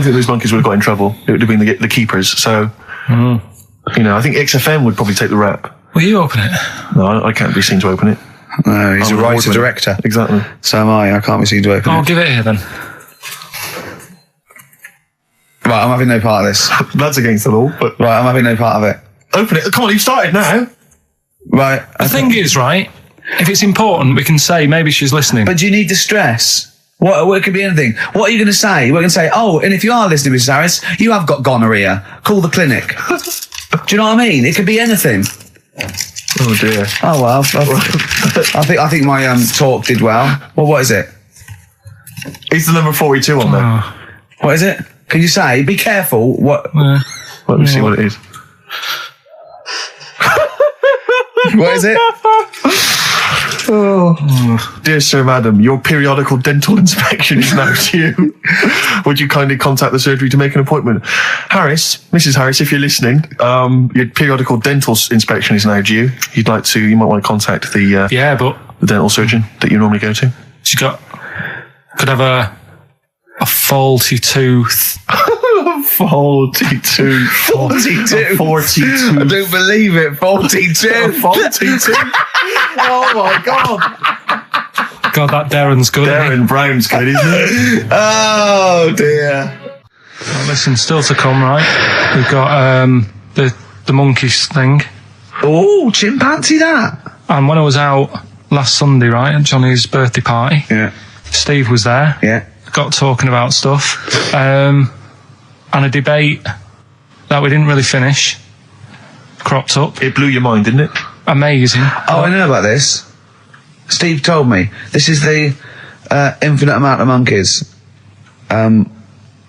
think those monkeys would have got in trouble. It would have been the keepers. So, I think XFM would probably take the rap. Will you open it? No, I can't be seen to open it. No, he's a writer-director. Exactly. So am I. I can't be seen to open it. I'll give it here then. Right, I'm having no part of this. That's against the law, but... Right, I'm having no part of it. Open it. Come on, you've started now. Right. The thing is, right, if it's important, we can say maybe she's listening. But do you need the stress? What it could be anything. What are you going to say? We're going to say, oh, and if you are listening, Mrs. Harris, you have got gonorrhea. Call the clinic. Do you know what I mean? It could be anything. Oh dear. Oh well, I think my talk did well. Well, what is it? Is the number 42 on there? What is it? Can you say? Be careful. What? Let me see what it is. What is it? Dear Sir, Madam, your periodical dental inspection is now due. Would you kindly contact the surgery to make an appointment? Mrs. Harris, if you're listening, your periodical dental inspection is now due. You might want to contact the dental surgeon that you normally go to. She could have a faulty tooth. 42. 42. 42. I don't believe it. 42. 42. Oh my God. God, that Darren's good. Darren Brown's good, isn't it? Oh dear. Well, listen, still to come, right? We've got the monkeys thing. Oh, chimpanzee that. And when I was out last Sunday, right, at Johnny's birthday party, Steve was there. Yeah. Got talking about stuff. And a debate that we didn't really finish cropped up. It blew your mind, didn't it? Amazing. Oh, I know about this. Steve told me. This is the infinite amount of monkeys.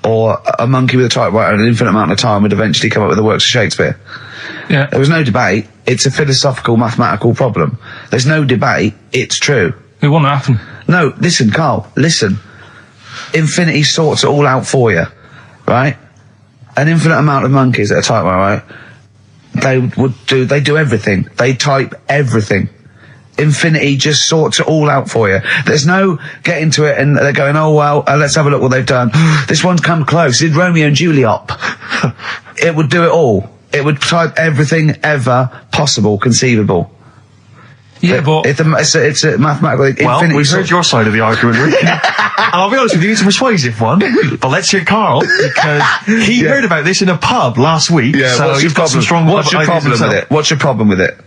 Or a monkey with a typewriter and an infinite amount of time would eventually come up with the works of Shakespeare. Yeah. There was no debate. It's a philosophical, mathematical problem. There's no debate. It's true. It wouldn't happen. No, listen, Carl, listen. Infinity sorts it all out for you, right? An infinite amount of monkeys at a typewriter, right? They do everything. They type everything. Infinity just sorts it all out for you. There's no getting to it and they're going, oh, well, let's have a look what they've done. This one's come close. Did Romeo and Juliet. It would do it all. It would type everything ever possible, conceivable. Yeah, but... It's a mathematical... Well, we've heard your side of the argument, Rick. And I'll be honest with you, it's a persuasive one. But let's hear Carl, because he heard about this in a pub last week. Yeah, so what's your problem? What's your problem with it? What's your problem with it?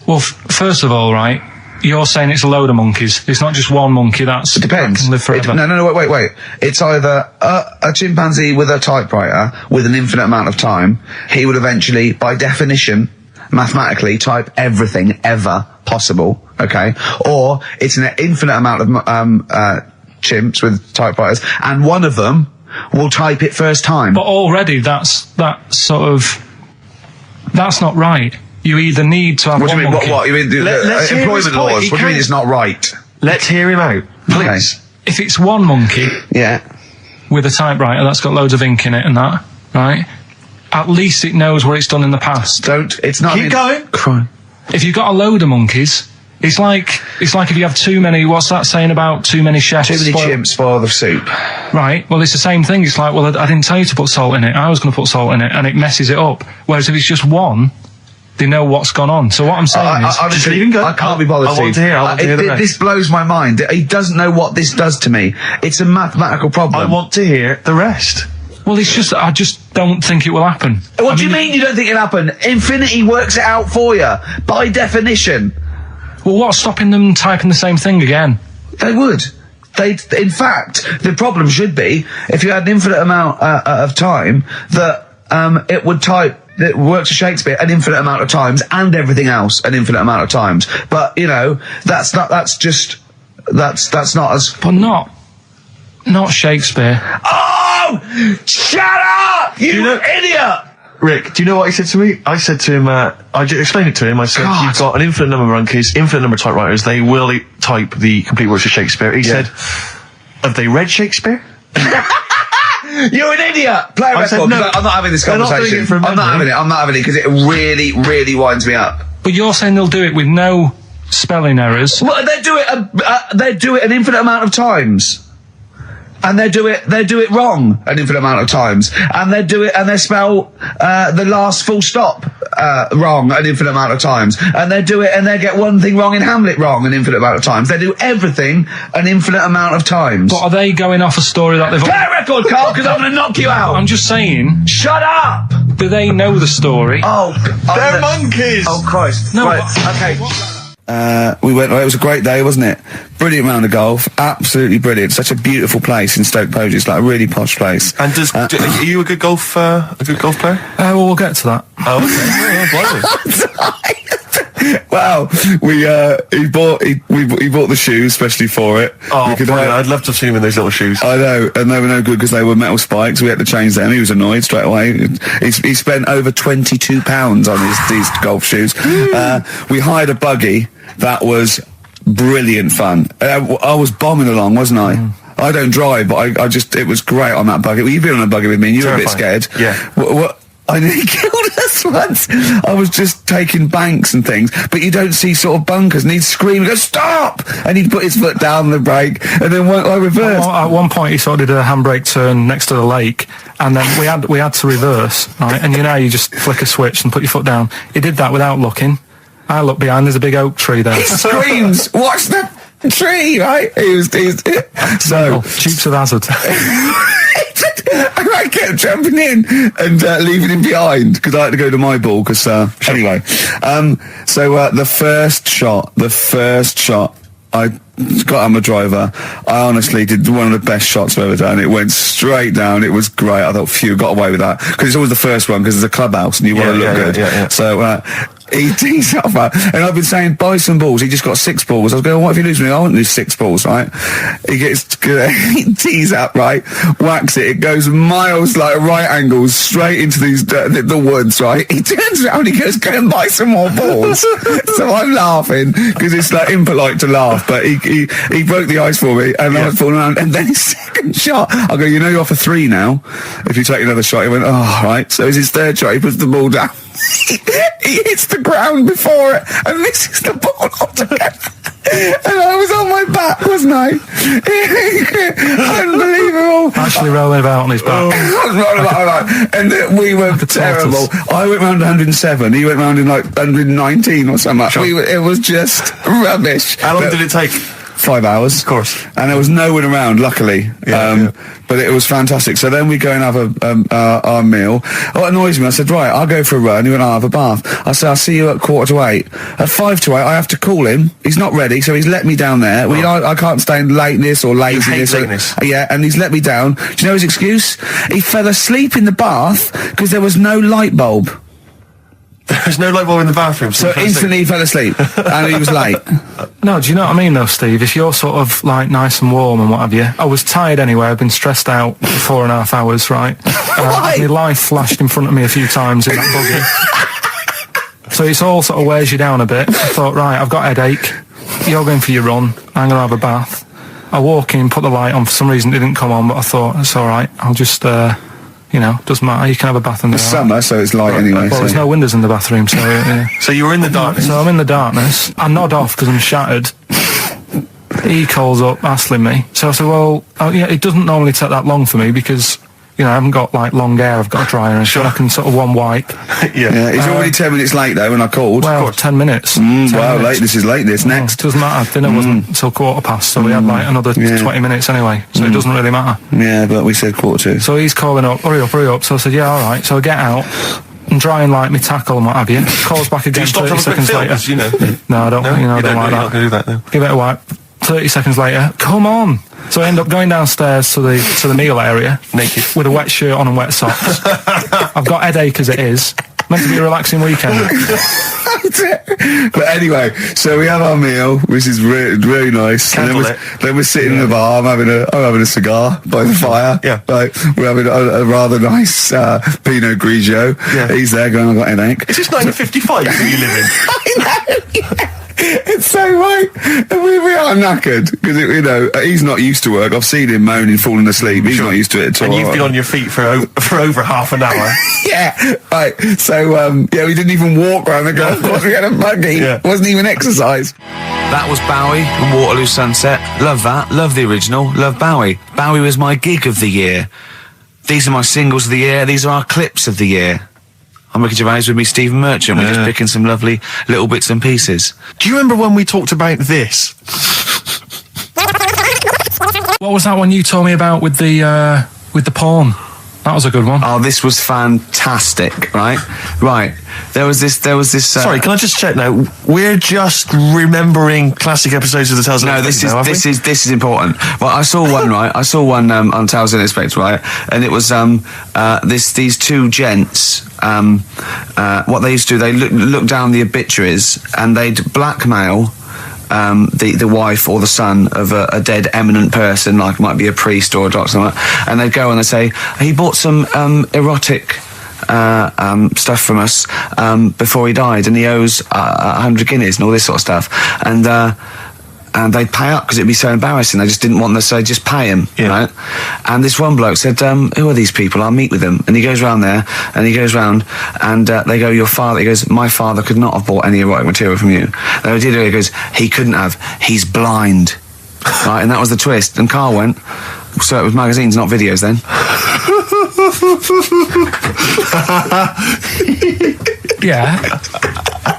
Well, first of all, right, you're saying it's a load of monkeys. It's not just one monkey. It depends. That can live forever. No, wait. It's either a chimpanzee with a typewriter with an infinite amount of time. He would eventually, by definition, mathematically, type everything ever possible, okay? Or it's an infinite amount of chimps with typewriters, and one of them will type it first time. But already, that's not right. You either need to have what one do you mean? monkey. What? You mean employment laws? What do you mean it's not right? Let's hear him out, please. Okay. If it's one monkey with a typewriter that's got loads of ink in it and that, right, at least it knows what it's done in the past. It's not... Keep going. Crime. If you've got a load of monkeys, it's like if you have too many, what's that saying about too many chefs? Too many chimps spoil the soup. Right, well, it's the same thing. It's like, well, I didn't tell you to put salt in it. I was going to put salt in it, and it messes it up. Whereas if it's just one, they know what's gone on. So what I'm saying is... just leaving go. I can't be bothered, I want to hear the rest. This blows my mind. He doesn't know what this does to me. It's a mathematical problem. I want to hear the rest. Well, I just don't think it will happen. What do you mean you don't think it'll happen? Infinity works it out for you, by definition. Well, what's stopping them typing the same thing again? They would. In fact, the problem should be, if you had an infinite amount of time, that it would type... It works for Shakespeare an infinite amount of times and everything else an infinite amount of times. But, you know, that's not as... But not Shakespeare. Oh! Shut up! You idiot! Rick, do you know what he said to me? I said to him, I explained it to him. I said, you've got an infinite number of monkeys, infinite number of typewriters. They will type the complete works of Shakespeare. He said, have they read Shakespeare? You're an idiot! Play a record. Said, no, I'm not having this conversation. I'm not having it because it really, really winds me up. But you're saying they'll do it with no spelling errors. Well, they do it an infinite amount of times. And they do it wrong an infinite amount of times. And they spell the last full stop wrong an infinite amount of times. And they get one thing wrong in Hamlet wrong an infinite amount of times. They do everything an infinite amount of times. But are they going off a story that they've... Play a record, Carl, because I'm going to knock you out. I'm just saying... Shut up! Do they know the story? Oh, they're monkeys! Oh, Christ. No, right, okay. We went. It was a great day, wasn't it? Brilliant round of golf, absolutely brilliant. Such a beautiful place in Stoke Poges, it's like a really posh place. And are you a good golf player? Well, we'll get to that. Oh, okay. Wow, he bought the shoes especially for it. Oh, I'd love to have seen him in those little shoes. I know, and they were no good because they were metal spikes. We had to change them. He was annoyed straight away. He spent over £22 on these golf shoes. We hired a buggy that was brilliant fun. I was bombing along, wasn't I? I don't drive, but it was great on that buggy. Well, you've been on a buggy with me and you were a bit scared. Yeah. What? I nearly killed us once. I was just taking banks and things, but you don't see sort of bunkers, and he'd scream, go, stop! And he'd put his foot down the brake, and then I reversed. At one point, he sort of did a handbrake turn next to the lake, and then we had to reverse, right? And you just flick a switch and put your foot down. He did that without looking. I look behind, there's a big oak tree there. He screams, watch the tree, right? He was so... Dukes of Hazzard. I kept jumping in and leaving him behind because I had to go to my ball. Anyway, so the first shot, got out my driver. I honestly did one of the best shots I've ever done. It went straight down. It was great. I thought, phew, got away with that. Because it's always the first one, because it's a clubhouse and you want to look good. So, he tees up, and I've been saying, buy some balls. He just got 6 balls. I was going, what if you lose me? I won't lose 6 balls, right? He tees up, right? Whacks it. It goes miles, like right angles, straight into these the woods, right? He turns around, he goes, go and buy some more balls. So I'm laughing, because it's like impolite to laugh, but he broke the ice for me, and I was falling around, and then his second shot, I go, you know you're off for 3 now, if you take another shot. He went, oh, right. So it's his third shot, he puts the ball down. He hits the ground before it and misses the ball altogether. And I was on my back, wasn't I? Unbelievable. Actually rolling about on his back. And we were terrible. I went round 107. He went round in like 119 or something. Sure. It was just rubbish. How long did it take? 5 hours. Of course. And there was no one around, luckily. But it was fantastic. So then we go and have our meal. What annoys me, I said, right, I'll go for a run. He went, I'll have a bath. I said, I'll see you at 7:45. At 7:55, I have to call him. He's not ready, so he's let me down there. I can't stand lateness or laziness. And he's let me down. Do you know his excuse? He fell asleep in the bath because there was no light bulb. There's no light bulb in the bathroom. So instantly he fell asleep. And he was late. No, do you know what I mean though, Steve? If you're sort of like nice and warm and what have you. I was tired anyway. I've been stressed out for 4.5 hours, right? My life flashed in front of me a few times in that buggy. So it's all sort of wears you down a bit. I thought, right, I've got a headache. You're going for your run. I'm going to have a bath. I walk in, put the light on. For some reason it didn't come on, but I thought, it's all right. I'll just... doesn't matter. You can have a bath in the summer, so it's light anyway. Well, there's no windows in the bathroom, so... So you were in the darkness? So I'm in the darkness. I nod off because I'm shattered. He calls up, hassling me. So I said, well, it doesn't normally take that long for me because... I haven't got, like, long hair. I've got a dryer and I can sort of one wipe. He's already 10 minutes late, though, when I called. Well, 10 minutes. 10 minutes. This is late, this next. Doesn't matter. Dinner wasn't until 7:15, so we had, like, another 20 minutes anyway, so it doesn't really matter. Yeah, but we said 7:45. So he's calling up, hurry up. So I said, yeah, all right. So I get out and dry and like my tackle and what have you. Calls back again 30 seconds later. No, I don't, I don't like that. Do that, no. Give it a wipe. 30 seconds later, come on. So I end up going downstairs to the meal area. Naked. With a wet shirt on and wet socks. I've got headache as it is. Meant to be a relaxing weekend. But anyway, so we have our meal, which is really nice. And then we're sitting in the bar. I'm having a cigar by the fire. We're having a rather nice Pinot Grigio. He's there going, I've got headache. Is this 1955 where you live in? I know. It's so right. We are knackered because he's not used to work. I've seen him moaning, falling asleep. He's not used to it at all. And you've been on your feet for over half an hour. Right. So we didn't even walk around the golf course. We had a buggy. It wasn't even exercise. That was Bowie and Waterloo Sunset. Love that. Love the original. Love Bowie. Bowie was my gig of the year. These are my singles of the year. These are our clips of the year. I'm Ricky Gervais, with me Stephen Merchant. We're just picking some lovely little bits and pieces. Do you remember when we talked about this? What was that one you told me about with the porn? That was a good one. Oh, this was fantastic, right? Right. There was this. Sorry, can I just check now? We're just remembering classic episodes of the Tales. No, this is important. Well, I saw one, right? I saw one on Tales Unexpected, right? And it was these two gents. What they used to do, they look down the obituaries and they'd blackmail the wife or the son of a dead eminent person, like might be a priest or a doctor, something like that, and they'd go and they'd say, he bought some erotic stuff from us before he died, and he owes 100 guineas and all this sort of stuff, and they'd pay up because it'd be so embarrassing. They just didn't want them, so they'd just pay him, right? And this one bloke said, who are these people? I'll meet with them. And he goes round there, and they go, your father. He goes, my father could not have bought any erotic material from you. They did. He goes, he couldn't have. He's blind. Right, and that was the twist. And Carl went, so it was magazines, not videos then. Yeah.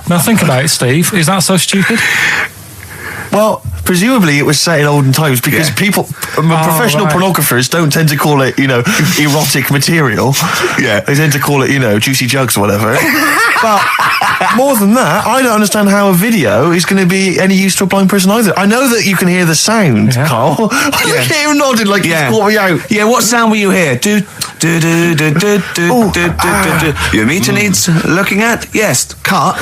Now think about it, Steve. Is that so stupid? Well, presumably it was set in olden times because professional pornographers don't tend to call it, erotic material. They tend to call it, juicy jugs or whatever. But more than that, I don't understand how a video is going to be any use to a blind person either. I know that you can hear the sound, Carl. Look at him nodding like he's caught me out. Yeah, what sound will you hear? Do. Your meter needs looking at? Yes. Cut.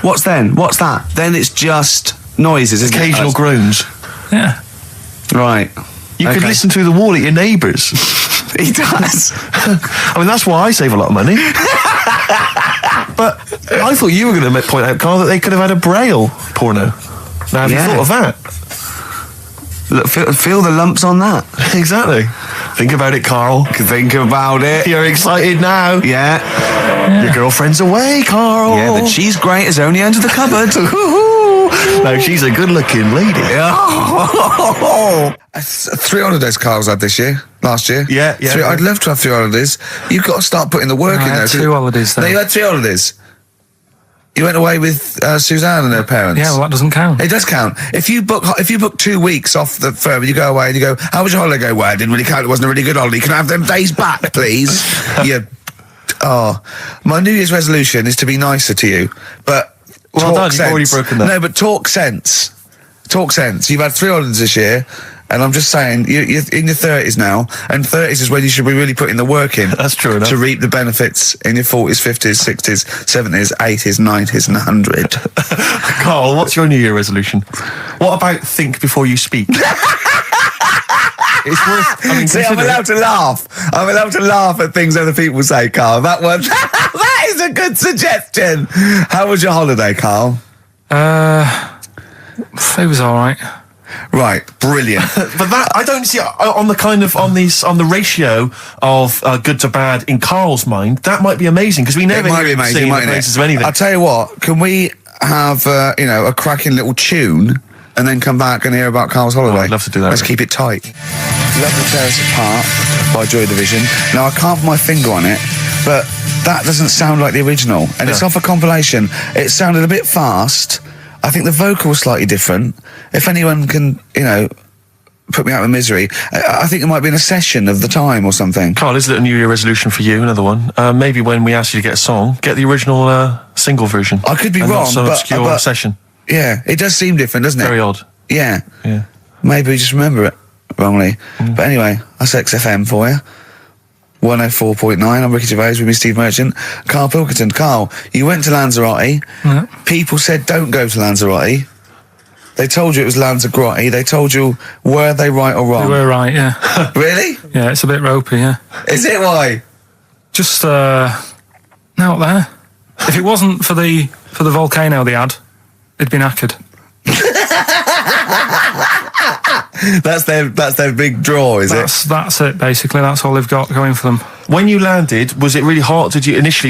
What's then? What's that? Then it's just noises, isn't occasional groans. Yeah. Right. You could listen through the wall at your neighbours. He does. I mean, that's why I save a lot of money. But I thought you were going to point out, Carl, that they could have had a Braille porno. Now, have you thought of that? Look, feel the lumps on that. Exactly. Think about it, Carl. Think about it. You're excited now. Yeah. Your girlfriend's away, Carl. Yeah, the cheese grate is only under the cupboard. No, she's a good-looking lady. Yeah. 3 holidays Carl's had this year. Last year. Yeah. I'd love to have 3 holidays. You've got to start putting the work in there. I had 2 holidays though. No, you had 3 holidays. You went away with Suzanne and her parents. Yeah, well, that doesn't count. It does count. If you book 2 weeks off the firm, you go away and you go, how was your holiday? Go, well, it didn't really count. It wasn't a really good holiday. Can I have them days back, please? My New Year's resolution is to be nicer to you, but well done, you've already broken that. No, but talk sense. Talk sense. You've had 3 holidays this year, and I'm just saying, you're in your 30s now, and 30s is when you should be really putting the work in. That's true enough. To reap the benefits in your 40s, 50s, 60s, 70s, 80s, 90s, and 100. Carl, what's your New Year resolution? What about think before you speak? It's worth. I mean, see, I'm allowed to laugh. I'm allowed to laugh at things other people say, Carl. That is a good suggestion. How was your holiday, Carl? It was all right. Right, brilliant. But that I don't see on the ratio of good to bad in Carl's mind. That might be amazing because we never hear him singing the praises of anything. I'll tell you what. Can we have a cracking little tune? And then come back and hear about Carl's holiday. Oh, I'd love to do that. Let's keep it tight. Love to Tear Us Apart by Joy Division. Now, I can't put my finger on it, but that doesn't sound like the original. And it's off a compilation. It sounded a bit fast. I think the vocal was slightly different. If anyone can, put me out of misery, I think it might be in a session of the time or something. Carl, is it a New Year resolution for you? Another one. Maybe when we ask you to get a song, get the original single version. I could be wrong, not some obscure session. Yeah, it does seem different, doesn't it? Very odd. Yeah. Yeah. Maybe we just remember it wrongly. But anyway, that's XFM for you. 104.9, I'm Ricky Gervais with me, Steve Merchant. Karl Pilkington. Carl, you went to Lanzarote. Yeah. People said don't go to Lanzarote. They told you it was Lanzarote. They told you, were they right or wrong? They were right, yeah. Really? Yeah, it's a bit ropey, yeah. Is it? Why? Just, out there. If it wasn't for the volcano they had, it'd been knackered. That's their big draw, is it? That's it, basically. That's all they've got going for them. When you landed, was it really hot? Were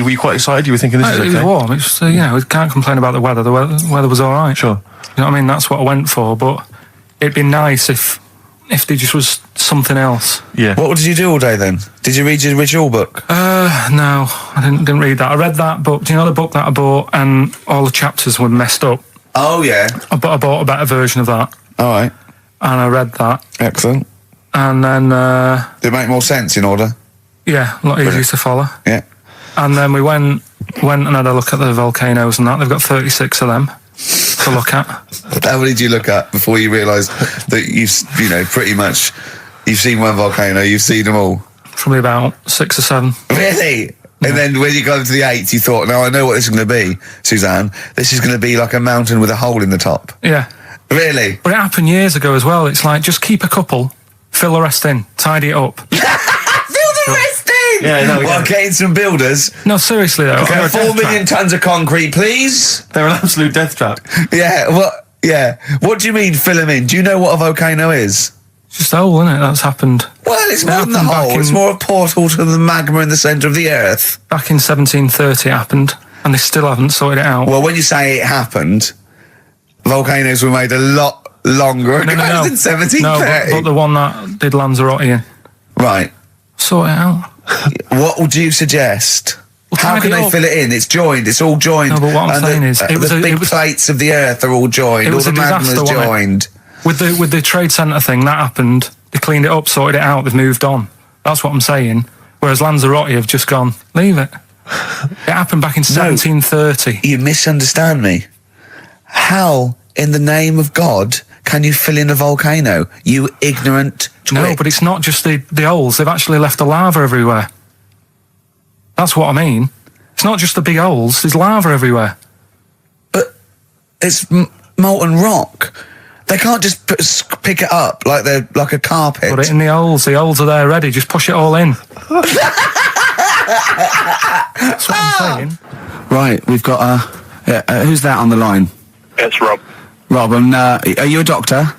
you quite excited? You were thinking this is okay? It was warm. It's we can't complain about the weather. The weather was all right. Sure. You know what I mean? That's what I went for. But it'd be nice if there just was something else. Yeah. What did you do all day then? Did you read your ritual book? No, I didn't read that. I read that book. Do you know the book that I bought? And all the chapters were messed up. Oh yeah. I bought a better version of that. All right. And I read that. Excellent. And then did it make more sense in order? Yeah, a lot easier to follow. Yeah. And then we went and had a look at the volcanoes and that. They've got 36 of them to look at. How many did you look at before you realised that pretty much you've seen one volcano, you've seen them all? Probably about 6 or 7. Really? Yeah. And then when you got to the 8th, you thought, now I know what this is going to be, Suzanne. This is going to be like a mountain with a hole in the top. Yeah. Really? But it happened years ago as well. It's like, just keep a couple, fill the rest in, tidy it up. Fill the rest in? Yeah, no. Well, getting some builders. No, seriously though. Okay, 4 million tons of concrete, please. They're an absolute death trap. Yeah, what do you mean fill them in? Do you know what a volcano is? It's just a hole, isn't it? That's happened. Well, it's more than the hole. It's more a portal to the magma in the centre of the earth. Back in 1730 it happened, and they still haven't sorted it out. Well, when you say it happened, volcanoes were made a lot longer ago than 1730. No, but the one that did Lanzarote in. Right. Sort it out. What would you suggest? Well, how can they fill it in? It's joined. It's all joined. No, but what I'm saying is, the big plates of the earth are all joined. All the magma's joined. With the trade centre thing, that happened. They cleaned it up, sorted it out. They've moved on. That's what I'm saying. Whereas Lanzarote have just gone, leave it. It happened back in 1730. You misunderstand me. How, in the name of God, can you fill in a volcano? You ignorant twit. No, but it's not just the holes. They've actually left the lava everywhere. That's what I mean. It's not just the big holes. There's lava everywhere. But it's molten rock. They can't just pick it up like they're like a carpet. Put it in the holes. The holes are there ready. Just push it all in. That's what I'm saying. Right, we've got who's that on the line? It's Rob. Rob, and are you a doctor?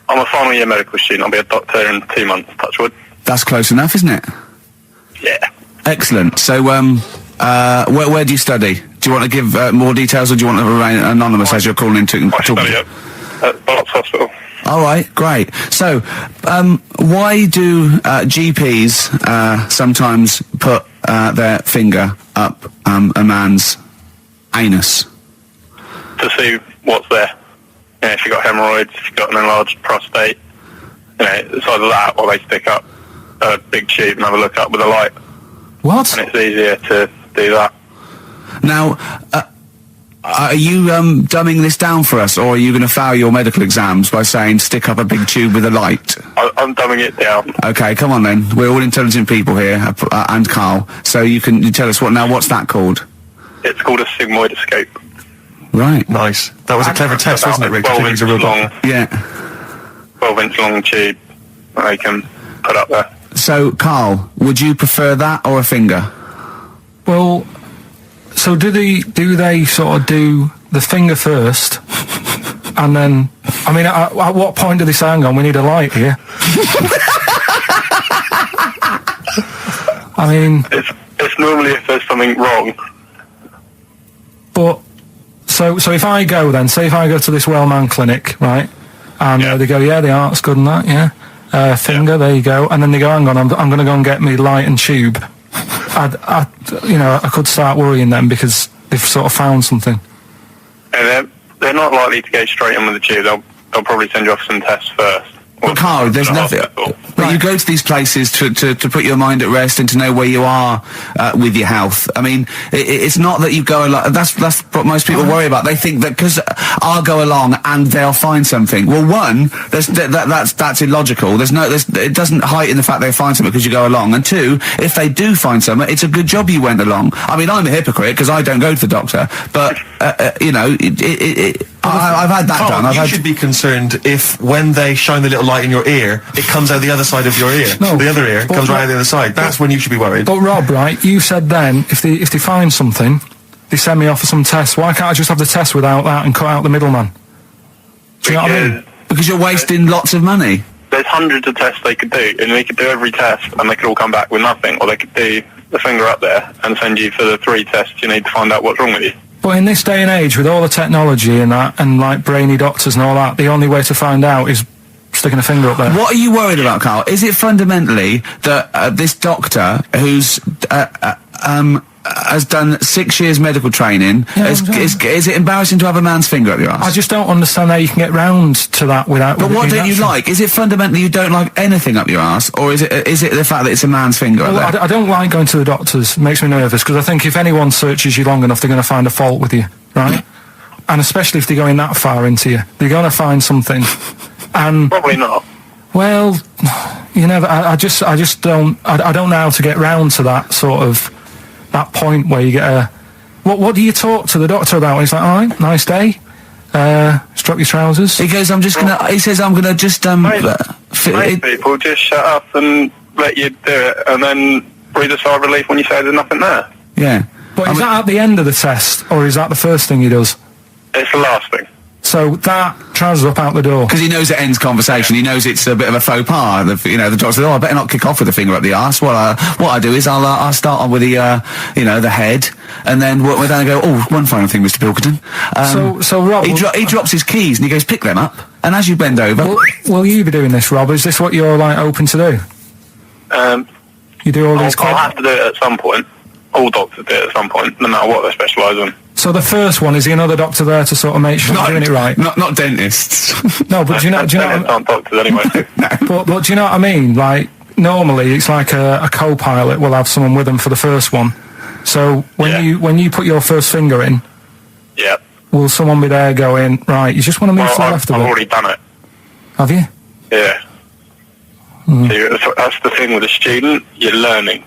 I'm a final year medical student. I'll be a doctor in 2 months, touch wood. That's close enough, isn't it? Yeah. Excellent. So, where do you study? Do you want to give more details, or do you want to remain anonymous as you're calling in to talk? I study at Barts Hospital. All right, great. So, why do GPs sometimes put their finger up a man's anus? To see what's there. You know, if you've got hemorrhoids, if you've got an enlarged prostate, you know, it's either that or they stick up a big tube and have a look up with a light. What? And it's easier to do that. Now, are you dumbing this down for us, or are you going to fail your medical exams by saying stick up a big tube with a light? I'm dumbing it down. Okay, come on then. We're all intelligent people here, and Carl. So you tell us what's that called? It's called a sigmoidoscope. Right. Nice. That was a clever test, wasn't it, Rick? 12 inch long. Yeah. 12-inch long tube that they can put up there. So, Carl, would you prefer that or a finger? Well, so do they sort of do the finger first, and then, I mean, at what point do they say, hang on, we need a light here? I mean... It's normally if there's something wrong. But, so if I go then, say if I go to this Wellman clinic, right, and they go, yeah, the art's good and that, yeah, finger, there you go, and then they go, hang on, I'm going to go and get me light and tube. I could start worrying them because they've sort of found something. And they're not likely to go straight in with the tube. They'll probably send you off some tests first. But Carl, there's nothing. But you go to these places to put your mind at rest and to know where you are with your health. I mean, it's not that you go along. That's what most people worry about. They think that because I'll go along and they'll find something. Well, one, that's illogical. It doesn't heighten the fact they find something because you go along. And two, if they do find something, it's a good job you went along. I mean, I'm a hypocrite because I don't go to the doctor, but I've had that Carl, done. You should be concerned if when they shine the little light in your ear, it comes out the other side of your ear. No, the other ear comes right out the other side. That's when you should be worried. But Rob, right, you said then, if they find something, they send me off for some tests. Why can't I just have the test without that and cut out the middleman? Do you know what I mean? Because you're wasting lots of money. There's hundreds of tests they could do, and they could do every test, and they could all come back with nothing. Or they could do the finger up there and send you for the 3 tests you need to find out what's wrong with you. But in this day and age, with all the technology and that, and like brainy doctors and all that, the only way to find out is sticking a finger up there. What are you worried about, Carl? Is it fundamentally that this doctor who's has done 6 years medical training, is it embarrassing to have a man's finger up your ass? I just don't understand how you can get round to that without... But what don't you like? Is it fundamentally you don't like anything up your ass, or is it the fact that it's a man's finger up there? I don't like going to the doctors. It makes me nervous, because I think if anyone searches you long enough, they're going to find a fault with you, right? And especially if they're going that far into you. They're going to find something. And probably not. Well, you never... I just don't... I don't know how to get round to that sort of... that point where you get a... What do you talk to the doctor about? He's like, all right, nice day. Strap your trousers. He goes, I'm gonna just, Most people just shut up and let you do it, and then breathe a sigh of relief when you say there's nothing there. Yeah. But is that at the end of the test, or is that the first thing he does? It's the last thing. So that trousers up out the door. Because he knows it ends conversation. He knows it's a bit of a faux pas. The doctor says, "Oh, I better not kick off with the finger up the arse." What I do is I'll start on with the the head, and then we're then go, "Oh, one final thing, Mr. Pilkington." So Rob, he drops his keys and he goes, "Pick them up." And as you bend over, will you be doing this, Rob? Is this what you're like open to do? You do all these. I'll have to do it at some point. All doctors do it at some point, no matter what they specialise in. So the first one, is he another doctor there to sort of make sure you're doing it right? Not dentists. No, but do you know? Dentists aren't doctors anyway. But do you know what I mean? Like normally, it's like a co-pilot will have someone with them for the first one, So when you put your first finger in, will someone be there going, right, you just want to move to the left a bit? I've already done it. Have you? Yeah. So that's the thing with a student, you're learning.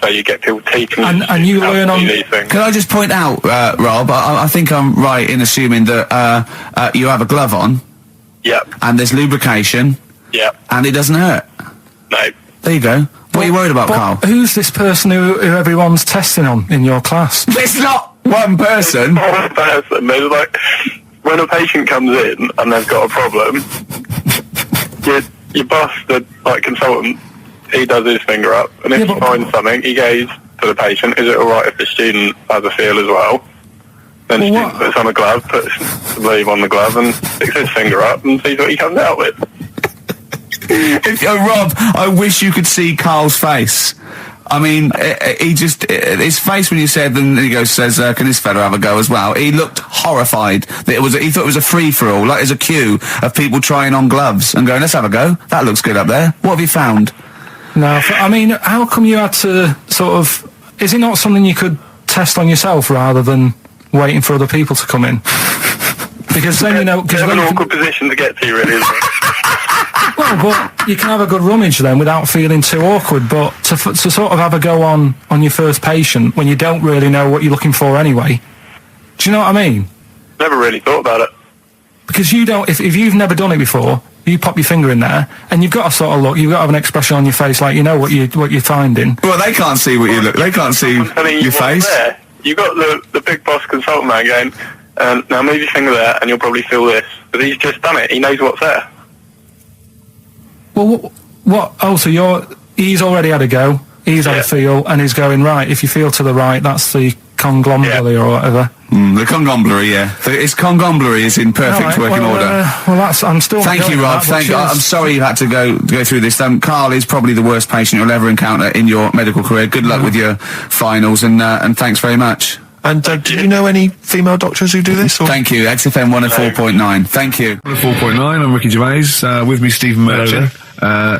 So you get people teaching and you learn on these things. Can I just point out, Rob, I think I'm right in assuming that you have a glove on. Yep. And there's lubrication. Yep. And it doesn't hurt. No. There you go. What are you worried about, Carl? Who's this person who everyone's testing on in your class? It's not one person. It's not one person. There's like, when a patient comes in and they've got a problem, your boss, the consultant, he does his finger up, and if he finds something, he goes to the patient, is it alright if the student has a feel as well? Then the student puts on a glove, puts the leave on the glove, and sticks his finger up and sees what he comes out with. Rob, I wish you could see Carl's face. I mean, his face when you said, and he says, can this fella have a go as well? He looked horrified that he thought it was a free-for-all, like there's a queue of people trying on gloves and going, let's have a go. That looks good up there. What have you found? No, I mean, how come you had to sort of... Is it not something you could test on yourself rather than waiting for other people to come in? Because then, you know... It's an awkward position to get to, really, isn't it? Well, but you can have a good rummage then without feeling too awkward, but to sort of have a go on your first patient when you don't really know what you're looking for anyway. Do you know what I mean? Never really thought about it. Because you don't... If you've never done it before... You pop your finger in there, and you've got to sort of look. You've got to have an expression on your face, like you know what you're finding. Well, they can't see what you look. They can't see your face. There. You got the big boss consultant man going. Now move your finger there, and you'll probably feel this. But he's just done it. He knows what's there. Well, what? Oh, so he's already had a go. He's had a feel, and he's going right. If you feel to the right, that's the conglomerate or whatever. The conglomerate, yeah. Its conglomerate is in perfect working order. I'm still. Thank you, Rob. I'm sorry you had to go through this. Carl is probably the worst patient you'll ever encounter in your medical career. Good luck with your finals, and thanks very much. And do you know any female doctors who do this? Or? Thank you. XFM 104.9. Thank you. 104.9. I'm Ricky Gervais. With me, Stephen Merchant.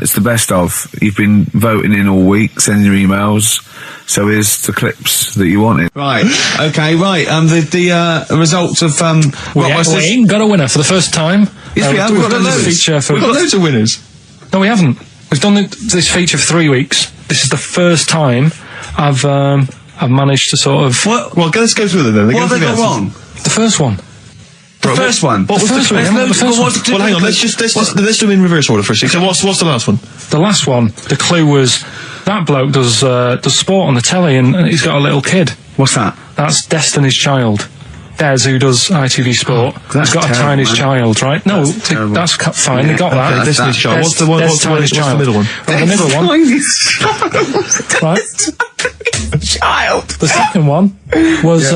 It's the best of. You've been voting in all week, sending your emails. So here's the clips that you wanted. Right. Okay. Right. The results of we ain't got a winner for the first time. Yes, we have. We've got loads of winners. No, we haven't. We've done this feature for 3 weeks. This is the first time I've managed to sort of... Well, let's go through them then. What have they got wrong? The first one. The first one? What was the first one? Well, hang on, let's do them in reverse order first. So what's the last one? The last one, the clue was, that bloke does sport on the telly and he's got a little kid. What's that? That's Destiny's Child. Des, who does ITV Sport, has got a tiny child, right? No, that's fine, they got that. Okay, Destiny's Child. What's the middle one? The middle one. Right. Child. The second one was,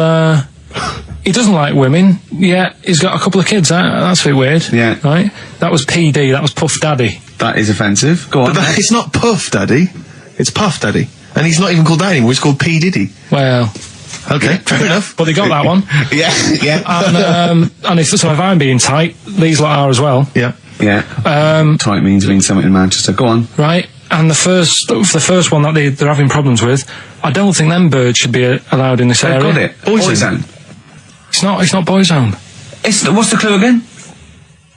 he doesn't like women, yet he's got a couple of kids, that's a bit weird. Yeah. Right? That was PD, that was Puff Daddy. That is offensive. Go on. But it's not Puff Daddy, it's Puff Daddy. And he's not even called that anymore, he's called P. Diddy. Well... Okay, fair enough. But they got that one. Yeah. And if I'm being tight, these lot are as well. Yeah. Yeah. Tight means something in Manchester. Go on. Right. And the first one that they're having problems with, I don't think them birds should be allowed in this area. Got it. Boyzone. It's not Boyzone. What's the clue again?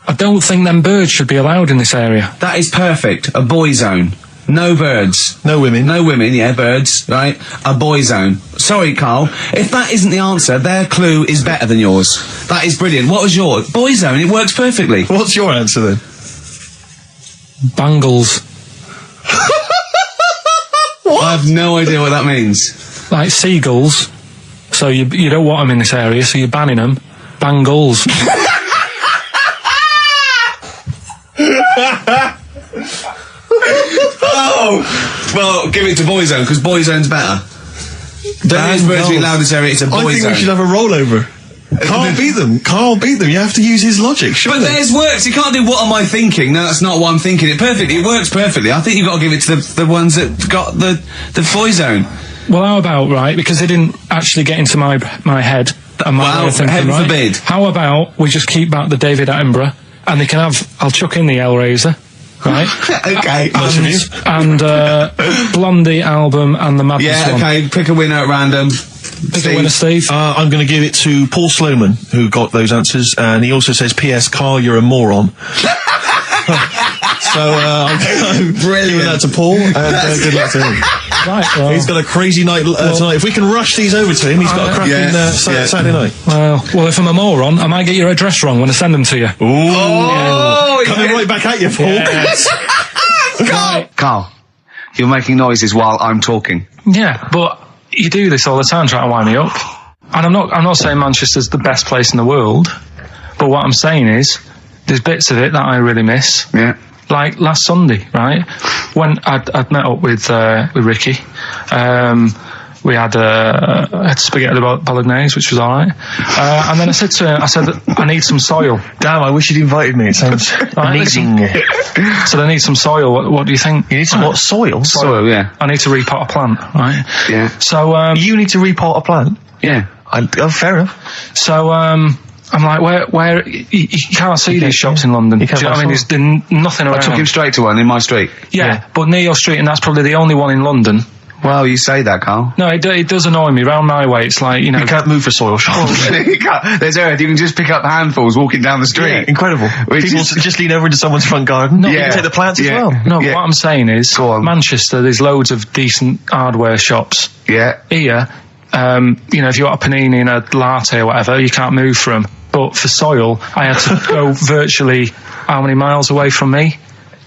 I don't think them birds should be allowed in this area. That is perfect. A Boyzone. No birds. No women. No women, yeah, birds, right? A Boyzone. Sorry, Carl. If that isn't the answer, their clue is better than yours. That is brilliant. What was yours? Boyzone, it works perfectly. What's your answer then? Bangles. What? I have no idea what that means. Like seagulls. So you don't want them in this area, so you're banning them. Bangles. Oh! Well, give it to Boyzone, because Boyzone's better. Don't use birds being allowed in this area, it's a Boyzone. I think we should have a rollover. Can't beat them. Can't beat them. You have to use his logic, surely. But theirs works. You can't do what am I thinking. No, that's not what I'm thinking. It perfectly. It works perfectly. I think you've got to give it to the ones that got the Boyzone. Well, how about, right, because they didn't actually get into my head. And my thinking, heaven right? forbid. How about we just keep back the David Attenborough, and they can have, I'll chuck in the Hellraiser. right? Okay. And Blondie album and the Madness one. Okay, pick a winner at random. Pick a winner, Steve. I'm going to give it to Paul Sloman, who got those answers, and he also says, P.S. Carl, you're a moron. So, I'm giving that to Paul, and good luck to him. Right, well, he's got a crazy night tonight. If we can rush these over to him, he's got a cracking Saturday night. Well, if I'm a moron, I might get your address wrong when I send them to you. Coming right back at you, Paul. Yes. Carl, you're making noises while I'm talking. Yeah, but you do this all the time, trying to wind me up. And I'm not saying Manchester's the best place in the world, but what I'm saying is, there's bits of it that I really miss. Yeah. Like last Sunday, right? When I'd met up with Ricky, we had spaghetti bolognese, which was alright. And then I said to him, I need some soil. Damn, I wish you'd invited me. It sounds amazing. So I need some soil. What do you think? You need some what? Soil? Soil, yeah. I need to repot a plant, right? Yeah. So you need to repot a plant? Yeah. Fair enough. So I'm like, where you can't see these shops in London. Do you know what I mean? There's nothing around. I took him straight to one in my street. Yeah, but near your street, and that's probably the only one in London. Well, you say that, Carl. No, it does annoy me. Round my way, it's like, you know... You can't move for soil shops. There's Earth, you can just pick up handfuls walking down the street. Yeah, incredible. People just lean over into someone's front garden. No, you can take the plants as well. No, but what I'm saying is, Manchester, there's loads of decent hardware shops. Yeah. Here, you know, if you want a panini and a latte or whatever, you can't move for them. But for soil, I had to go virtually how many miles away from me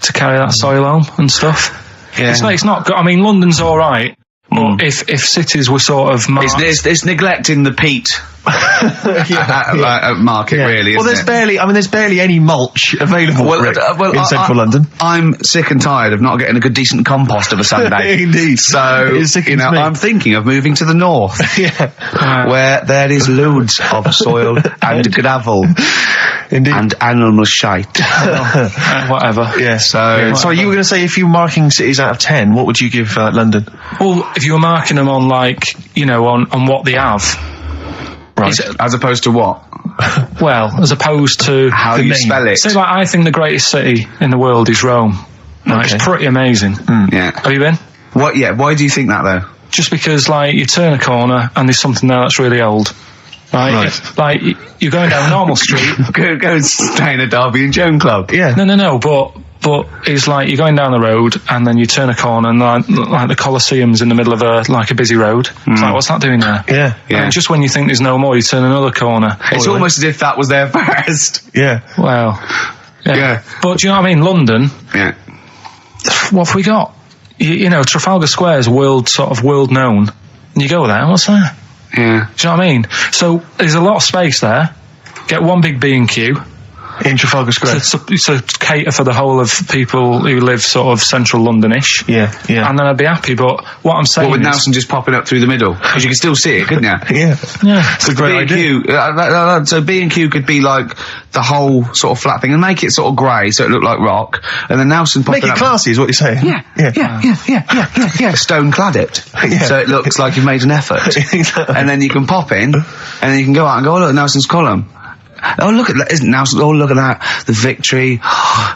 to carry that soil home and stuff. Yeah. It's not good. I mean, London's all right, but if cities were sort of it's neglecting the peat market, really. Well, there's barely any mulch available in central London. I'm sick and tired of not getting a good decent compost of a Sunday. Indeed. So I'm thinking of moving to the north, where there is loads of soil and gravel. Indeed. And animal shite. Whatever. Yeah. So you were going to say, if you were marking cities out of 10, what would you give London? Well, if you were marking them on, like, you know, on what they have. Right. As opposed to what? Well, as opposed to how you spell it. So, like, I think the greatest city in the world is Rome. Right? Okay. It's pretty amazing. Yeah. Have you been? What? Yeah. Why do you think that, though? Just because, like, you turn a corner and there's something there that's really old. Right. Like, you're going down Normal Street. go and stay in a Derby and Joan club. Yeah. No, but it's like you're going down the road and then you turn a corner and like the Colosseum's in the middle of a busy road. It's like, what's that doing there? Yeah. And just when you think there's no more, you turn another corner. It's almost as if that was there first. Yeah. Well, yeah. But do you know what I mean? London. Yeah. What have we got? You know, Trafalgar Square's world known. And you go there, what's there? Yeah. Do you know what I mean? So there's a lot of space there. Get one big B&Q in Trafalgar Square to cater for the whole of people who live sort of central Londonish. Yeah. And then I'd be happy. But what I'm saying, with Nelson just popping up through the middle, because you can still see it, couldn't you? Yeah. It's a great B&Q, idea. So B&Q could be like the whole sort of flat thing and make it sort of grey, so it looked like rock. And then Nelson popping up. Make it classy, is what you're saying. Yeah. Stone clad it, so it looks like you've made an effort. And then you can pop in, and then you can go out and go, oh, look, Nelson's column. Oh, look at that. Isn't Nelson? Oh, look at that. The victory.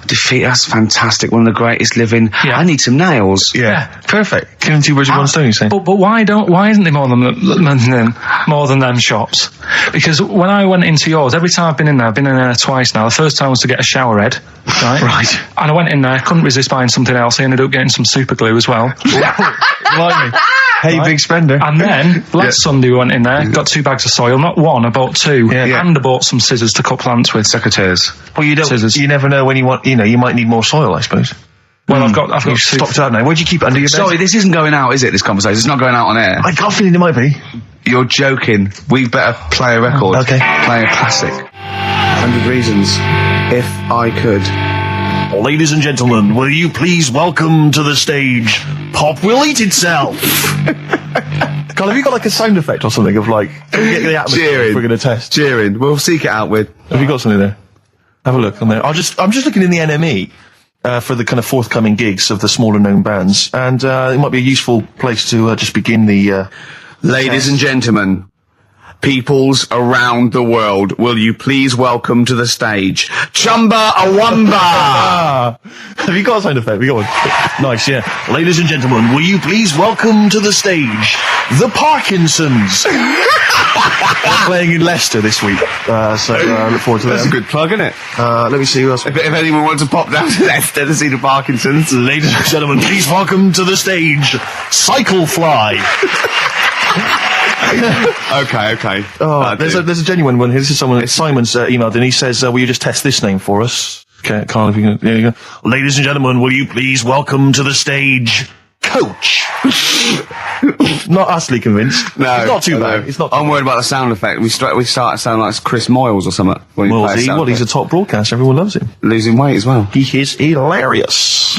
Defeat. That's fantastic. One of the greatest living. Yeah. I need some nails. Yeah. Perfect. Killing two birds with one stone, you say? But why isn't there more than them shops? Because when I went into yours, every time I've been in there twice now. The first time was to get a shower head. Right. And I went in there, couldn't resist buying something else. I ended up getting some super glue as well. Like me. Hey, big spender. And then, last Sunday we went in there, got 2 bags of soil, not one, I bought 2. And I bought some scissors to cut plants with. Secateurs. Well, you never know when you want, you might need more soil, I suppose. Well, I've got stocked out now. Where'd you keep it under your bed? Sorry, this isn't going out, is it, this conversation? It's not going out on air. I got a feeling it might be. You're joking. We better play a record. Okay. Play a classic. 100 Reasons. If I Could. Ladies and gentlemen, will you please welcome to the stage Pop Will Eat Itself? Carl, have you got like a sound effect or something of like get the atmosphere we're going to test? Cheering. We'll seek it out with. Have you got something there? Have a look on there. I'm just looking in the NME for the kind of forthcoming gigs of the smaller known bands, and it might be a useful place to just begin the ladies and gentlemen. peoples around the world, will you please welcome to the stage Chumba Awamba? Have you got a sound effect? We got one. Nice, yeah. Ladies and gentlemen, will you please welcome to the stage the Parkinsons? They're playing in Leicester this week, so I look forward to that. That's a good plug, isn't it? Let me see who else. If anyone wants to pop down to Leicester to see the Parkinsons. Ladies and gentlemen, please welcome to the stage Cyclefly. Okay. Oh, there's a genuine one here. This is someone. Simon's emailed, and he says, "Will you just test this name for us?" Okay, Carl, if you can. There you go. Ladies and gentlemen, will you please welcome to the stage Coach? Not utterly convinced. No, it's not too bad. It's not. I'm worried about the sound effect. We start to sound like Chris Moyles or something. Well, he's a top broadcaster. Everyone loves him. Losing weight as well. He is hilarious.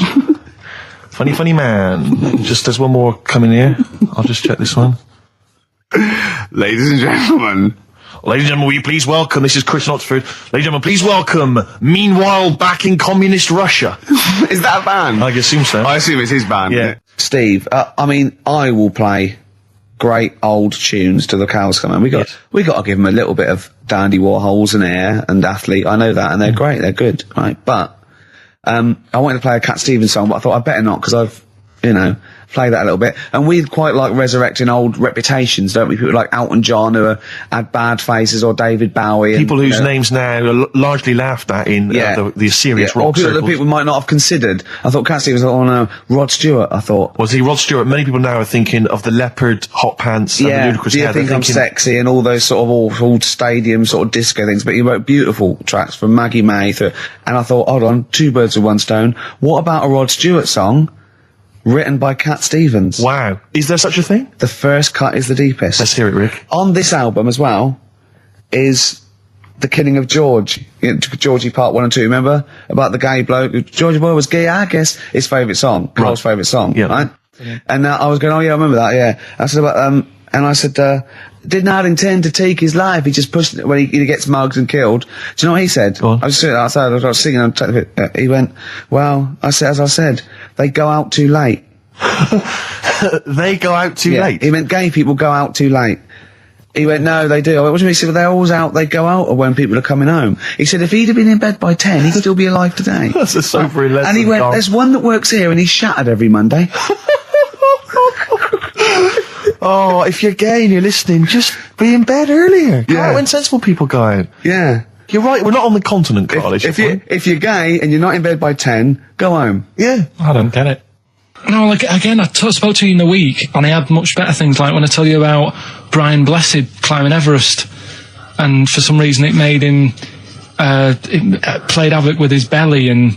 funny man. Just there's one more coming here. I'll just check this one. Ladies and gentlemen, will you please welcome, this is Chris in Oxford, ladies and gentlemen, please welcome, Meanwhile Back in Communist Russia. Is that a band? I assume so. I assume it's his band. Yeah. Steve, I will play great old tunes to the cows come home. We got to give them a little bit of Dandy Warhols and Air and Athlete. I know that, and they're great, they're good, right? But, I wanted to play a Cat Stevens song, but I thought I'd better not, because I've, play that a little bit. And we quite like resurrecting old reputations, don't we? People like Elton John who had bad faces, or David Bowie. People whose names now are largely laughed at in the serious rock circles. Or that people might not have considered. I thought Cat Stevens, Rod Stewart, I thought. Was he Rod Stewart? Many people now are thinking of the leopard hot pants and the ludicrous hair. I think I'm sexy and all those sort of awful stadium sort of disco things, but he wrote beautiful tracks from Maggie May and I thought, hold on, two birds with one stone. What about a Rod Stewart song written by Cat Stevens? Wow. Is there such a thing? The first cut is the deepest. Let's hear it, Rick. On this album as well is The Killing of George. Georgie Part 1 and 2, remember? About the gay bloke. Georgie Boy was gay, I guess. His favourite song. Carl's favourite song, right? Yeah. And I was going, oh yeah, I remember that, yeah. I said about, and I said, did not intend to take his life. He just pushed it when he gets mugged and killed. Do you know what he said? I was sitting outside, I was singing, he went, well, as I said, they go out too late. They go out too late? He meant gay people go out too late. He went, no, they do. I went, what do you mean? He said, well, they're always out, they go out when people are coming home. He said, if he'd have been in bed by 10, he'd still be alive today. That's a sobering lesson. And he went, there's one that works here and he's shattered every Monday. Oh, if you're gay and you're listening, just be in bed earlier. Yeah. When sensible people go out. Yeah. You're right, we're not on the continent, Carl. If you're gay and you're not in bed by 10, go home. Yeah. I don't get it. No, like, again, I spoke to you in the week, and I had much better things, like when I tell you about Brian Blessed climbing Everest, and for some reason it made him, it played havoc with his belly, and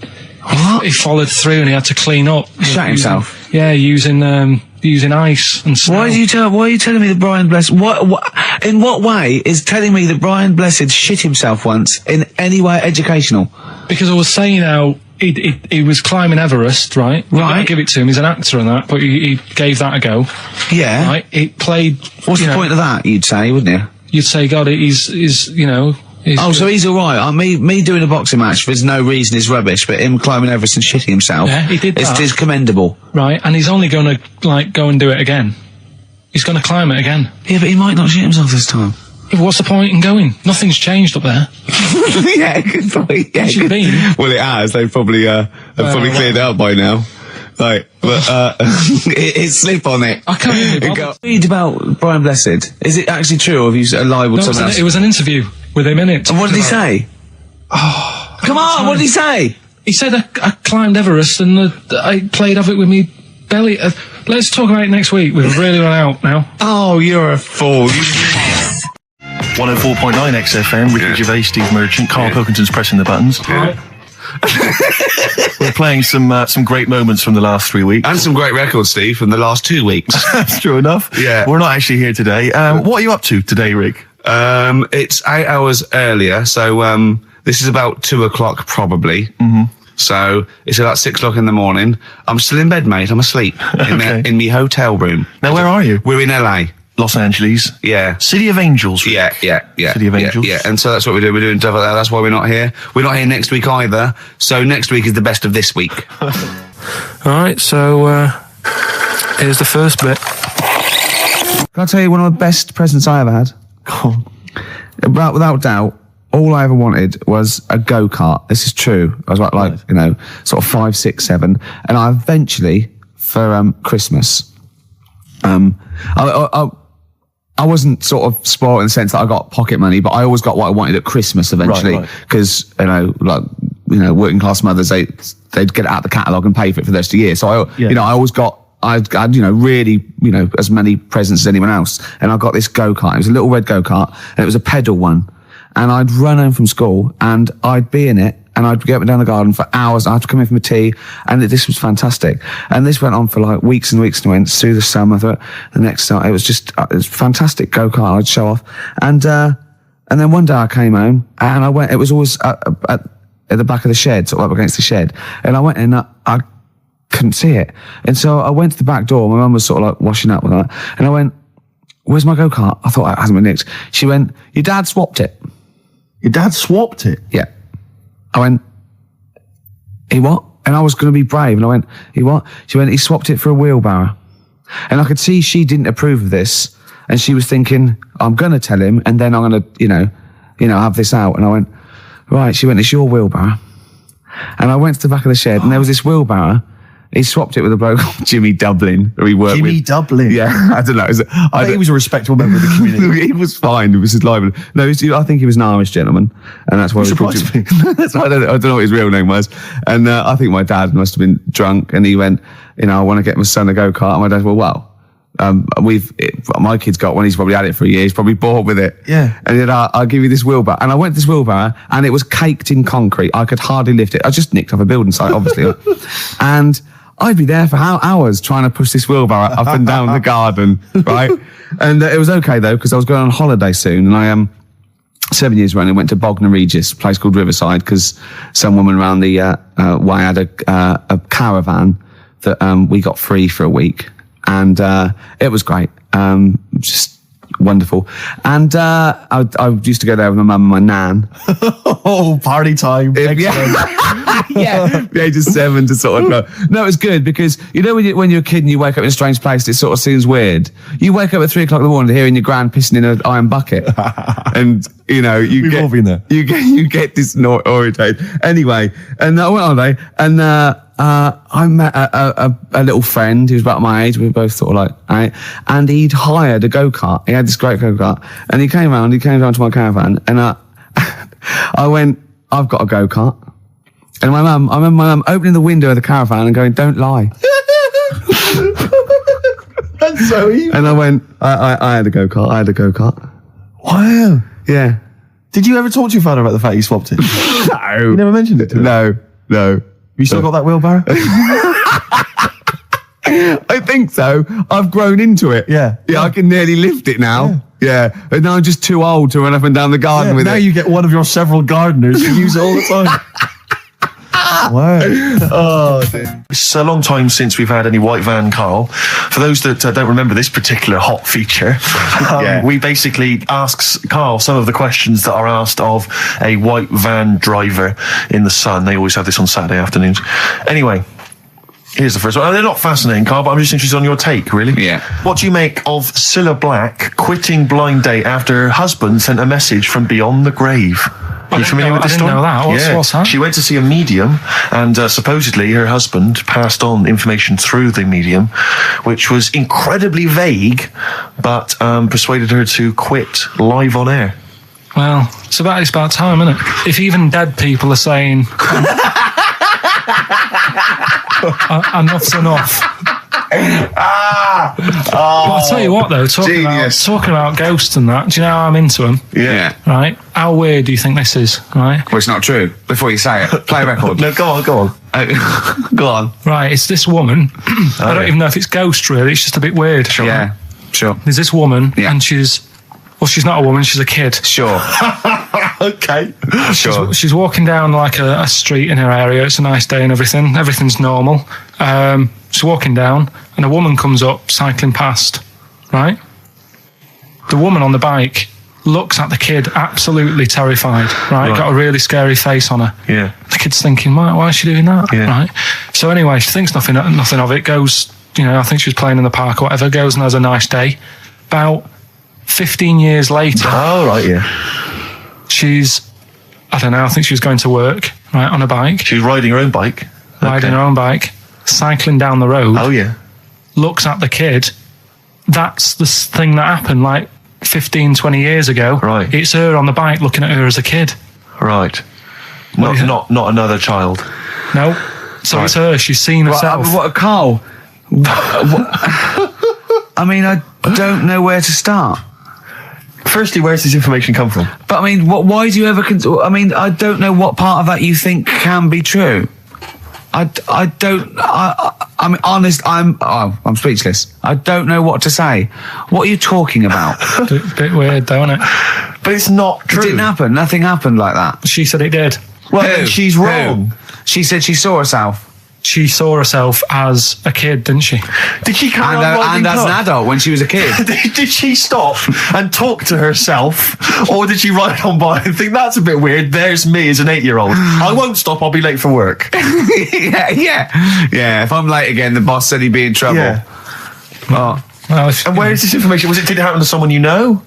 he followed through and he had to clean up. Shut himself? Yeah, using ice and snow. Why are you telling me that Brian Blessed, in what way is telling me that Brian Blessed shit himself once in any way educational? Because I was saying how he was climbing Everest, right? Right. I give it to him. He's an actor and that, but he gave that a go. Yeah. Right. He played. What's the point of that? You'd say, wouldn't you? You'd say, God, he's so he's all right. Me doing a boxing match, there's no reason is rubbish, but him climbing Everest and shitting himself, yeah, he did that. It's commendable. Right, and he's only going to go and do it again. He's going to climb it again. Yeah, but he might not shit himself this time. Yeah, what's the point in going? Nothing's changed up there. Yeah, good point. Yeah, well, it has. They've probably cleared it out by now. Right, but it's slip on it. I can't read about Brian Blessed. Is it actually true, or have you libelled someone else? It was an interview with him in it. And what did he say? Oh, come on, what did he say? He said I climbed Everest and I played off it with me belly. Let's talk about it next week. We've really run out now. Oh, you're a fool. 104.9 XFM, Ricky Gervais, Steve Merchant, Karl Pilkington's pressing the buttons. Yeah. We're playing some great moments from the last 3 weeks. And some great records, Steve, from the last 2 weeks. That's true enough. Yeah. We're not actually here today. What are you up to today, Rick? It's 8 hours earlier, so this is about 2 o'clock probably. Mm-hmm. So it's about 6 o'clock in the morning. I'm still in bed, mate. I'm asleep in my hotel room. Now, where are you? We're in LA. Los Angeles. Yeah. City of Angels. Yeah. City of Angels. Yeah, and so that's what we do. We're doing stuff like that. That's why we're not here. We're not here next week either. So next week is the best of this week. All right, so here's the first bit. Can I tell you one of the best presents I ever had? Without doubt, all I ever wanted was a go-kart. This is true. I was like, you know, sort of 5, 6, 7. And I eventually, for Christmas, I wasn't sort of spoiled in the sense that I got pocket money, but I always got what I wanted at Christmas eventually. Because, you know, working class mothers, they'd get it out the catalogue and pay for it for the rest of the year. So you know, I always got, I had, you know, really, you know, as many presents as anyone else. And I got this go-kart. It was a little red go-kart and it was a pedal one. And I'd run home from school and I'd be in it and I'd get up and down the garden for hours. I'd come in from a tea and this was fantastic. And this went on for like weeks and weeks and went through the summer. The next night, it was fantastic go-kart. I'd show off. And then one day I came home and I went, it was always at the back of the shed, sort of up against the shed. And I went in, I couldn't see it. And so I went to the back door. My mum was sort of like washing up with that. And I went, where's my go-kart? I thought it hasn't been nicked. She went, your dad swapped it. Your dad swapped it? Yeah. I went, he what? And I was going to be brave. And I went, he what? She went, he swapped it for a wheelbarrow. And I could see she didn't approve of this. And she was thinking, I'm going to tell him and then I'm going to, you know, have this out. And I went, right. She went, it's your wheelbarrow. And I went to the back of the shed and there was this wheelbarrow. He swapped it with a bloke called Jimmy Dublin, who he worked with. Jimmy Dublin? Yeah, I don't know. I think he was a respectable member of the community. He was fine. He was his lively. No, I think he was an Irish gentleman. And that's why we called him. I don't know what his real name was. And I think my dad must have been drunk and he went, you know, I want to get my son a go-kart. And my dad went, well, my kid's got one. He's probably had it for a year. He's probably bored with it. Yeah. And he said, I'll give you this wheelbarrow. And I went to this wheelbarrow and it was caked in concrete. I could hardly lift it. I just nicked off a building site, obviously. And I'd be there for hours trying to push this wheelbarrow up and down the garden, right? And it was okay though, because I was going on holiday soon and I 7 years running, went to Bognor Regis, a place called Riverside, because some woman around the way had a caravan that we got free for a week. And it was great. Just wonderful. And I used to go there with my mum and my nan. Oh, party time. Yeah, the age of 7 to sort of go. No, it was good because, you know, when you're a kid and you wake up in a strange place, it sort of seems weird. You wake up at 3 o'clock in the morning hearing your gran pissing in an iron bucket. And, you know, you get disorientated. Anyway, and I went on holiday and, I met a little friend who was about my age. We were both sort of like, right? And he'd hired a go-kart. He had this great go-kart. And he came around to my caravan and I went, I've got a go-kart. And I remember my mum opening the window of the caravan and going, don't lie. That's so evil. And I went, I had a go-kart. Wow. Yeah. Did you ever talk to your father about the fact you swapped it? No. You never mentioned it to him? No. You still got that wheelbarrow? I think so. I've grown into it. Yeah. Yeah, I can nearly lift it now. Yeah. But now I'm just too old to run up and down the garden with it. Now you get one of your several gardeners who use it all the time. Wow. Oh, dear. It's a long time since we've had any white van, Carl. For those that don't remember this particular hot feature, we basically ask Carl some of the questions that are asked of a white van driver in the Sun. They always have this on Saturday afternoons. Anyway, here's the first one. They're not fascinating, Carl, but I'm just interested on your take, really. Yeah. What do you make of Cilla Black quitting Blind Date after her husband sent a message from beyond the grave? Are you familiar with this story? I didn't know that. What's that? She went to see a medium, and supposedly her husband passed on information through the medium, which was incredibly vague, but persuaded her to quit live on air. Well, it's about time, isn't it? If even dead people are saying enough's enough. But I'll tell you what, though, talking about ghosts and that, do you know how I'm into them? Yeah. Right? How weird do you think this is, right? Well, it's not true. Before you say it, play a record. No, go on. Go on. Right, it's this woman. I don't even know if it's ghost, really. It's just a bit weird. Sure. Yeah, sure. There's this woman, and she's not a woman, she's a kid. Sure. Okay. She's walking down like a street in her area. It's a nice day and everything. Everything's normal. She's walking down and a woman comes up cycling past, right? The woman on the bike looks at the kid absolutely terrified, right? Got a really scary face on her. Yeah. The kid's thinking, why is she doing that? Yeah. Right? So anyway, she thinks nothing of it, goes, I think she was playing in the park or whatever, goes and has a nice day. About 15 years later. Oh, right, yeah. She's, I don't know, I think she was going to work, right, on a bike. She was riding her own bike. Riding her own bike, cycling down the road. Oh, yeah. Looks at the kid. That's the thing that happened like 15, 20 years ago. Right. It's her on the bike looking at her as a kid. Right. Not another child. No. So it's her. She's seen herself. Carl? I mean, I don't know where to start. Firstly, where's this information come from? But I mean, why do you ever? I mean, I don't know what part of that you think can be true. I mean, honest. I'm speechless. I don't know what to say. What are you talking about? Bit weird, though, isn't it? But it's not true. It didn't happen. Nothing happened like that. She said it did. Well, then she's wrong. She said she saw herself. She saw herself as a kid, didn't she? Did she carry on riding and as an adult when she was a kid? Did she stop and talk to herself, or did she ride on by and think that's a bit weird? There's me as an 8-year-old. I won't stop. I'll be late for work. yeah. If I'm late again, the boss said he'd be in trouble. Yeah. Well, and where is this information? Did it happen to someone you know?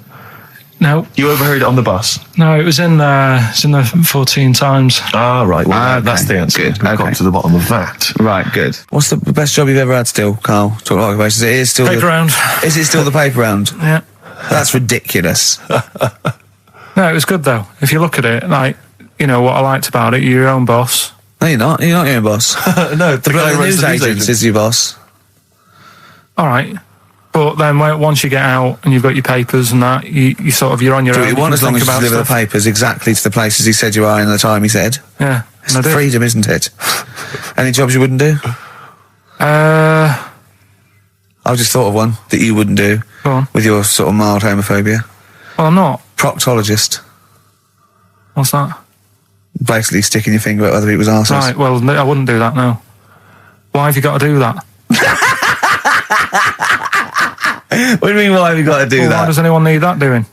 No. You overheard it on the bus? No, it was in the 14 Times. Ah, right. Well, that's the answer. Good. We've got to the bottom of that. Right, good. What's the best job you've ever had still, Carl? Talk like occupations. It is still paper round. Is it still the paper round? Yeah. That's ridiculous. No, it was good, though. If you look at it, like, you know, what I liked about it, you're your own boss. No, you're not. You're not your own boss. No, the guy the who runs news agent is your boss. All right. But then once you get out and you've got your papers and that, you sort of, you're on your own. Do what you want as long as you deliver the papers exactly to the places he said you are in the time he said. Yeah. It's freedom, isn't it? Any jobs you wouldn't do? I've just thought of one that you wouldn't do. Go on. With your sort of mild homophobia. Well, I'm not. Proctologist. What's that? Basically sticking your finger at other people's arses. Right, well, I wouldn't do that, no. Why have you got to do that? What do you mean, why have you got to do that? Why does anyone need that doing?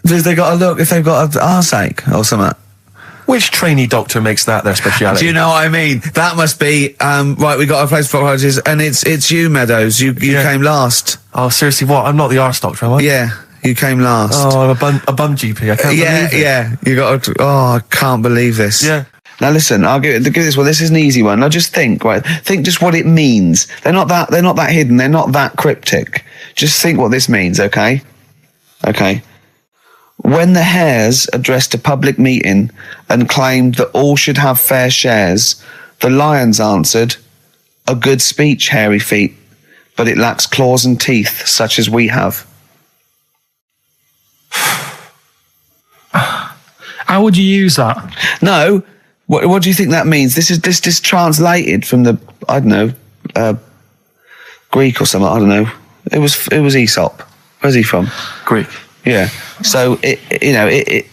Because they got to look if they've got an arseache or something. Which trainee doctor makes that their speciality? Do you know what I mean? That must be, right, we got a place for proctologists, and it's you, Meadows. You came last. Oh, seriously, what? I'm not the arse doctor, am I? Yeah, you came last. Oh, I'm a bum GP. I can't believe it. Yeah, you got to, I can't believe this. Yeah. Now listen, I'll give this one. This is an easy one. Now just think, right? Think just what it means. They're not that hidden. They're not that cryptic. Just think what this means, okay? Okay. When the Hares addressed a public meeting and claimed that all should have fair shares, the Lions answered, "A good speech, hairy feet, but it lacks claws and teeth such as we have." How would you use that? No. What do you think that means? This is translated from the, I don't know, Greek or something. I don't know. It was Aesop. Where's he from? Greek. Yeah. So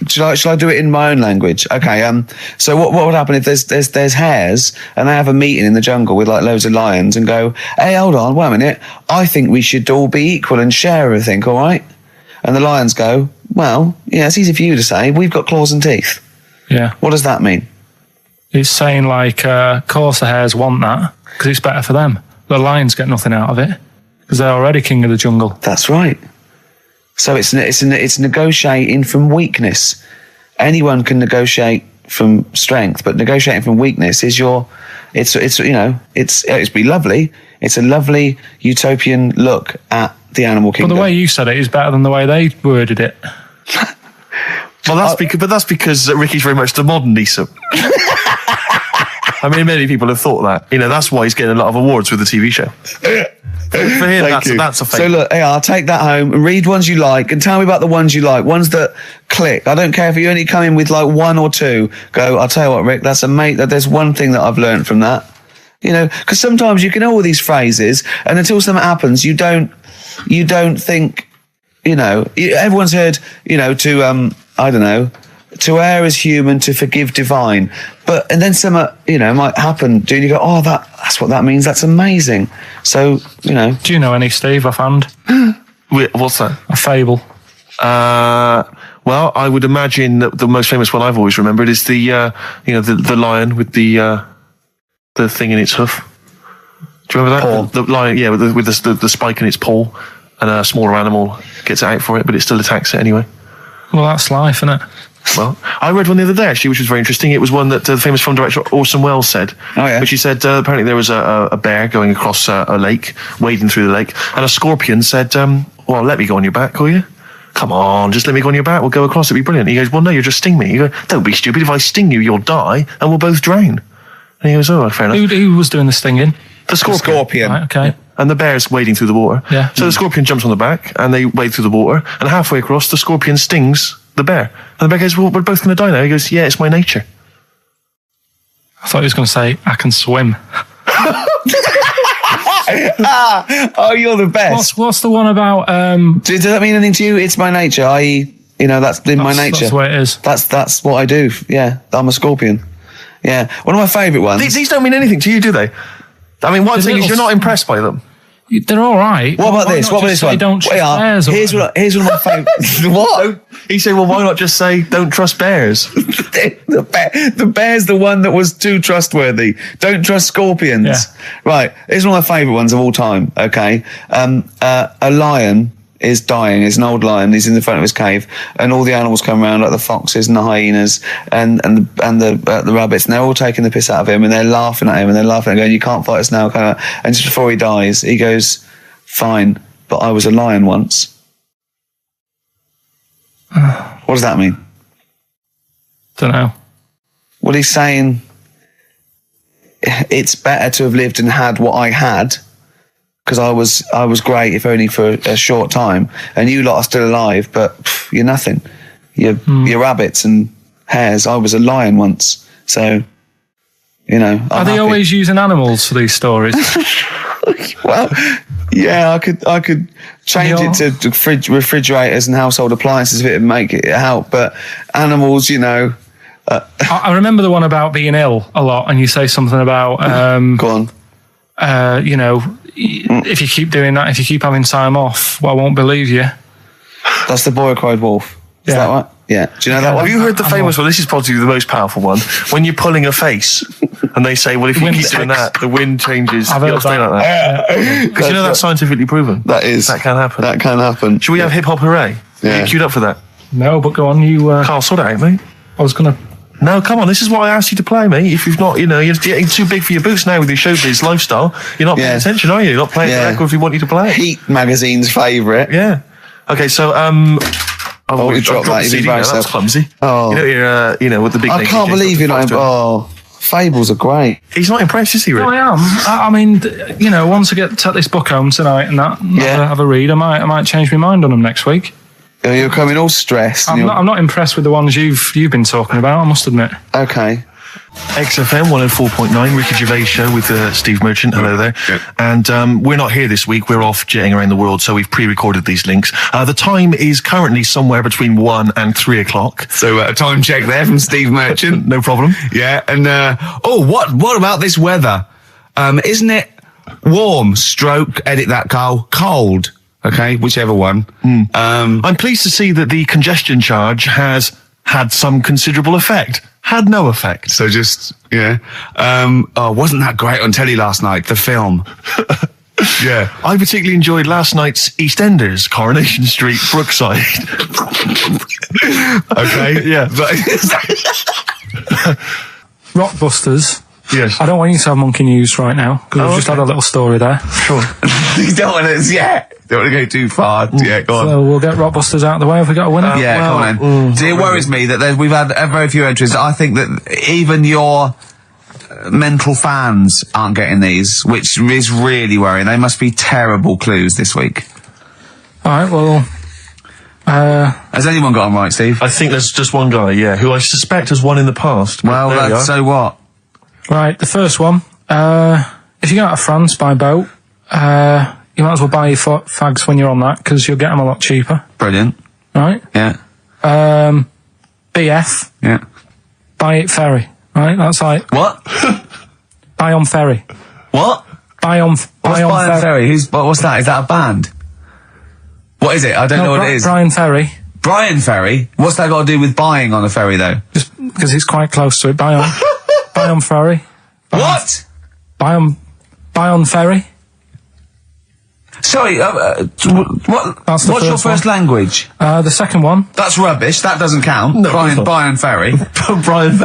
shall I do it in my own language? Okay. So what would happen if there's hares and they have a meeting in the jungle with like loads of lions and go, "Hey, hold on, wait a minute. I think we should all be equal and share everything. All right?" And the lions go, "Well, yeah, it's easy for you to say. We've got claws and teeth." Yeah. What does that mean? It's saying like, of course the hares want that because it's better for them. The lions get nothing out of it because they're already king of the jungle. That's right. So it's negotiating from weakness. Anyone can negotiate from strength, but negotiating from weakness is it's be lovely. It's a lovely utopian look at the animal kingdom. But the way you said it is better than the way they worded it. Well, that's because Ricky's very much the modern Aesop. I mean, many people have thought that. You know, that's why he's getting a lot of awards with the TV show. For him, that's a fake. So look, I'll take that home and read ones you like and tell me about the ones you like, ones that click. I don't care if you only come in with like one or two. Go, I'll tell you what, Rick, there's one thing that I've learned from that. You know, because sometimes you can know all these phrases and until something happens, you don't think, you know, everyone's heard, you know, I don't know, to err is human, to forgive divine. And then something, you know, might happen. Do you go, oh, that's what that means. That's amazing. So, you know. Do you know any, Steve, offhand? What's that? A fable. Well, I would imagine that the most famous one I've always remembered is the lion with the thing in its hoof. Do you remember that? Paw. The lion, yeah, with the spike in its paw. and a smaller animal gets it out for it, but it still attacks it anyway. Well, that's life, isn't it? Well, I read one the other day, actually, which was very interesting. It was one that the famous film director Orson Welles said. Oh, yeah. Which he said, apparently there was a bear going across a lake, wading through the lake, and a scorpion said, well, let me go on your back, will you? Come on, just let me go on your back, we'll go across, it'll be brilliant. He goes, well, no, you'll just sting me. You go, don't be stupid, if I sting you, you'll die, and we'll both drown. And he goes, oh, fair enough. Who was doing the stinging? The scorpion. Right, okay. Yeah. And the bear's wading through the water. Yeah. So the scorpion jumps on the back, and they wade through the water, and halfway across, the scorpion stings the bear. And the bear goes, well, we're both going to die now. He goes, yeah, it's my nature. I thought he was going to say, I can swim. Oh, you're the best. What's the one about... Does that mean anything to you? It's my nature, i.e., that's in my nature. That's the way it is. That's what I do. Yeah, I'm a scorpion. Yeah. One of my favourite ones. These don't mean anything to you, do they? I mean, one thing is you're not impressed by them. They're all right. What about this? What about this one? Don't trust bears. Here's one of my favourites. What? He said, well, why not just say, don't trust bears? The bear's the one that was too trustworthy. Don't trust scorpions. Yeah. Right. Here's one of my favourite ones of all time, okay? A lion is dying. It's an old lion. He's in the front of his cave, and all the animals come around, like the foxes and the hyenas and the rabbits, and they're all taking the piss out of him, and they're laughing at him, and they're laughing and going, you can't fight us now. And just before he dies, he goes, fine, but I was a lion once. What does that mean? Don't know. Well, he's saying it's better to have lived and had what I had, because I was great, if only for a short time, and you lot are still alive, but you're nothing. You're rabbits and hares. I was a lion once, so Are they always using animals for these stories? Well, yeah, I could change it to refrigerators and household appliances if it would make it help, but animals, I remember the one about being ill a lot, and you say something about go on. If you keep doing that, if you keep having time off, well, I won't believe you. That's the boy who cried wolf. Is that right? Yeah. Do you know that one? Have you heard the famous one? This is probably the most powerful one. When you're pulling a face, and they say, well, if you keep doing that, the wind changes. I've heard that. Like that. Because you know that's scientifically proven. That is. That can happen. That can happen. Should we have hip hop hooray? Yeah. Are you queued up for that? No, but go on, you... Carl, sort it out, mate. I was going to... No, come on, this is what I asked you to play, mate. If you've not, you're getting too big for your boots now with your showbiz lifestyle. You're not paying attention, are you? You're not playing the record if we want you to play. Heat magazine's favourite. Yeah. Okay, so, you dropped that. CD now. That's clumsy. Oh. With the big... I can't believe you're not... Oh, fables are great. He's not impressed, is he, Rick? No, I am. I mean, once I take this book home tonight and have a read, I might change my mind on them next week. You're coming all stressed. I'm not impressed with the ones you've been talking about, I must admit. Okay. XFM 104.9, Ricky Gervais show with Steve Merchant. Hello there. Good. And we're not here this week. We're off jetting around the world, so we've pre-recorded these links. The time is currently somewhere between 1 and 3 o'clock. So a time check there from Steve Merchant. No problem. Yeah, and what about this weather? Isn't it warm? Stroke, edit that, Carl. Cold. Okay, whichever one. I'm pleased to see that the congestion charge has had some considerable effect. Had no effect. So just, wasn't that great on telly last night, the film? Yeah. I particularly enjoyed last night's EastEnders, Coronation Street, Brookside. Okay, yeah. Rockbusters. Yes. I don't want you to have monkey news right now, because we've just had a little story there. Sure. You don't want to go too far. Yeah, go on. So we'll get Rockbusters out of the way. Have we got a winner? Come on then. See, it worries me that we've had very few entries. I think that even your mental fans aren't getting these, which is really worrying. They must be terrible clues this week. All right, well... has anyone got them right, Steve? I think there's just one guy, who I suspect has won in the past. Well, so what? Right, the first one. If you go out of France by boat, you might as well buy your fags when you're on that, because you'll get them a lot cheaper. Brilliant. Right? Yeah. BF. Yeah. Buy it ferry. Right? That's like... What? Buy on ferry. What? Buy on ferry. What's that? Is that a band? What is it? I don't know what it is. Brian Ferry. Brian Ferry? What's that got to do with buying on a ferry, though? Just because it's quite close to it. Buy on ferry. What? Buy on ferry. Sorry, what's your first language? The second one. That's rubbish. That doesn't count. No, Brian Ferry. Brian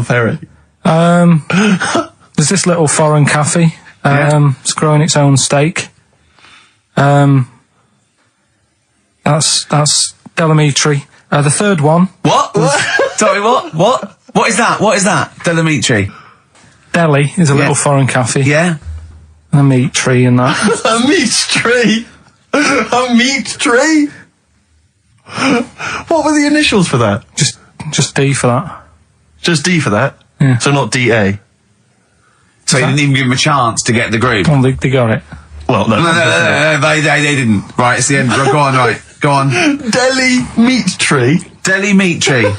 Ferry. There's this little foreign cafe. It's growing its own steak. That's Delamitri. The third one. What? Sorry, what? What is that? What is that? Delamitri. Delhi is a little foreign cafe. Yeah. A meat tree and that. A meat tree? A meat tree? What were the initials for that? Just D for that. Just D for that? Yeah. So not DA? So you didn't even give him a chance to get the group? Well, they got it. Well, no. No, they didn't. Right, it's the end. Go on, right. Go on. Delhi meat tree? Delhi meat tree.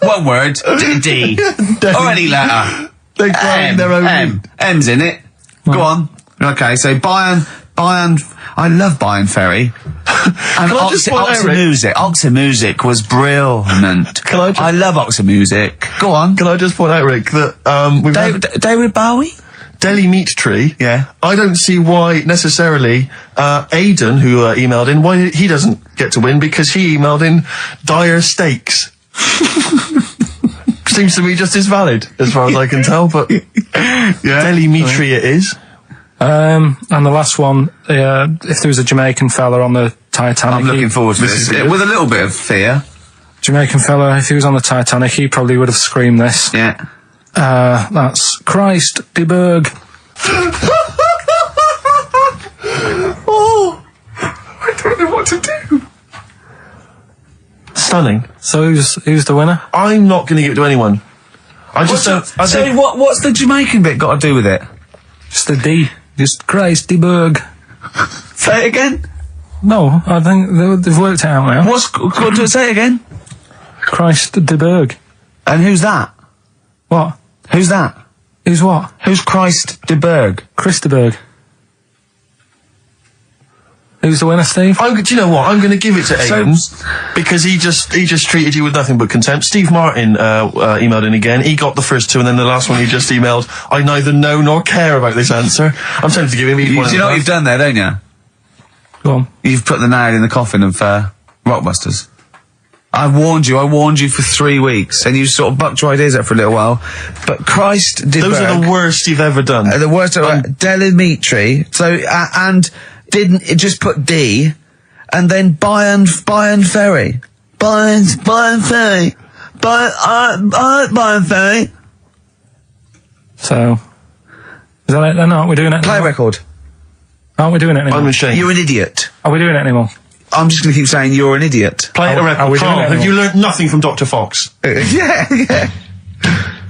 One word. D. Or any letter. They grind their own meat. M's in it. Go on. Okay, so Bayern, I love Bayern Ferry. And Oxer Music was brilliant. I love Oxer Music. Go on. Can I just point out, Rick, that we've David Bowie? Delhi meat tree. Yeah. I don't see why necessarily Aidan, who emailed in, why he doesn't get to win, because he emailed in dire steaks. Seems to be just as valid as far as I can tell, but Delhi meat tree it is. And the last one, if there was a Jamaican fella on the Titanic... I'm looking forward to this. With a little bit of fear. Jamaican fella, if he was on the Titanic, he probably would have screamed this. Yeah. That's Christ de Berg. Oh! I don't know what to do. Stunning. So who's the winner? I'm not going to give it to anyone. I just don't... what's the Jamaican bit got to do with it? Just the D. Just Christ de Berg. Say it again? No, I think they've worked it out now. Say it again? Christ de Berg. And who's that? What? Who's that? Who's what? Who's Christ de Berg? Chris de Berg. Who's the winner, Steve? Do you know what? I'm going to give it to Aidan because he just treated you with nothing but contempt. Steve Martin emailed in again. He got the first two, and then the last one he just emailed. I neither know nor care about this answer. I'm tempted to give him each one. Do you know what you've done there, don't you? Go on. You've put the nail in the coffin of Rockbusters. I warned you for 3 weeks, and you sort of bucked your ideas up for a little while. But Christ de Berg. Those are the worst you've ever done. The worst. Delamitri. So and. Didn't it just put D, and then Bayern Ferry. Bayern Ferry. Bayern Ferry. So, is that it then? Aren't we doing it anymore? Play record. Aren't we doing it anymore? I'm ashamed. You're an idiot. Are we doing it anymore? I'm just going to keep saying you're an idiot. Play a record. Are we doing it Have anymore? you learnt nothing from Dr. Fox? Yeah.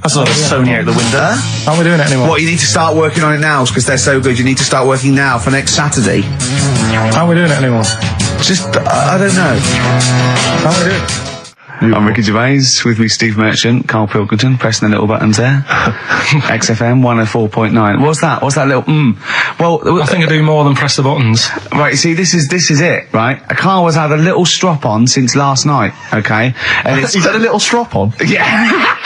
That's not Sony out the window. Aren't we doing it anymore? What, you need to start working on it now because they're so good. You need to start working now for next Saturday. Aren't we doing it anymore? Just, I don't know. Aren't we doing it? I'm Ricky Gervais, with me Steve Merchant, Karl Pilkington, pressing the little buttons there. XFM 104.9. What's that? What's that little Well, I think I do more than press the buttons. Right, see, this is it, right? Karl has had a little strop on since last night, okay? And He's had a little strop on? Yeah.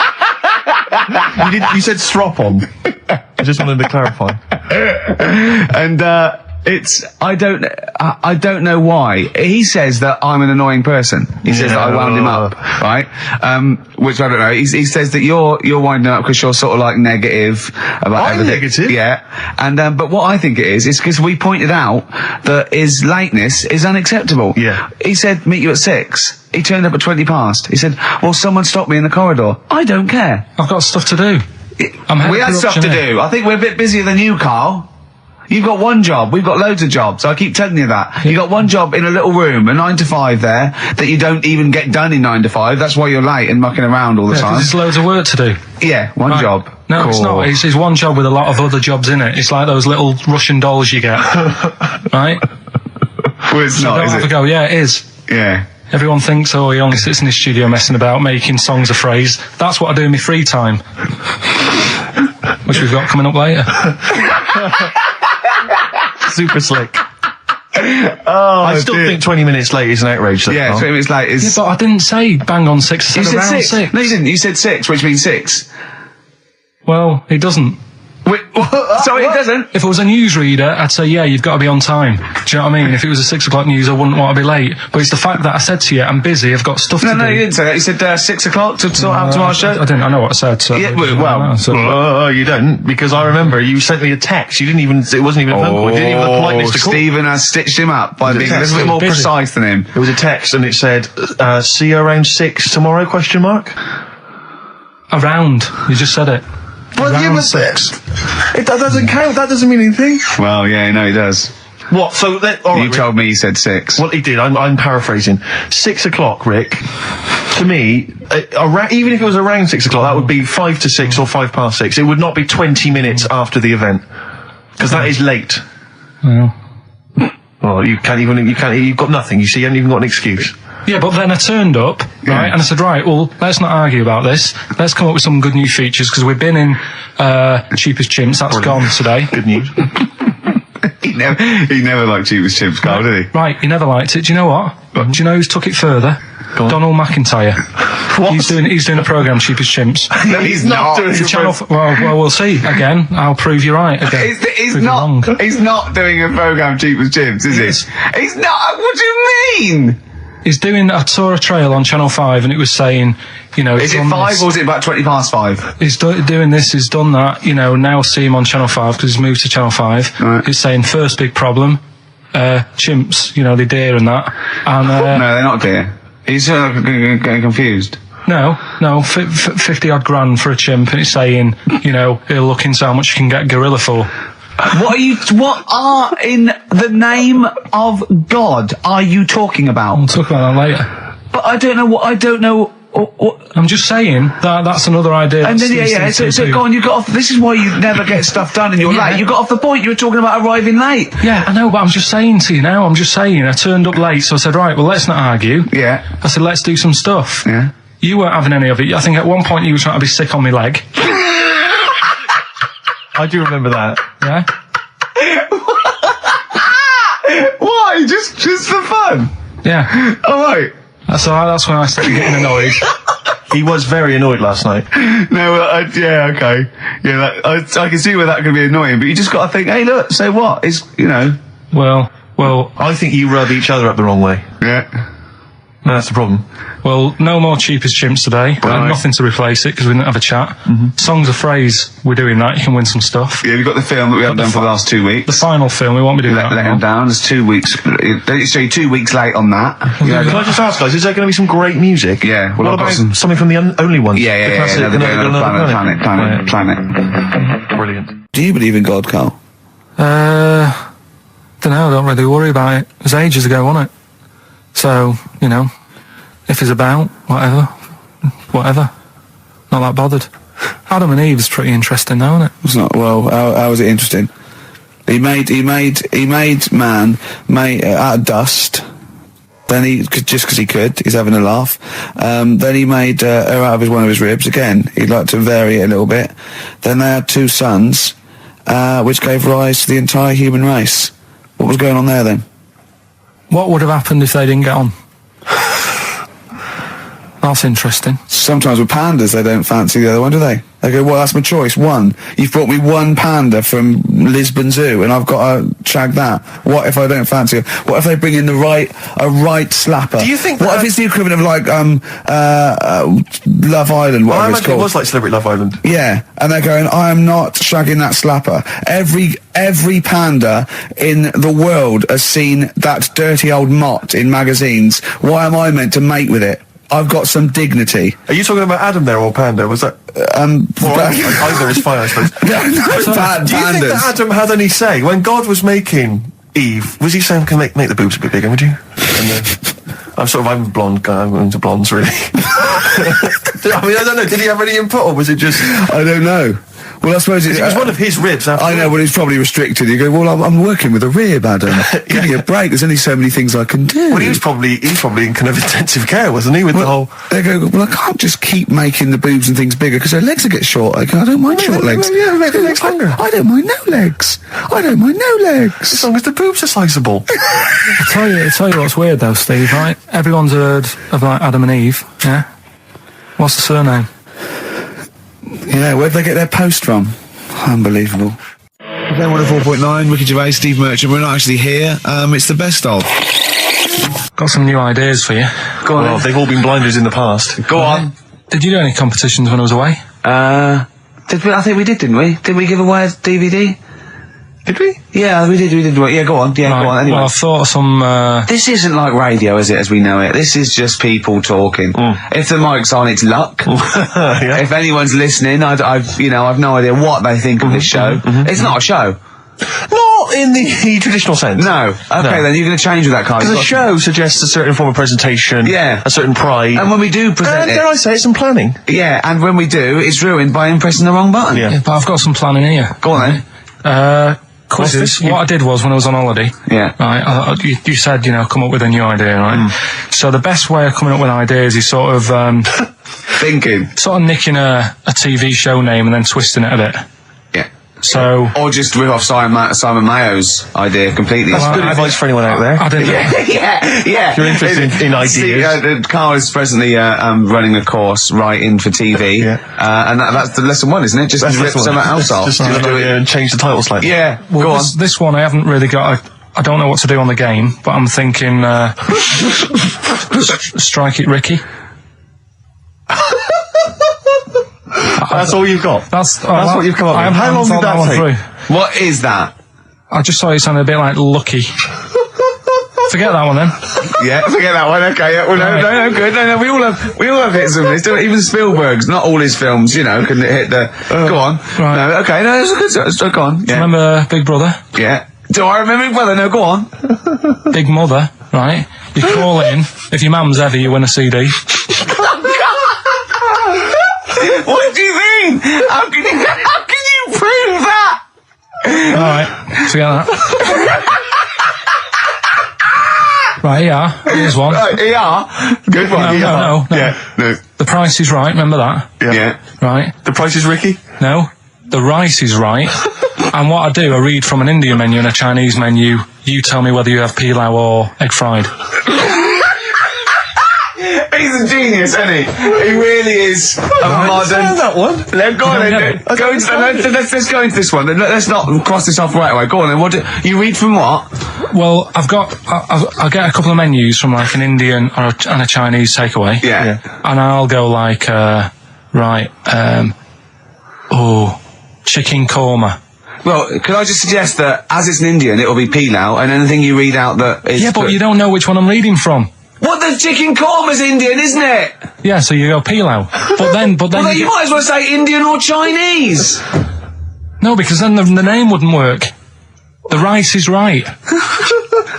You said strop on. I just wanted to clarify. And I don't know why. He says that I'm an annoying person. He says that I wound him up, right? Which I don't know. He says that you're winding up because you're sort of like negative about everything. Negative? Yeah. And but what I think it is because we pointed out that his lateness is unacceptable. Yeah. He said meet you at 6. He turned up at 20 past. He said, well, someone stopped me in the corridor. I don't care. I've got stuff to do. We had stuff to do. I think we're a bit busier than you, Karl. You've got one job. We've got loads of jobs. I keep telling you that. You've got one job in a little room, a 9 to 5 there, that you don't even get done in 9 to 5. That's why you're late and mucking around all the time. There's loads of work to do. Yeah, one job. No, cool. It's not. It's one job with a lot of other jobs in it. It's like those little Russian dolls you get. Right? Well, it's not, is it? Go. Yeah, it is. Yeah. Everyone thinks, oh, he only sits in his studio messing about, making songs a phrase. That's what I do in my free time. Which we've got coming up later. Super slick. I still think 20 minutes late is an outrage. Though, yeah, 20 minutes late is... Yeah, but I didn't say bang on 6. I said around 6. No, you didn't. You said 6, which means 6. Well, it doesn't. Sorry, it doesn't. If it was a newsreader, I'd say, yeah, you've got to be on time. Do you know what I mean? If it was a 6 o'clock news, I wouldn't want to be late. But it's the fact that I said to you, I'm busy, I've got stuff to do. No, you didn't say that. You said 6 o'clock to sort out tomorrow's show. I didn't. I know what I said. So Yeah, You don't, because I remember you sent me a text. You didn't even. It wasn't even a phone call. You didn't even have the politeness to call. Stephen has stitched him up by being a text? little bit more Busy. precise than him. It was a text, and it said, "See you around 6 tomorrow?" Question mark. Around. You just said it. Well, Around yeah, but 6. that doesn't count. That doesn't mean anything. Well, yeah, no, he does. What? So that? All right, You told me he said 6. Well, he did. I'm paraphrasing. 6 o'clock, Rick. To me, even if it was around 6 o'clock, that would be 5 to 6 or 5 past 6. It would not be 20 minutes after the event, because that is late. Yeah. Well, you've got nothing. You see, you haven't even got an excuse. Yeah, but then I turned up, right, and I said, right, well, let's not argue about this. Let's come up with some good new features, because we've been in Cheapest Chimps. That's gone today. Good news. He never liked Cheapest Chimps, Carl, did he? Right, he never liked it. Do you know what? Do you know who's took it further? Donald McIntyre. What? He's doing a programme, Cheapest Chimps. No, he's not. doing It's a it. channel. Well, we'll see. Again, I'll prove you right. Again, He's Prove you wrong. not. He's not doing a program Cheapest Chimps, is he? He's not. What do you mean? He's doing. I saw a trail on Channel 5, and it was saying, you know, Is it 5 or is it about 20 past 5? He's doing this, he's done that, you know, now see him on Channel 5 because he's moved to Channel 5. Right. He's saying first big problem, chimps, you know, they deer and that. And, No, they're not dear. He's getting confused. no, 50 odd grand for a chimp, and it's saying, you know, he'll look into how much you can get gorilla for. What are, in the name of God, are you talking about? We'll talk about that later. But I don't know. I'm just saying that's another idea. And then, so go on, you got off. This is why you never get stuff done and you're late. You got off the point. You were talking about arriving late. Yeah, I know, but I'm just saying to you now, I turned up late, so I said, right, well, let's not argue. Yeah. I said, let's do some stuff. Yeah. You weren't having any of it. I think at one point you were trying to be sick on my leg. I do remember that. Yeah? Why? Just for fun? Yeah. All right. So that's when I started getting annoyed. He was very annoyed last night. No, yeah, okay. Yeah, I can see where that could be annoying, but you just got to think, hey, look, so what? It's, you know. Well, I think you rub each other up the wrong way. Yeah. That's the problem. well, no more Cheapest Chimps today. Right. Nothing to replace it because we didn't have a chat. Songs of phrase, we're doing that. You can win some stuff. Yeah, we've got the film that we haven't done for the last 2 weeks. The final film, we won't be doing Let that. him down. It's 2 weeks. So you're 2 weeks late on that. Yeah, can I just ask, guys, is there going to be some great music? Yeah, well, what I've got about something from the only ones? Yeah. The classic, They're doing Another Planet. Brilliant. Do you believe in God, Carl? Don't know, I don't really worry about it. It was ages ago, wasn't it? So, you know, if it's about, whatever. Not that bothered. Adam and Eve's pretty interesting though, isn't it? It's not. Well, how is it interesting? He made man out of dust. Then just because he could, he's having a laugh. Then he made her out of one of his ribs. Again, he'd like to vary it a little bit. Then they had 2 sons, which gave rise to the entire human race. What was going on there then? What would have happened if they didn't get on? That's interesting. Sometimes with pandas, they don't fancy the other one, do they? They go, well, that's my choice. One. You've brought me one panda from Lisbon Zoo, and I've got to shag that. What if I don't fancy it? What if they bring in a right slapper? Do you think what if it's the equivalent of like Love Island, whatever it's called? It was like Celebrity Love Island. Yeah, and they're going, I am not shagging that slapper. Every panda in the world has seen that dirty old mott in magazines. Why am I meant to mate with it? I've got some dignity. Are you talking about Adam there or Panda? Was that? Either is fine, I suppose. No, Do you think that Adam had any say when God was making Eve? Was he saying, "Can make the boobs a bit bigger, would you?" And then, I'm a blonde guy. I'm into blondes, really. I don't know. Did he have any input, or was it just? I don't know. Well, I suppose it was one of his ribs. I know, but it's probably restricted. You go, well, I'm working with a rib, Adam. Give me a break. There's only so many things I can do. Well, he was probably in kind of intensive care, wasn't he? With the whole. They go, well, I can't just keep making the boobs and things bigger because their legs will get shorter. I don't mind short legs. Yeah, make the legs longer. I don't mind no legs. As long as the boobs are sizable. I tell you what's weird though, Steve. Right? Everyone's heard of like Adam and Eve. Yeah. What's the surname? Yeah. Where'd they get their post from? Unbelievable. Then 104.9, Ricky Gervais, Steve Merchant. We're not actually here. It's the best of. Got some new ideas for you. Go on. Well, they've all been blinders in the past. Go on. Did you do any competitions when I was away? Did we? I think we did, didn't we? Did we give away a DVD? Did we? Yeah, we did. Yeah, go on. Yeah, right. Go on. Anyway. Well, I thought of some. This isn't like radio, is it? As we know it, this is just people talking. If the mic's on, it's luck. Yeah. If anyone's listening, I've no idea what they think of this show. It's not a show. Not in the traditional sense. No. Okay, then you're going to change with that, Carl. Because a show suggests a certain form of presentation. Yeah. A certain pride. And when we do present it, dare I say it, some planning. Yeah, and when we do, it's ruined by pressing the wrong button. Yeah, but I've got some planning here. Go on then. Quizzes. What I did was when I was on holiday. Yeah. Right. You said come up with a new idea, right? So the best way of coming up with ideas is sort of thinking, sort of nicking a TV show name and then twisting it a bit. Yeah. So. Or just rip off Simon Mayo's idea completely. That's good advice for anyone out there. I didn't. Yeah. If you're interested in ideas. Carl is presently running a course writing for TV. Yeah. And that's the lesson one, isn't it? Just rip something else off. Just do it and change the title slightly. Yeah. Well, go on. This one I haven't really got. I don't know what to do on the game, but I'm thinking strike it, Ricky. That's all you've got. That's what you've come up with. How long did that take? What is that? I just thought it sounded a bit like Lucky. Forget that one then. Yeah, forget that one. Okay, yeah, well, no, good. No, we all have hits of this. Even Spielberg's, not all his films, can hit the. Go on. Right. No, okay, no, it's good. Go on. Yeah. Remember Big Brother? Yeah. Do I remember Big Brother? No, go on. Big Mother, right? You call in. If your mum's heavy, you win a CD. What do you mean? How can you prove that? All right, forget that. Right, here's one. Right, Good one. No. Yeah, no. The Price is Right, remember that? Yeah. Right. The Price is Ricky? No. The Rice is Right. And what I do, I read from an Indian menu and a Chinese menu. You tell me whether you have pilau or egg fried. He's a genius, isn't he? He really is a modern. That one. Go on then. Let's go into this one. Let's not cross this off right away. Go on then. What you read from what? Well, I'll get a couple of menus from like an Indian and a Chinese takeaway. Yeah. And I'll go like, chicken korma. Well, could I just suggest that as it's an Indian, it'll be pilau, and anything you read out that is... Yeah, but you don't know which one I'm reading from. What, the chicken korma's Indian, isn't it? Yeah, so you go pilau. But then well, then you might as well say Indian or Chinese. No, because then the name wouldn't work. The Rice is Right.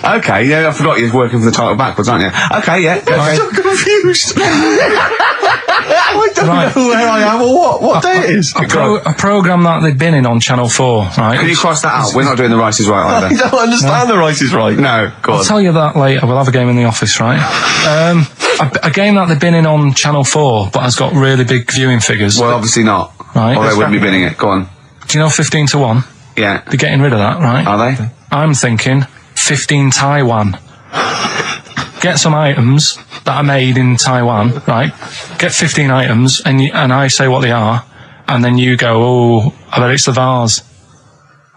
Okay, yeah, I forgot you're working for the title backwards, aren't you? Okay, yeah. Okay. I'm so confused. I don't know where I am or what day it is. A programme that they've been in on Channel 4, right? Can you cross that out? We're not doing The Rice is Right either. I don't understand The Rice is Right. No, go on. I'll tell you that later. We'll have a game in the office, right? A game that they've been in on Channel 4, but has got really big viewing figures. Well, obviously not. Right. Or they wouldn't be binning it. Go on. Do you know 15 to 1? Yeah. They're getting rid of that, right? Are they? I'm thinking 15 Taiwan. Get some items that are made in Taiwan, right? Get 15 items, and I say what they are, and then you go, oh, I bet it's the vase.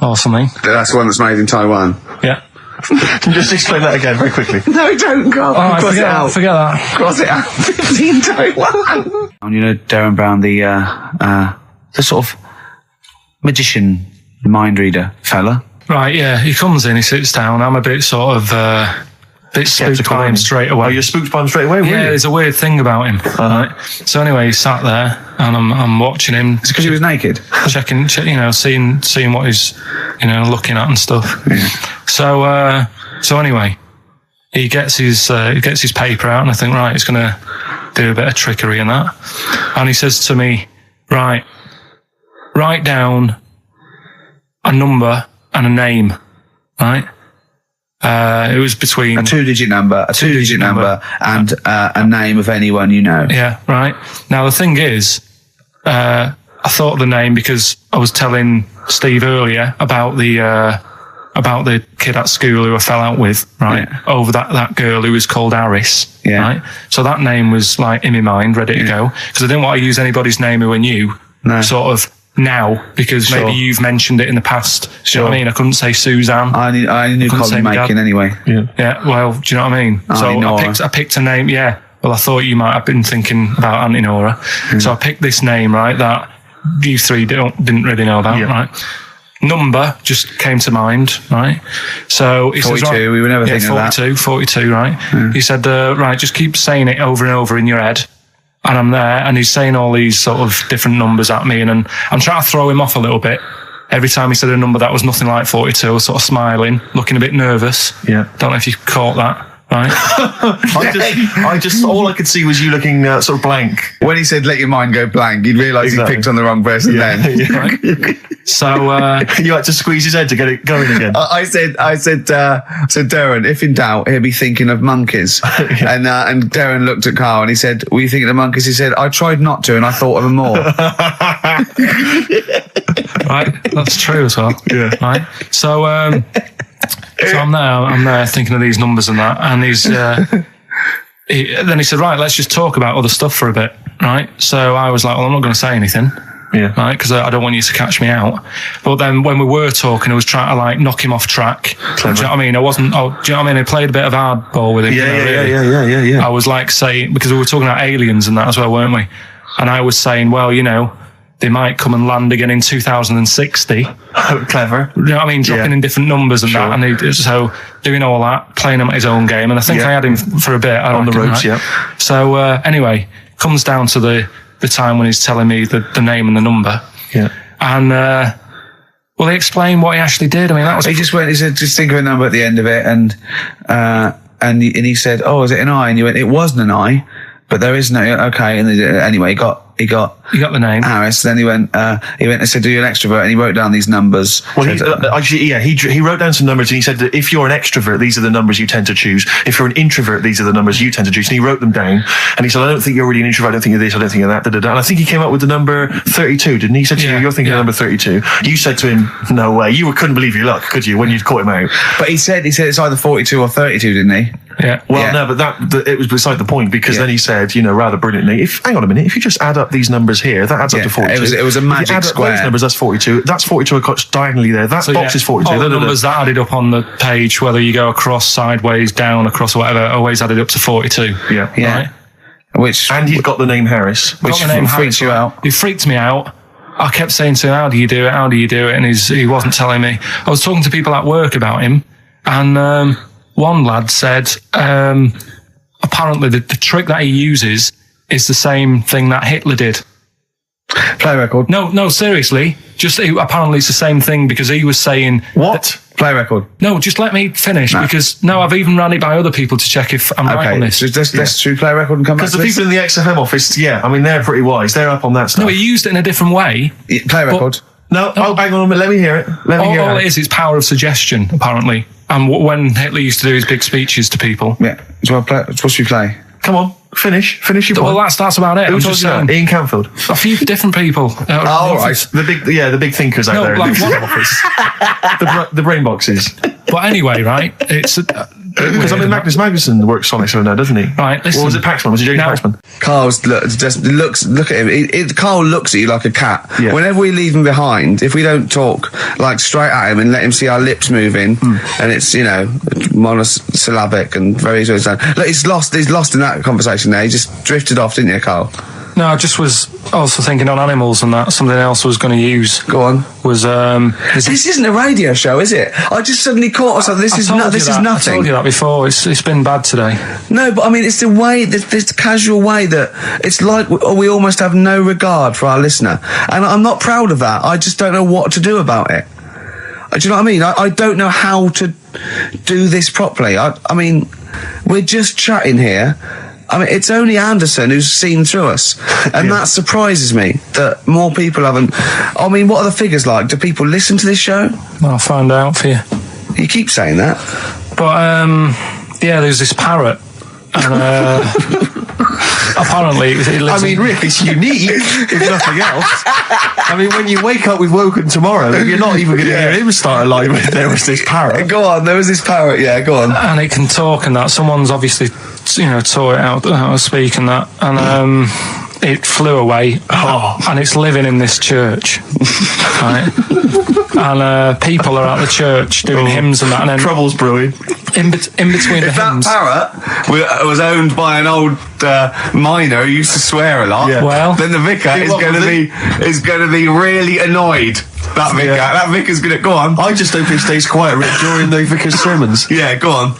Or something. That's the one that's made in Taiwan. Yeah. Can you just explain that again very quickly? No, don't, Carl. Alright, forget that. Cross it out. 15 Taiwan. And Darren Brown, the sort of magician, mind reader fella. Right, yeah, he comes in, he sits down, I'm a bit sort of, bit spooked by him straight away. Oh, you're spooked by him straight away, Yeah, there's a weird thing about him. Right? So anyway, he sat there, and I'm watching him. It's because he was naked? Checking, seeing what he's, looking at and stuff. Yeah. So anyway, he gets his paper out, and I think, right, he's gonna do a bit of trickery and that. And he says to me, right, write down a number and a name, right? It was between a two-digit number, and a name of anyone you know. Yeah, right. Now the thing is, I thought of the name because I was telling Steve earlier about the kid at school who I fell out with, right? Yeah. Over that girl who was called Aris, right? So that name was like in my mind, ready to go, because I didn't want to use anybody's name who I knew, sort of now because maybe you've mentioned it in the past. Do you know what I mean? I couldn't say Suzanne. I knew Colin Makin anyway. Yeah, well, do you know what I mean? So I picked a name, Well, I thought you might have been thinking about Auntie Nora. So I picked this name, right, that you three didn't really know about, right? Number just came to mind, right? So he 42, says, right, we were never thinking 42, 42, right? He said, right, just keep saying it over and over in your head. And I'm there, and he's saying all these sort of different numbers at me, and I'm trying to throw him off a little bit. Every time he said a number that was nothing like 42, I was sort of smiling, looking a bit nervous. Don't know if you caught that. Right. I just all I could see was you looking sort of blank. When he said, let your mind go blank, you'd realise he picked on the wrong person then. Right. So, you had to squeeze his head to get it going again. I said, Darren, if in doubt, he'll be thinking of monkeys. And Darren looked at Carl and he said, were you thinking of monkeys? He said, I tried not to and I thought of them more. Right. That's true as well. Yeah. Right. So, so I'm there thinking of these numbers and that, and then he said, right, let's just talk about other stuff for a bit, right? So I was like, well, I'm not going to say anything, right, because I don't want you to catch me out. But then when we were talking, I was trying to like knock him off track. Do you know what I mean? I wasn't. Oh, do you know what I mean? I played a bit of hardball with him. Yeah. I was like saying, because we were talking about aliens and that as well, weren't we? And I was saying, well, you know, they might come and land again in 2060. Clever. You know what I mean? Dropping in different numbers and that. And so doing all that, playing him at his own game. And I think I had him for a bit. On the ropes, right? So anyway, comes down to the time when he's telling me the name and the number. Yeah. And well, he explained what he actually did. I mean, that was... He said, just think of a number at the end of it. And he said, oh, is it an I? And you went, it wasn't an I. But there is no, okay. And anyway, he got the name. Harris. Then he went and said, do you an extrovert? And he wrote down these numbers. Well, he wrote down some numbers and he said that if you're an extrovert, these are the numbers you tend to choose. If you're an introvert, these are the numbers you tend to choose. And he wrote them down. And he said, I don't think you're really an introvert. I don't think you're this. I don't think you're that. And I think he came up with the number 32, didn't he? He said to you, you're thinking of number 32. You said to him, no way. You couldn't believe your luck, could you, when you'd caught him out? But he said it's either 42 or 32, didn't he? Yeah. Well, no, but it was beside the point because then he said, you know, rather brilliantly, hang on a minute, if you just add up these numbers here, that adds up to 42. It was a magic add square. Up those numbers, that's 42. That's 42 across diagonally there. That box is 42. All the numbers that added up on the page, whether you go across, sideways, down, across, whatever, always added up to 42. Yeah. Right? And he's got the name Harris. Which freaks you out. He freaked me out. I kept saying to him, how do you do it? How do you do it? And he wasn't telling me. I was talking to people at work about him, and one lad said, apparently the trick that he uses is the same thing that Hitler did. Play record. No, seriously. Apparently it's the same thing because he was saying... What? Play record. No, just let me finish because I've even ran it by other people to check if I'm right on this. So let's play record and come back to Because the people in the XFM office, I mean, they're pretty wise. They're up on that stuff. No, he used it in a different way. Play record. No, hang on a minute. Let me hear it. All it is power of suggestion, apparently. And when Hitler used to do his big speeches to people. Yeah. So what should we play? Come on, finish your point. Well, that's about it. Who was just saying? Ian Canfield. A few different people. All right. The big thinkers out there. Like one office. the brain boxes. But anyway, right? It's because Magnus Magnusson works Sonic 7 now, doesn't he? Right. Listen. Or was it Paxman? Was it Jody Paxman? Carl's look at him. Carl looks at you like a cat. Yeah. Whenever we leave him behind, if we don't talk like straight at him and let him see our lips moving, and it's monosyllabic and very sort of look, he's lost in that conversation there. He just drifted off, didn't you, Carl? No, I just was also thinking on animals and that. Something else I was going to use. Go on. Was this isn't a radio show, is it? I just suddenly caught myself. This is nothing. I told you that before. It's been bad today. No, but I mean, it's the way, this casual way that it's like we almost have no regard for our listener, and I'm not proud of that. I just don't know what to do about it. Do you know what I mean? I don't know how to do this properly. I mean, we're just chatting here. I mean, it's only Anderson who's seen through us. And that surprises me that more people haven't. I mean, what are the figures like? Do people listen to this show? I'll find out for you. You keep saying that. But, there's this parrot. And, apparently, it lives Rick, it's unique, if nothing else. I mean, when you wake up with Woken tomorrow, you're not even going to hear him start a line with there was this parrot. Go on, there was this parrot, go on. And it can talk and that. Someone's obviously, taught it out how to speak and that. And it flew away, and it's living in this church, right? And people are at the church doing hymns and that, and then Trouble's brewing. In between the hymns. That parrot was owned by an old miner who used to swear a lot. Yeah. Well, then the vicar is going to be really annoyed. That vicar. Yeah. That vicar's going to go on. I just hope he stays quiet during the vicar's sermons. Yeah, go on.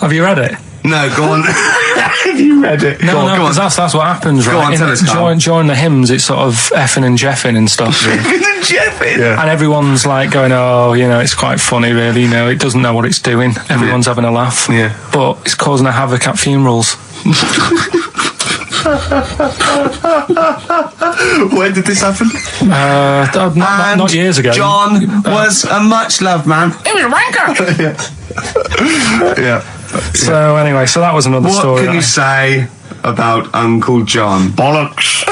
Have you read it? No, go on. Have you read it? No, because that's what happens, right? Go on, tell us, Carl. During the hymns, it's sort of effing and jeffing and stuff. Effing and jeffing? Yeah. And everyone's like going, oh, it's quite funny, really. It doesn't know what it's doing. Everyone's having a laugh. Yeah. But it's causing a havoc at funerals. When did this happen? Not years ago. John was a much loved man. He was a wanker. Yeah. So anyway, that was another story. What can you say about Uncle John? Bollocks.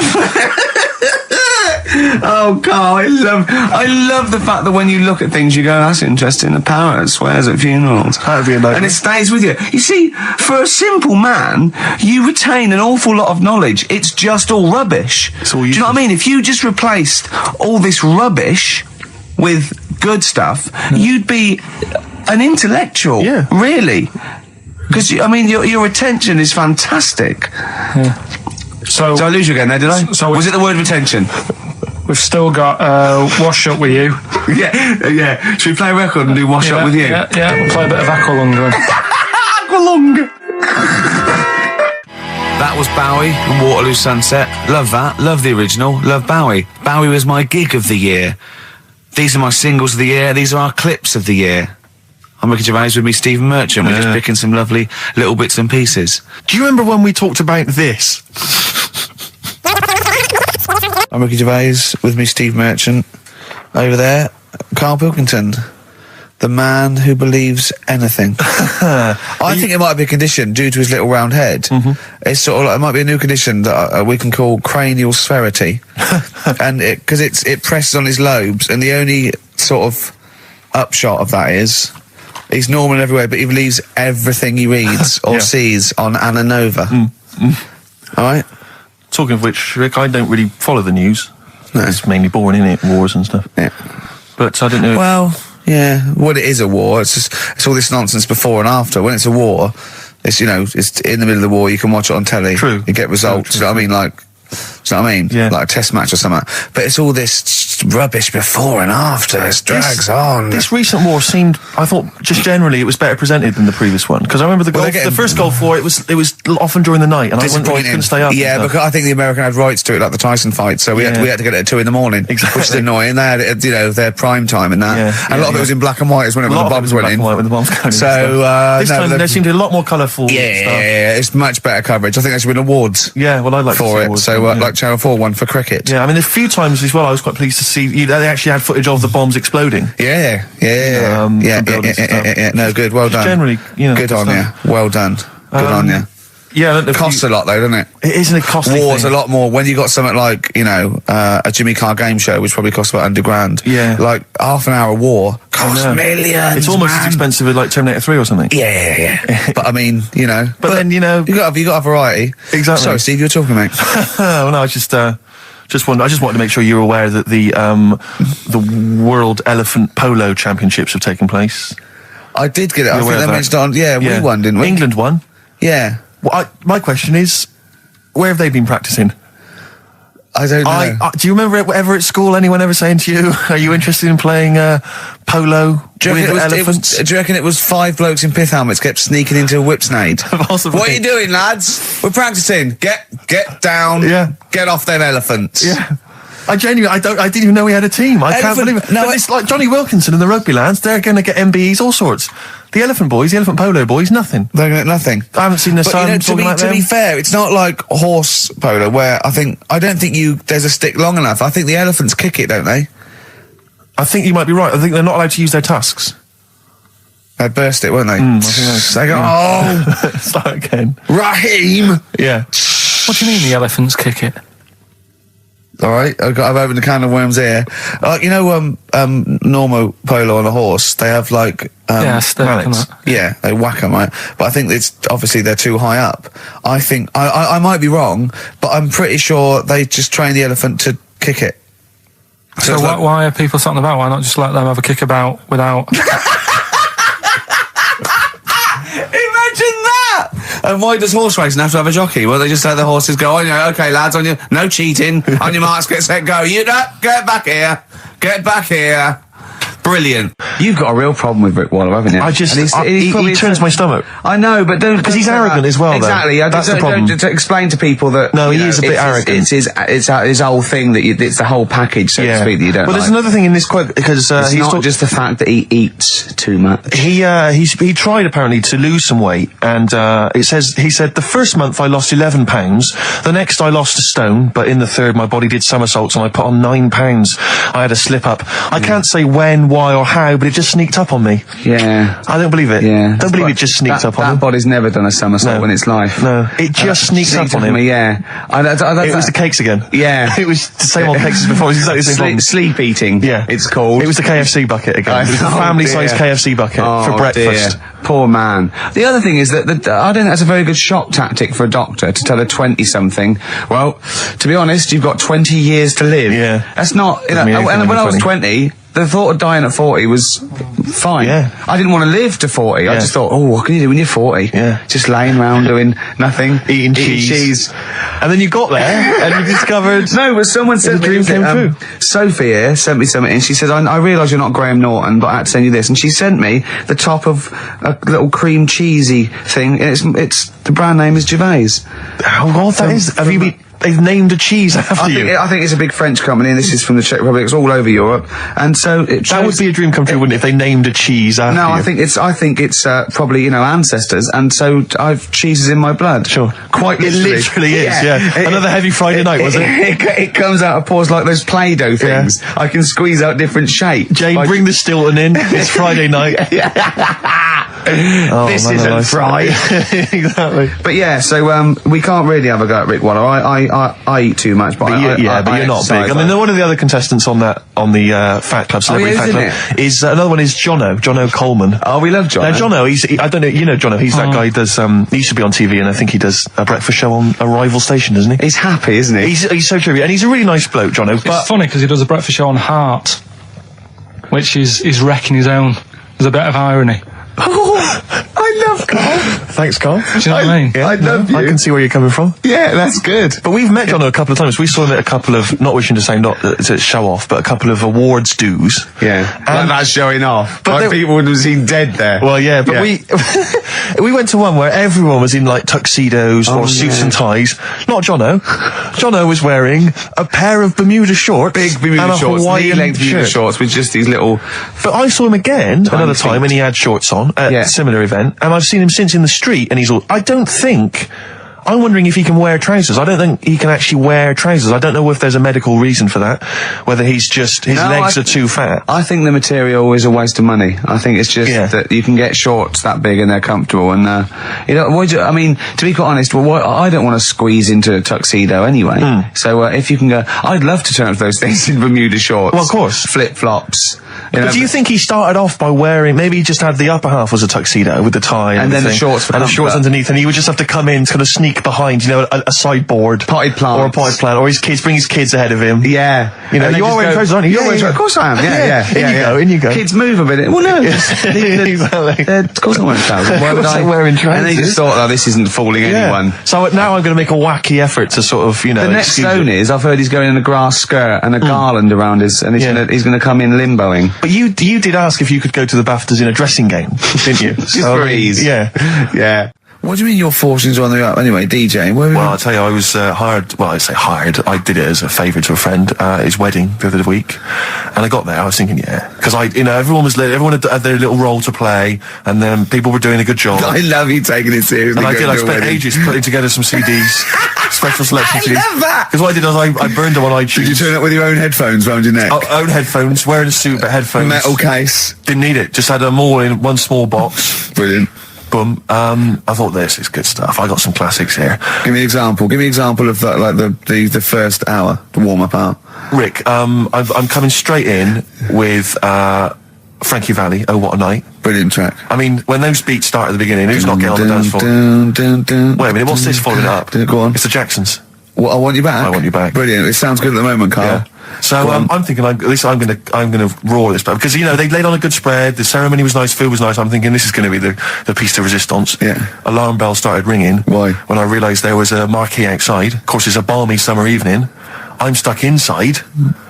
Oh, Carl, I love the fact that when you look at things, you go, that's interesting. A parrot swears at funerals. That'd be a nightmare. And it stays with you. You see, for a simple man, you retain an awful lot of knowledge. It's just all rubbish. Do you know what I mean? If you just replaced all this rubbish with good stuff, you'd be an intellectual. Yeah. Really. Because, your retention is fantastic. Yeah. So Did I lose you again there, did I? Was it the word retention? We've still got Wash Up With You. Yeah. Should we play a record and do Wash Up With You? Yeah, we'll play a bit of Aqualung then. Aqualung! That was Bowie and Waterloo Sunset. Love that. Love the original. Love Bowie. Bowie was my gig of the year. These are my singles of the year. These are our clips of the year. I'm Ricky Gervais, with me Stephen Merchant. We're just picking some lovely little bits and pieces. Do you remember when we talked about this? I'm Ricky Gervais, with me Steve Merchant. Over there, Karl Pilkington, the man who believes anything. I think it might be a condition due to his little round head. Mm-hmm. It's sort of like, it might be a new condition that we can call cranial spherity, and because it presses on his lobes, and the only sort of upshot of that is he's normal in every way, but he believes everything he reads or sees on Anna Nova. All right. Talking of which, Rick, I don't really follow the news. No. It's mainly boring, isn't it? Wars and stuff. Yeah. But I don't know. Well, yeah. Well, it is a war. It's all this nonsense before and after. When it's a war, it's it's in the middle of the war. You can watch it on telly. True. You get results. True. You know what I mean? Like, do you know what I mean? Yeah. Like a test match or something. But it's all this rubbish before and after. It drags on. This recent war seemed, I thought, just generally, it was better presented than the previous one. Because I remember the first Gulf War, it was often during the night, and I couldn't stay up. Yeah, because I think the American had rights to it, like the Tyson fight, so we had to get it at 2 a.m, exactly. which is annoying. They had it, their prime time and that. And a lot of it was in black and white, as when the bombs went in. When the bombs going so this time there seemed to be a lot more colourful. Yeah, it's much better coverage. I think there should be awards. Yeah, well, I'd like for to see it. awards, So, like Channel 4 won for cricket. Yeah, I mean, a few times as well, I was quite pleased to see they actually had footage of the bombs exploding. Yeah. No, good. Well done. Generally, good on you. Well done. Good on you. Yeah, it costs a lot though, doesn't it? It isn't a costly War's thing. a lot more when you got something like a Jimmy Carr game show, which probably costs about $100,000. Yeah, like half an hour war costs millions. It's almost as expensive as like Terminator 3 or something. Yeah. But I mean, But then you got to have variety. Exactly. Sorry, Steve, you were talking, mate. Well, no, I just wanted to make sure you're aware that the World Elephant Polo Championships have taken place. I did get it. I think they mentioned it on. Yeah, we won, didn't we? England won. Yeah. Well, my question is, where have they been practicing? I don't know. Do you remember ever at school anyone ever saying to you, "Are you interested in playing polo with elephants?" Do you reckon it was 5 blokes in pith helmets kept sneaking into a whipsnade? Possibly. What are you doing, lads? We're practicing. Get down. Yeah. Get off them elephants. Yeah. I didn't even know we had a team. I can't believe it. No, but it's like Johnny Wilkinson and the rugby lads. They're going to get MBEs, all sorts. The elephant polo boys, nothing. They're going to get nothing. I haven't seen their son talking about them. To be fair, it's not like horse polo where I don't think there's a stick long enough. I think the elephants kick it, don't they? I think you might be right. I think they're not allowed to use their tusks. They'd burst it, weren't they? They go, start again. Raheem! Yeah. What do you mean the elephants kick it? All right, I've opened a can of worms here. You know, Norma Polo on a horse, they have like mallets. Yeah, they whack them, right? But I think it's obviously they're too high up. I think I might be wrong, but I'm pretty sure they just train the elephant to kick it. So why are people something about? Why not just let them have a kick about without? Imagine that! And why does horse racing have to have a jockey? Well, they just let the horses go, okay, lads, on your, no cheating, on your marks, get set, go. You get back here. Get back here. Brilliant. You've got a real problem with Rick Waller, haven't you? He turns my stomach. I know, but don't... Because he's arrogant as well, exactly. though. That's the problem. Don't explain to people that... No, he is a bit arrogant. It's his whole thing, that it's the whole package, so to speak, that you don't Well, there's another thing in this quote, because... it's not just the fact that he eats too much. He tried, apparently, to lose some weight, and he said, the first month I lost 11 pounds, the next I lost a stone, but in the third my body did somersaults and I put on 9 pounds. I had a slip-up. I can't say when, why, or how, but it just sneaked up on me. Yeah. I don't believe it. Yeah. Don't believe it just sneaked up on him. That body's never done a somersault in its life. No. It just sneaked up on him. Yeah. It was the cakes again. Yeah. It was the same old cakes as before. It was exactly the same problem. Sleep eating. Yeah. It's called. It was the KFC bucket again. It was the family-sized KFC bucket for breakfast. Dear. Poor man. The other thing is that I don't think that's a very good shock tactic for a doctor to tell a 20-something, well, to be honest, you've got 20 years to live. Yeah. That's not, and when I was 20, the thought of dying at 40 was fine. Yeah. I didn't want to live to 40. I just thought, what can you do when you're 40? Yeah. Just laying around doing nothing. Eating cheese. And then you got there and you discovered... No, but someone sent me... Sophie here sent me something and she said, I realise you're not Graham Norton, but I had to send you this. And she sent me the top of a little cream cheesy thing. And it's the brand name is Gervais. Oh, God, that is... Have you been... They've named a cheese after you. I think it's a big French company, and this is from the Czech Republic. It's all over Europe, and so that would be a dream come true, wouldn't it? If they named a cheese after you. No, I think it's probably ancestors, and so I've cheeses in my blood. Sure, quite literally. It literally is. Yeah. Another heavy Friday night, was it? It comes out of pores like those Play-Doh things. Yeah. I can squeeze out different shapes. Jane, bring the Stilton in. It's Friday night. This isn't fried. Exactly. But yeah, so we can't really have a go at Rick Waller. I eat too much, but you're not big. I mean, one of the other contestants on the Fat Club, Celebrity Fat Club, is another one is Jono Coleman. Oh, we love Jono. Now, Jono, I don't know, you know Jono, he's that guy who does, he used to be on TV, and I think he does a breakfast show on a rival station, doesn't he? He's happy, isn't he? He's so true, and he's a really nice bloke, Jono. But it's funny because he does a breakfast show on Heart, which is wrecking his own. There's a bit of irony. I love Carl. Thanks, Carl. Do you know what I mean? Yeah, I love you. I can see where you're coming from. Yeah, that's good. But we've met Jono a couple of times. We saw him at a couple of, not wishing to say not to show off, but a couple of awards dues. Yeah, like that's showing off. But like people would have seen dead there. Well, yeah, but we went to one where everyone was in like tuxedos or suits and ties. Not Jono. Jono was wearing a pair of Bermuda shorts, big Bermuda shorts, knee-length Bermuda shorts with just these little. But I saw him again another time, and he had shorts on at a similar event, and I've seen him since in the street, and he's all. I'm wondering if he can wear trousers. I don't think he can actually wear trousers. I don't know if there's a medical reason for that, whether he's just, his legs are too fat. I think the material is a waste of money. I think it's just that you can get shorts that big and they're comfortable, and, I mean, to be quite honest, I don't want to squeeze into a tuxedo anyway. So, if you can go, I'd love to turn up those things in Bermuda shorts. Well, of course. Flip-flops. But do you think he started off by wearing, maybe he just had the upper half was a tuxedo with the tie and then the shorts and the shorts underneath, and he would just have to come in, kind of sneak behind, a sideboard. Potted plant. Or a potted plant, or bring his kids ahead of him. Yeah. You are wearing trousers, aren't you? You're wearing trousers. Of course I am, In you go. Kids move a bit. Well, no. Of course I'm wearing trousers. Why would I? Wearing trousers. And they just thought, this isn't fooling anyone. So now I'm going to make a wacky effort to sort of, The next zone is, I've heard he's going in a grass skirt and a garland around his, and he's going to come in limboing. But you did ask if you could go to the BAFTAs in a dressing gown, didn't you? Just for ease. Yeah. What do you mean your fortunes are on the up anyway, DJ? I'll tell you, I was hired. Well, I say hired. I did it as a favour to a friend, his wedding the other week, and I got there. I was thinking, because everyone had their little role to play, and then people were doing a good job. I love you taking it seriously. And I spent ages putting together some CDs, special selection CDs. I love that. Because what I did was I burned them on iTunes. Did you turn up with your own headphones round your neck? Own headphones, wearing a suit, but headphones. Metal case. Didn't need it. Just had them all in one small box. Brilliant. boom. I thought this is good stuff. I got some classics here. Give me an example. Give me an example of the first hour, the warm-up hour. Rick, I'm coming straight in with Frankie Valli, Oh What a Night. Brilliant track. I mean, when those beats start at the beginning, who's not getting on the dance floor? Wait a minute, what's this following it up? Go on. It's the Jacksons. What, I Want You Back? I Want You Back. Brilliant. It sounds good at the moment, Carl. Yeah. So I'm thinking, at least I'm gonna roar this back, because they laid on a good spread. The ceremony was nice, food was nice. I'm thinking this is going to be the piece de resistance. Yeah. Alarm bell started ringing. Why? When I realised there was a marquee outside. Of course, it's a balmy summer evening. I'm stuck inside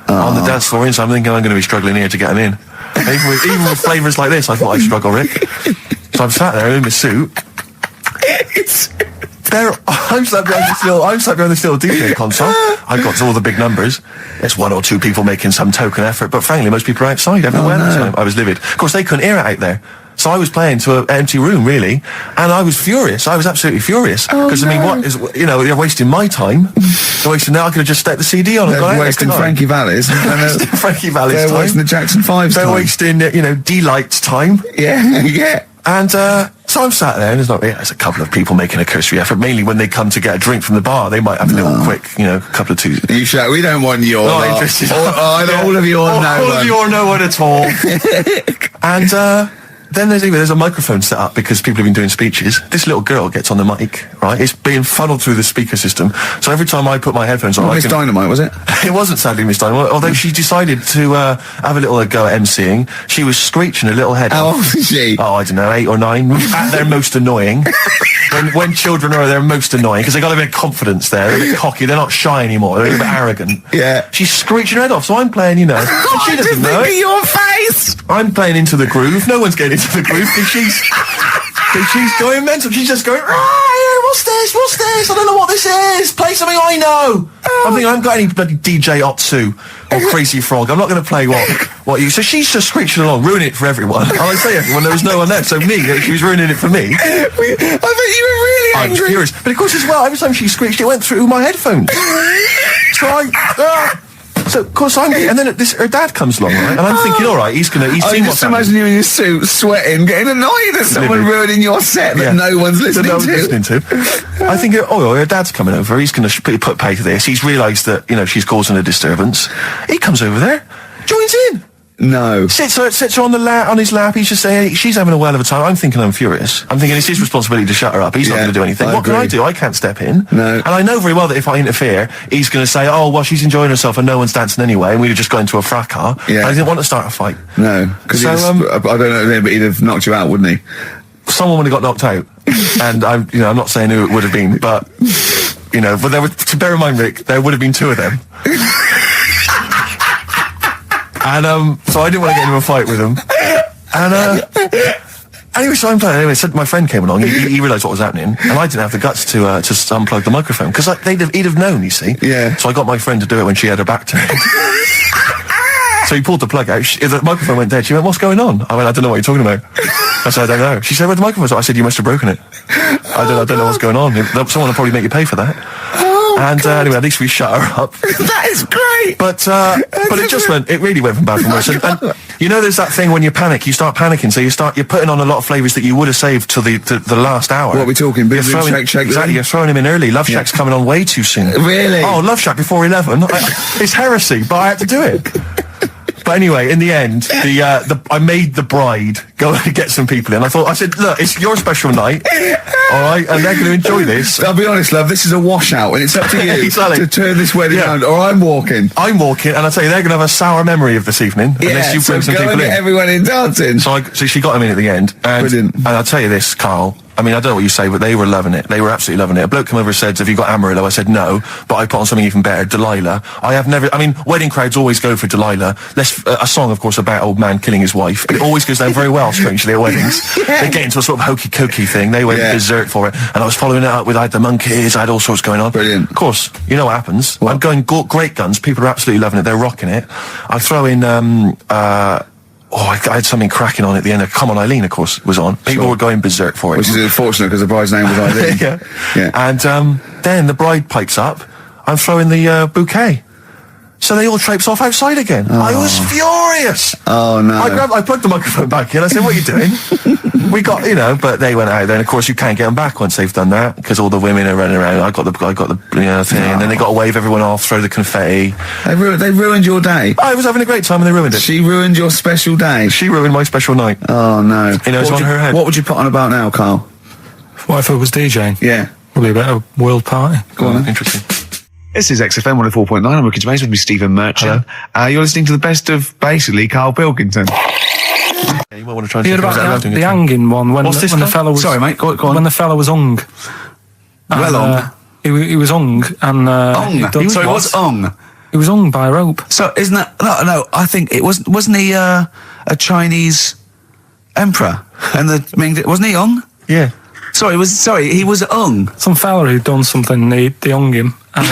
on the dance floor, so I'm thinking I'm going to be struggling here to get them in. Even with flavours like this, I thought I'd struggle, Rick. So I'm sat there in my suit. I'm sat behind this little DJ console. I've got all the big numbers. There's one or two people making some token effort, but frankly, most people are outside everywhere. So I was livid. Of course, they couldn't hear it out there. So I was playing to an empty room, really, and I was furious. I was absolutely furious. Because, I mean, what is, they're wasting my time. They're wasting, now I could have just stuck the CD on and gone out. They're wasting Frankie Valli's. Frankie Valli's time. They're wasting the Jackson 5's time. They're wasting, D-Light's time. Yeah, yeah. And, so I'm sat there, and there's a couple of people making a cursory effort. Mainly when they come to get a drink from the bar, they might have a little quick, couple of twos. You shout, we don't want your not interested. All of you or no one. All of you or no one at all. And, then there's a microphone set up because people have been doing speeches. This little girl gets on the mic, right? It's being funneled through the speaker system. So every time I put my headphones on, Miss Dynamite, was it? It wasn't sadly Miss Dynamite, although she decided to have a little go at MCing. She was screeching a little head How off. old is she? Oh, I don't know, 8 or 9. At their most annoying. When children are their most annoying, because they got a bit of confidence there. They're a bit cocky. They're not shy anymore. They're a bit arrogant. Yeah. She's screeching her head off, so I'm playing, and she doesn't know it. Your face! I'm playing into the groove. No one's getting into the groove because she's going mental. She's just going, what's this? What's this? I don't know what this is. Play something I know. I think I haven't got any bloody DJ Otsu or Crazy Frog. I'm not going to play what you... So she's just screeching along, ruining it for everyone. I say everyone, there was no one there. So she was ruining it for me. I bet you were really angry. I was furious. But of course as well, every time she screeched, it went through my headphones. So, of course, and then her dad comes along, right? And I'm thinking, all right, he's seen what's happening. Just imagine you in your suit, sweating, getting annoyed at someone ruining your set that no one's listening to. I think, her dad's coming over. He's going to put pay to this. He's realised that, she's causing a disturbance. He comes over there, joins in. No. Sits her on his lap. He's just saying, she's having a whale of a time. I'm thinking I'm furious. I'm thinking it's his responsibility to shut her up. He's not going to do anything. What can I do? I can't step in. No. And I know very well that if I interfere, he's going to say, oh, well, she's enjoying herself and no one's dancing anyway, and we'd have just got into a fracas. Yeah. I didn't want to start a fight. No. Because I don't know, but he'd have knocked you out, wouldn't he? Someone would have got knocked out. And I'm not saying who it would have been, but, but to bear in mind, Rick, there would have been 2 of them. And, so I didn't want to get into a fight with him. And, anyway, so I'm playing. Anyway, so my friend came along. He realised what was happening, and I didn't have the guts to unplug the microphone because he'd have known. You see. Yeah. So I got my friend to do it when she had her back turned. So he pulled the plug out. The microphone went dead. She went, "What's going on?" I went, "I don't know what you're talking about." I said, "I don't know." She said, "Where's the microphone?" I said, "You must have broken it." I don't know what's going on. Someone will probably make you pay for that. Anyway, at least we shut her up. That is great. But it really went from bad from worse. And there's that thing when you panic, you start panicking, so you're putting on a lot of flavours that you would have saved till the last hour. What are we talking? Boom, Boom, Shake, Shake. Exactly, you're throwing him in early. Love Shack's coming on way too soon. Really? Oh, Love Shack before 11. It's heresy, but I had to do it. But anyway, in the end, I made the bride go and get some people in. I said, look, it's your special night, all right, and they're going to enjoy this. I'll be honest, love, this is a washout, and it's up to you to turn this wedding around, or I'm walking. And I tell you, they're going to have a sour memory of this evening unless you bring some people in. Everyone in dancing. So she got him in at the end. Brilliant. And I'll tell you this, Carl. I mean, I don't know what you say, but they were loving it. They were absolutely loving it. A bloke came over and said, "Have you got Amarillo?" I said, "No," but I put on something even better, Delilah. Wedding crowds always go for Delilah. A song, of course, about old man killing his wife. It always goes down very well, strangely, at weddings. They get into a sort of hokey-cokey thing. They went berserk for it. And I was following it up with, I had the monkeys, I had all sorts going on. Brilliant. Of course, you know what happens. What? I'm going great guns. People are absolutely loving it. They're rocking it. I throw in, I had something cracking on at the end. Come On Eileen, of course, was on. People were going berserk for it. Which is unfortunate because the bride's name was Eileen. Yeah. And then the bride pipes up. I'm throwing the bouquet. So they all traipse off outside again. I was furious. Oh no! I plugged the microphone back in. I said, "What are you doing?" We got, but they went out. Then of course you can't get them back once they've done that because all the women are running around. I got the thing, and then they got to wave everyone off, throw the confetti. They ruined your day. I was having a great time and they ruined it. She ruined your special day. She ruined my special night. Oh no! It's on her head. What would you put on about now, Carl? What if I was DJing? Yeah. Probably a better world party. Go on. Interesting. This is XFM 104.9. I'm Ricky Gervais with me, Stephen Merchant. You're listening to the best of, basically, Karl Pilkington. Yeah, you might want to try and You heard about the hanging one when the fella was... Sorry, mate, go on. When the fella was hung. Hung? He was hung and... Sorry, what's hung? He was hung by a rope. So, isn't that... No, I think it wasn't he a Chinese emperor? And wasn't he hung? Yeah. He was hung. Some fella who'd done something, they hung him. And,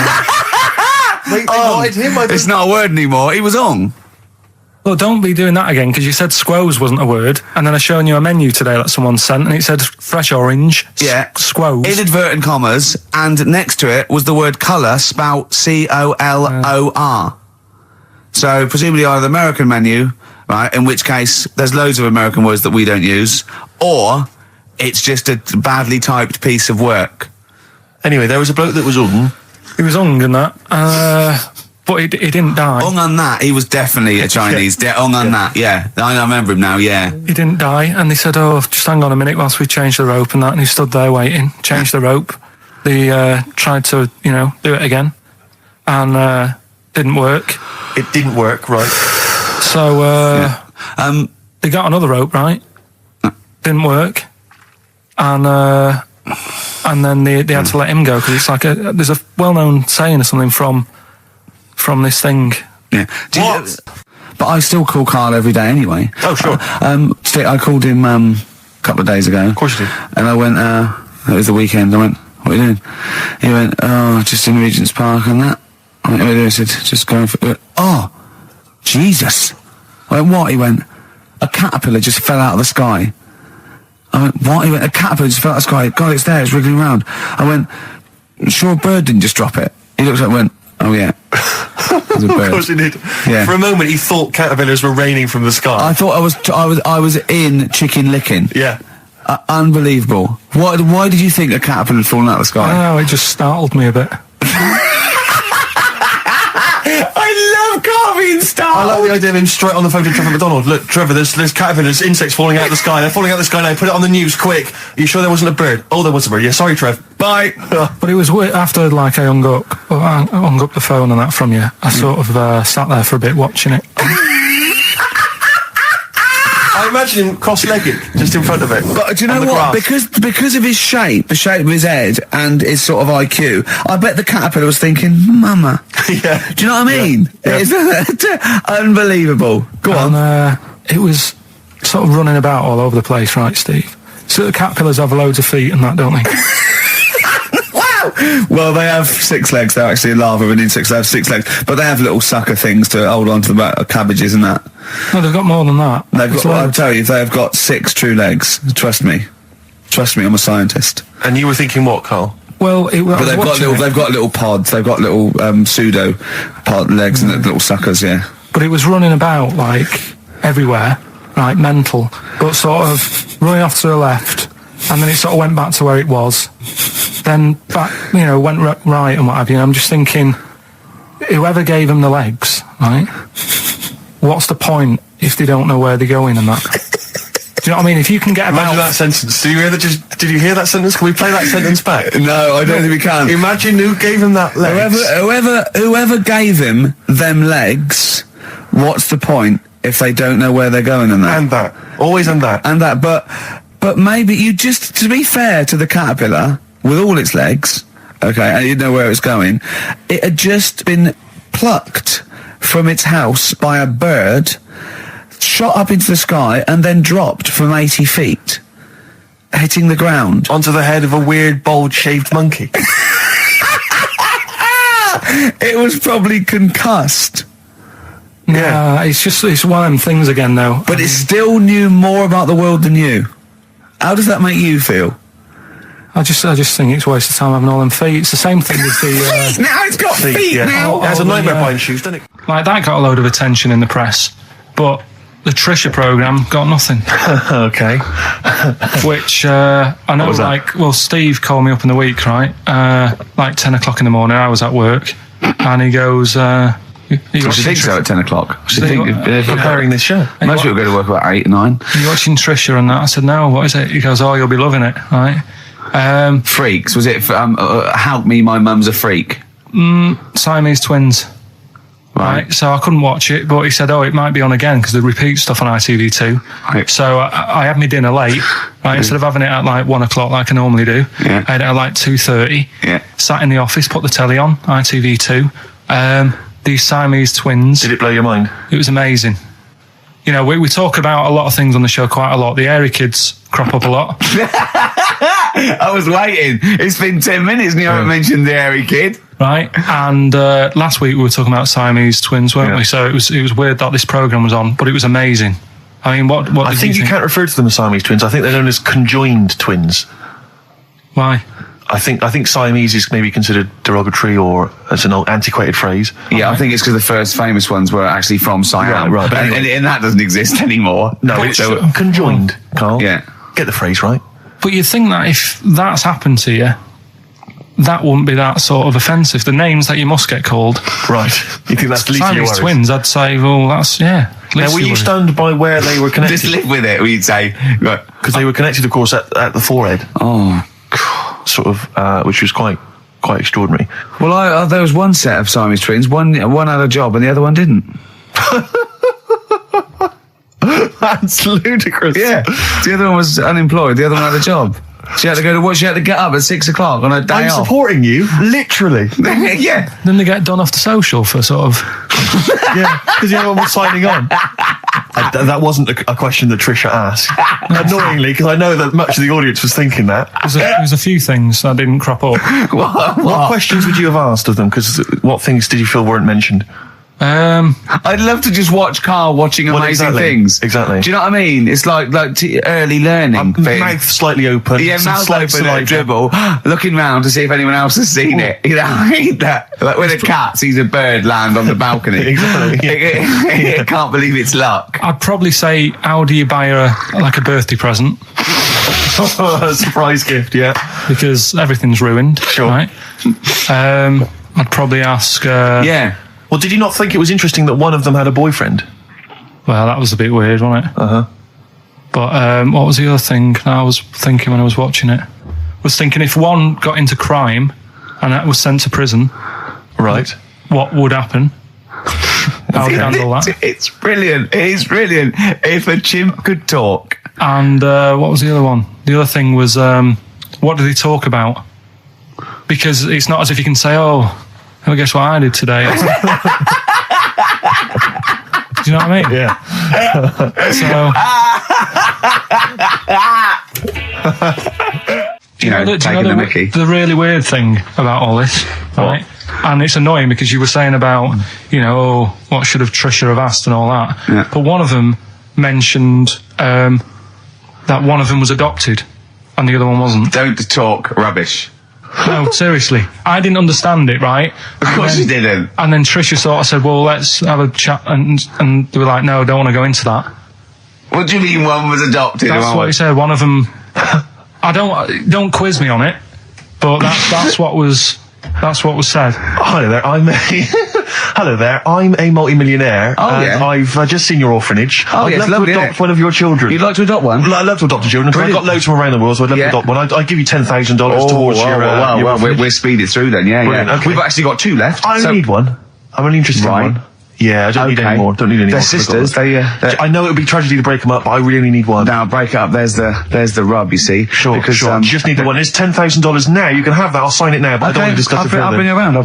Wait, it's not a word anymore. He was hung. Well, don't be doing that again, because you said squoze wasn't a word, and then I shown you a menu today that someone sent, and it said fresh orange, squoze. Inadvertent commas, and next to it was the word colour, spelt C-O-L-O-R. So, presumably either the American menu, right, in which case there's loads of American words that we don't use, or it's just a badly typed piece of work. Anyway, there was a bloke that was hung. He was hung and that, but he didn't die. Hung on that, he was definitely a Chinese. Hung on that, yeah. I remember him now, yeah. He didn't die, and they said, just hang on a minute whilst we change the rope and that, and he stood there waiting, changed the rope. They tried to, do it again, and didn't work. It didn't work, right. So, they got another rope, right? Didn't work. And then they had to let him go because it's like there's a well-known saying or something from this thing. Yeah. But I still call Karl every day anyway. Oh sure. I called him a couple of days ago. Of course you did. And I went. It was the weekend. I went, "What are you doing?" He went, "Oh, just in Regent's Park and that." I went, "What are you doing?" I said, "Just going for." Oh, Jesus! I went, "What?" He went, "A caterpillar just fell out of the sky." I went, "What?" He went, "A caterpillar just fell out of the sky. God, it's there, it's wriggling around." I went, "Sure, a bird didn't just drop it?" He looked at it and went, "Oh yeah." It was a bird. Of course he did. Yeah. For a moment he thought caterpillars were raining from the sky. I thought I was in Chicken Licking. Yeah. Unbelievable. Why did you think a caterpillar had fallen out of the sky? I don't know, it just startled me a bit. I love Karl being startled. I like the idea of him straight on the phone to Trevor McDonald. "Look, Trevor, there's caterpillars, insects falling out of the sky. They're falling out of the sky now. Put it on the news, quick. Are you sure there wasn't a bird?" "Oh, there was a bird. Yeah, sorry, Trev. Bye." But it was after I hung up the phone and that from you. I sort of sat there for a bit watching it. I imagine him cross-legged, just in front of it. But do you know what? Because of his shape, the shape of his head, and his sort of IQ, I bet the caterpillar was thinking, "Mama." Yeah. Do you know what I mean? Yeah. It's unbelievable. Go on. It was sort of running about all over the place, right, Steve? So the caterpillars have loads of feet and that, don't they? Well, they have 6 legs. They're actually larvae of insects. They have 6 legs, but they have little sucker things to hold on to the back of cabbages and that. No, they've got more than that. I'll tell you, they have got 6 true legs. Trust me, I'm a scientist. And you were thinking what, Karl? Well, but they've got little pods. They've got little pseudo pod legs and little suckers. Yeah. But it was running about like everywhere, right? Mental, but sort of running off to the left, and then it sort of went back to where it was. Then back, went right and what have you. And I'm just thinking, whoever gave them the legs, right? What's the point if they don't know where they're going and that? Do you know what I mean? If you can get about... Imagine that sentence. Did you hear that sentence? Can we play that sentence back? No, I don't think we can. Imagine who gave him that legs. Whoever gave him them legs, what's the point if they don't know where they're going and that? And that. Always and that. And that, but maybe you just, to be fair to the caterpillar, with all its legs, okay, and you know where it's going, it had just been plucked from its house by a bird, shot up into the sky, and then dropped from 80 feet, hitting the ground. Onto the head of a weird, bold-shaved monkey. It was probably concussed. Yeah, it's one of them things again, though. But it still knew more about the world than you. How does that make you feel? I just think it's a waste of time having all them feet. It's the same thing with the... now it's got feet now! It has a nightmare buying shoes, doesn't it? Like, that got a load of attention in the press, but the Trisha programme got nothing. Okay. Which, I know, like, well, Steve called me up in the week, right? Like 10 o'clock in the morning, I was at work, and he goes, What do you think so at 10 o'clock? Do you think preparing this show? Most people go to work about 8, 9. Are you watching Trisha and that? I said, no, what is it? He goes, oh, you'll be loving it, right? Freaks, was it, Help Me, My Mum's a Freak? Siamese twins. Right, so I couldn't watch it, but he said, oh, it might be on again, because they repeat stuff on ITV2. Right. So I had my dinner late, right, instead of having it at like 1 o'clock like I normally do. Yeah. I had it at like 2:30. Yeah. Sat in the office, put the telly on, ITV2. These Siamese twins. Did it blow your mind? It was amazing. You know, we talk about a lot of things on the show quite a lot. The Airy kids crop up a lot. I was waiting. It's been 10 minutes and you haven't mentioned the Airy kid. Right, and last week we were talking about Siamese twins, weren't we? So it was weird that this programme was on, but it was amazing. I mean, what I think you can't refer to them as Siamese twins. I think they're known as conjoined twins. Why? I think Siamese is maybe considered derogatory or as an old antiquated phrase. Yeah, I think it's because the first famous ones were actually from Siam. Right. But and that doesn't exist anymore. No, it's conjoined, Carl. Yeah. Get the phrase right. But you'd think that if that's happened to you, that wouldn't be that sort of offensive. The names that you must get called. Right. You think that's the least of your Siamese worries? twins, I'd say, well, that's, yeah. Now, were you stunned by where they were connected? Just live with it, we'd say. Because they were connected, of course, at the forehead. Oh. Sort of, which was quite extraordinary. Well, there was one set of Siamese twins. One had a job and the other one didn't. That's ludicrous. Yeah. The other one was unemployed. The other one had a job. She had to go to work. She had to get up at 6 o'clock on a day I'm off. supporting you, literally. Yeah. Then they get done off the social for sort of... Yeah, because the other one was signing on. That wasn't a question that Trisha asked. Annoyingly, because I know that much of the audience was thinking that. There's a few things that didn't crop up. What questions would you have asked of them? Because what things did you feel weren't mentioned? I'd love to just watch Carl watching amazing things. Exactly. Do you know what I mean? It's like early learning thing. Mouth slightly open. Yeah, mouth open at dribble, looking round to see if anyone else has seen it. You know, I mean that. Like when a cat sees a bird land on the balcony. Exactly. It can't believe it's luck. I'd probably say, how do you buy her a birthday present? A surprise gift, yeah. Because everything's ruined. Sure. Right? I'd probably ask... yeah. Well, did you not think it was interesting that one of them had a boyfriend? Well, that was a bit weird, wasn't it? Uh-huh. But what was the other thing I was thinking when I was watching it? I was thinking if one got into crime and that was sent to prison, right, what would happen? How would you handle that? It's brilliant. It is brilliant. If a chimp could talk. And what was the other one? The other thing was, what did he talk about? Because it's not as if you can say, oh, guess what I did today? Do you know what I mean? Yeah. The really weird thing about all this, right? And it's annoying because you were saying about, what should have Trisha have asked and all that. Yeah. But one of them mentioned that one of them was adopted and the other one wasn't. Don't talk rubbish. No, seriously. I didn't understand it, right? Of course you didn't. And then Trisha sort of said, well, let's have a chat. And they were like, no, I don't want to go into that. What do you mean one was adopted? That's what he said. One of them... don't quiz me on it, but that's what was said. Hello there, I'm a multi-millionaire. And I've just seen your orphanage. I'd love to adopt one of your children. You'd like to adopt one? I'd love to adopt a children, because I've got loads from around the world, so I'd love to adopt one. I'd give you $10,000 towards your orphanage. We'll speed it through then, yeah. Okay. We've actually got 2 left. I only need one. I'm only interested in one. Yeah, I don't need any more. Don't need any more. They're sisters. I know it would be tragedy to break them up, but I really only need one. Now, break it up. There's the rub, you see. Sure. You just need the one. It's $10,000 now. You can have that. I'll sign it now, but I don't want to discuss it further. I'll bring it around.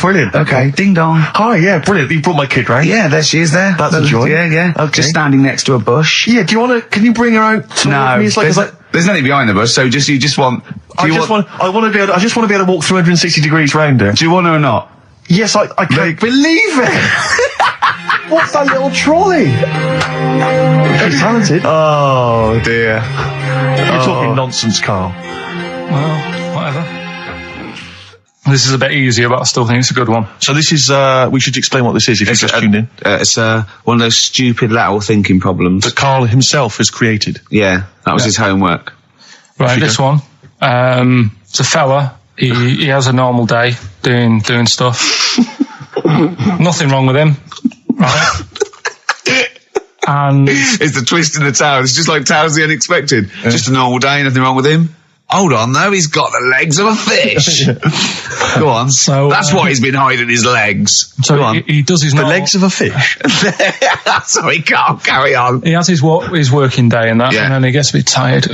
Brilliant. Okay. Ding dong. Hi, yeah, brilliant. You brought my kid, right? Yeah, there she is there. That's a joy. Yeah. Okay. Just standing next to a bush. Yeah, can you bring her out to me? It's like, there's nothing behind the bush, so you just want... I just want to be able to walk 360 degrees round her. Do you want her or not? Yes, I can't believe it! What's that little trolley? She's talented. Oh, dear. You're talking nonsense, Carl. Well, whatever. This is a bit easier, but I still think it's a good one. So this is, we should explain what this is if you just tuned in. It's one of those stupid lateral thinking problems. That Karl himself has created. Yeah, that was his homework. Right, this one. It's a fella. He has a normal day doing stuff. Nothing wrong with him. Right? And it's the twist in the tale. It's just like Tales of the Unexpected. Yeah. Just a normal day, nothing wrong with him. Hold on, though, he's got the legs of a fish. Go on. So that's why he's been hiding his legs. So Go on. He does his normal... The legs of a fish? Sorry, can't carry on. He has his working day and that, and then he gets a bit tired.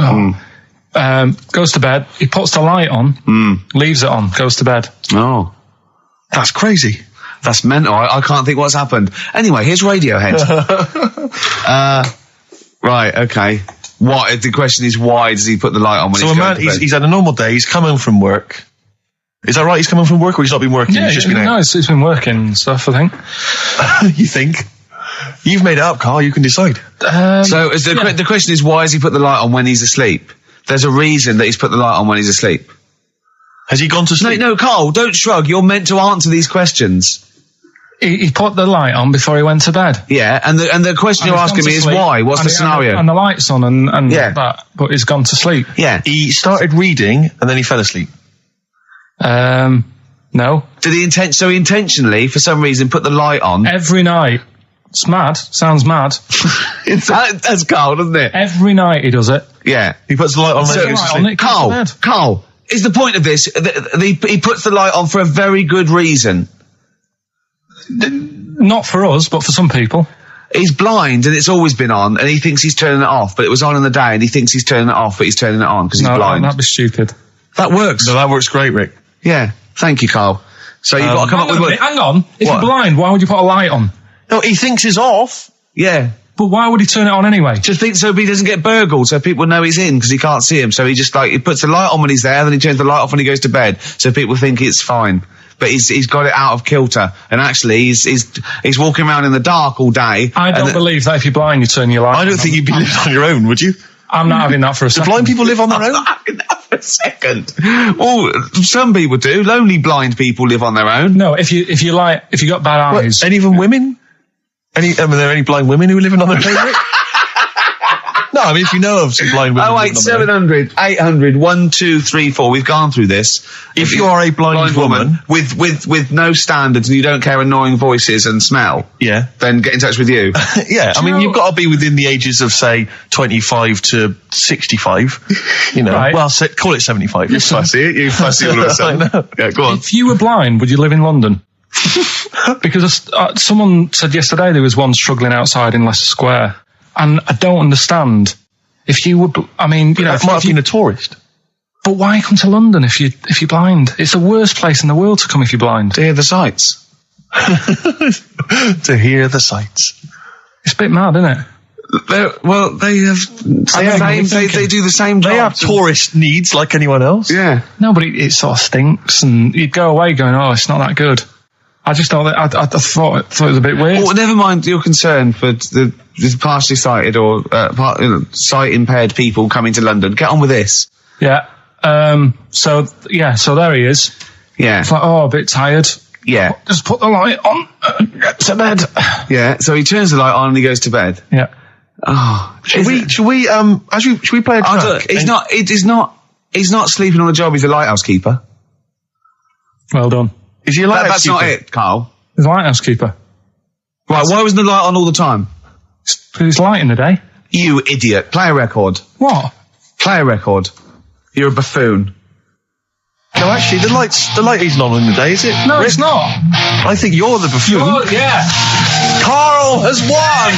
Goes to bed. He puts the light on, leaves it on, goes to bed. Oh. That's crazy. That's mental. I can't think what's happened. Anyway, here's Radiohead. Right, okay. What? The question is, why does he put the light on when he's going to bed? He's had a normal day, he's come home from work. Is that right? He's come home from work, or he's not been working? Yeah, he's just been out? He's been working and stuff, I think. You think? You've made it up, Karl, you can decide. So the question is, why has he put the light on when he's asleep? There's a reason that he's put the light on when he's asleep. Has he gone to sleep? No, Karl, don't shrug. You're meant to answer these questions. He put the light on before he went to bed. Yeah, and the question you're asking me is why? What's the scenario? And the light's on and that, but he's gone to sleep. Yeah. He started reading and then he fell asleep. No. Did he intentionally, for some reason, put the light on? Every night. It's mad. Sounds mad. That's Karl, doesn't it? Every night he does it. Yeah. He puts the light on when he goes to sleep. Karl, is the point of this, he puts the light on for a very good reason. Not for us, but for some people. He's blind and it's always been on, and he thinks he's turning it off, but it was on in the day, and he thinks he's turning it off, but he's turning it on because he's blind. No, that'd be stupid. That works. No, that works great, Rick. Yeah. Thank you, Karl. So you've got to come up with... Hang on. If you're blind, why would you put a light on? No, he thinks it's off. Yeah. But why would he turn it on anyway? Just think so he doesn't get burgled, so people know he's in because he can't see him. So he just he puts the light on when he's there, then he turns the light off when he goes to bed, so people think it's fine. But he's got it out of kilter, and actually he's walking around in the dark all day. I don't believe that if you're blind, you turn your light on. I don't think you'd be living on your own, would you? I'm not having that for a second. Do blind people live on their own? I'm not having that for a second. Well, some people do. Lonely blind people live on their own. No, if you got bad eyes. What, any of them women? Are there any blind women who are living on their own? No, I mean, if you know of some blind women. 08700 800 1234. We've gone through this. If you are a blind woman with no standards and you don't care annoying voices and smell, then get in touch with you. Yeah, I mean, you've got to be within the ages of, say, 25 to 65. You know, right. Well, call it 75. You fussy, you fussy all of a sudden. I know. Yeah, go on. If you were blind, would you live in London? Because someone said yesterday there was one struggling outside in Leicester Square. And I don't understand. If you would, I mean, you know, might have been a tourist. But why come to London if you're blind? It's the worst place in the world to come if you're blind. To hear the sights. To hear the sights. It's a bit mad, isn't it? They do the same job. They have tourist needs like anyone else. Yeah. No, but it sort of stinks, and you'd go away going, "Oh, it's not that good." I just thought that I thought it was a bit weird. Well, never mind your concern for the partially sighted or sight impaired people coming to London. Get on with this. Yeah. So there he is. Yeah. It's like, a bit tired. Yeah. Just put the light on. Get to bed. Yeah. So he turns the light on and he goes to bed. Yeah. Oh. Should we play a track? He's not sleeping on the job. He's a lighthouse keeper. Well done. Is he a lighthouse keeper? That's not it, Karl. He's a lighthouse keeper. Right, why wasn't the light on all the time? Because it's light in the day. You idiot. Play a record. What? Play a record. You're a buffoon. No, actually, the light isn't on in the day, is it? No, it's not. I think you're the buffoon. Yeah. Karl has won!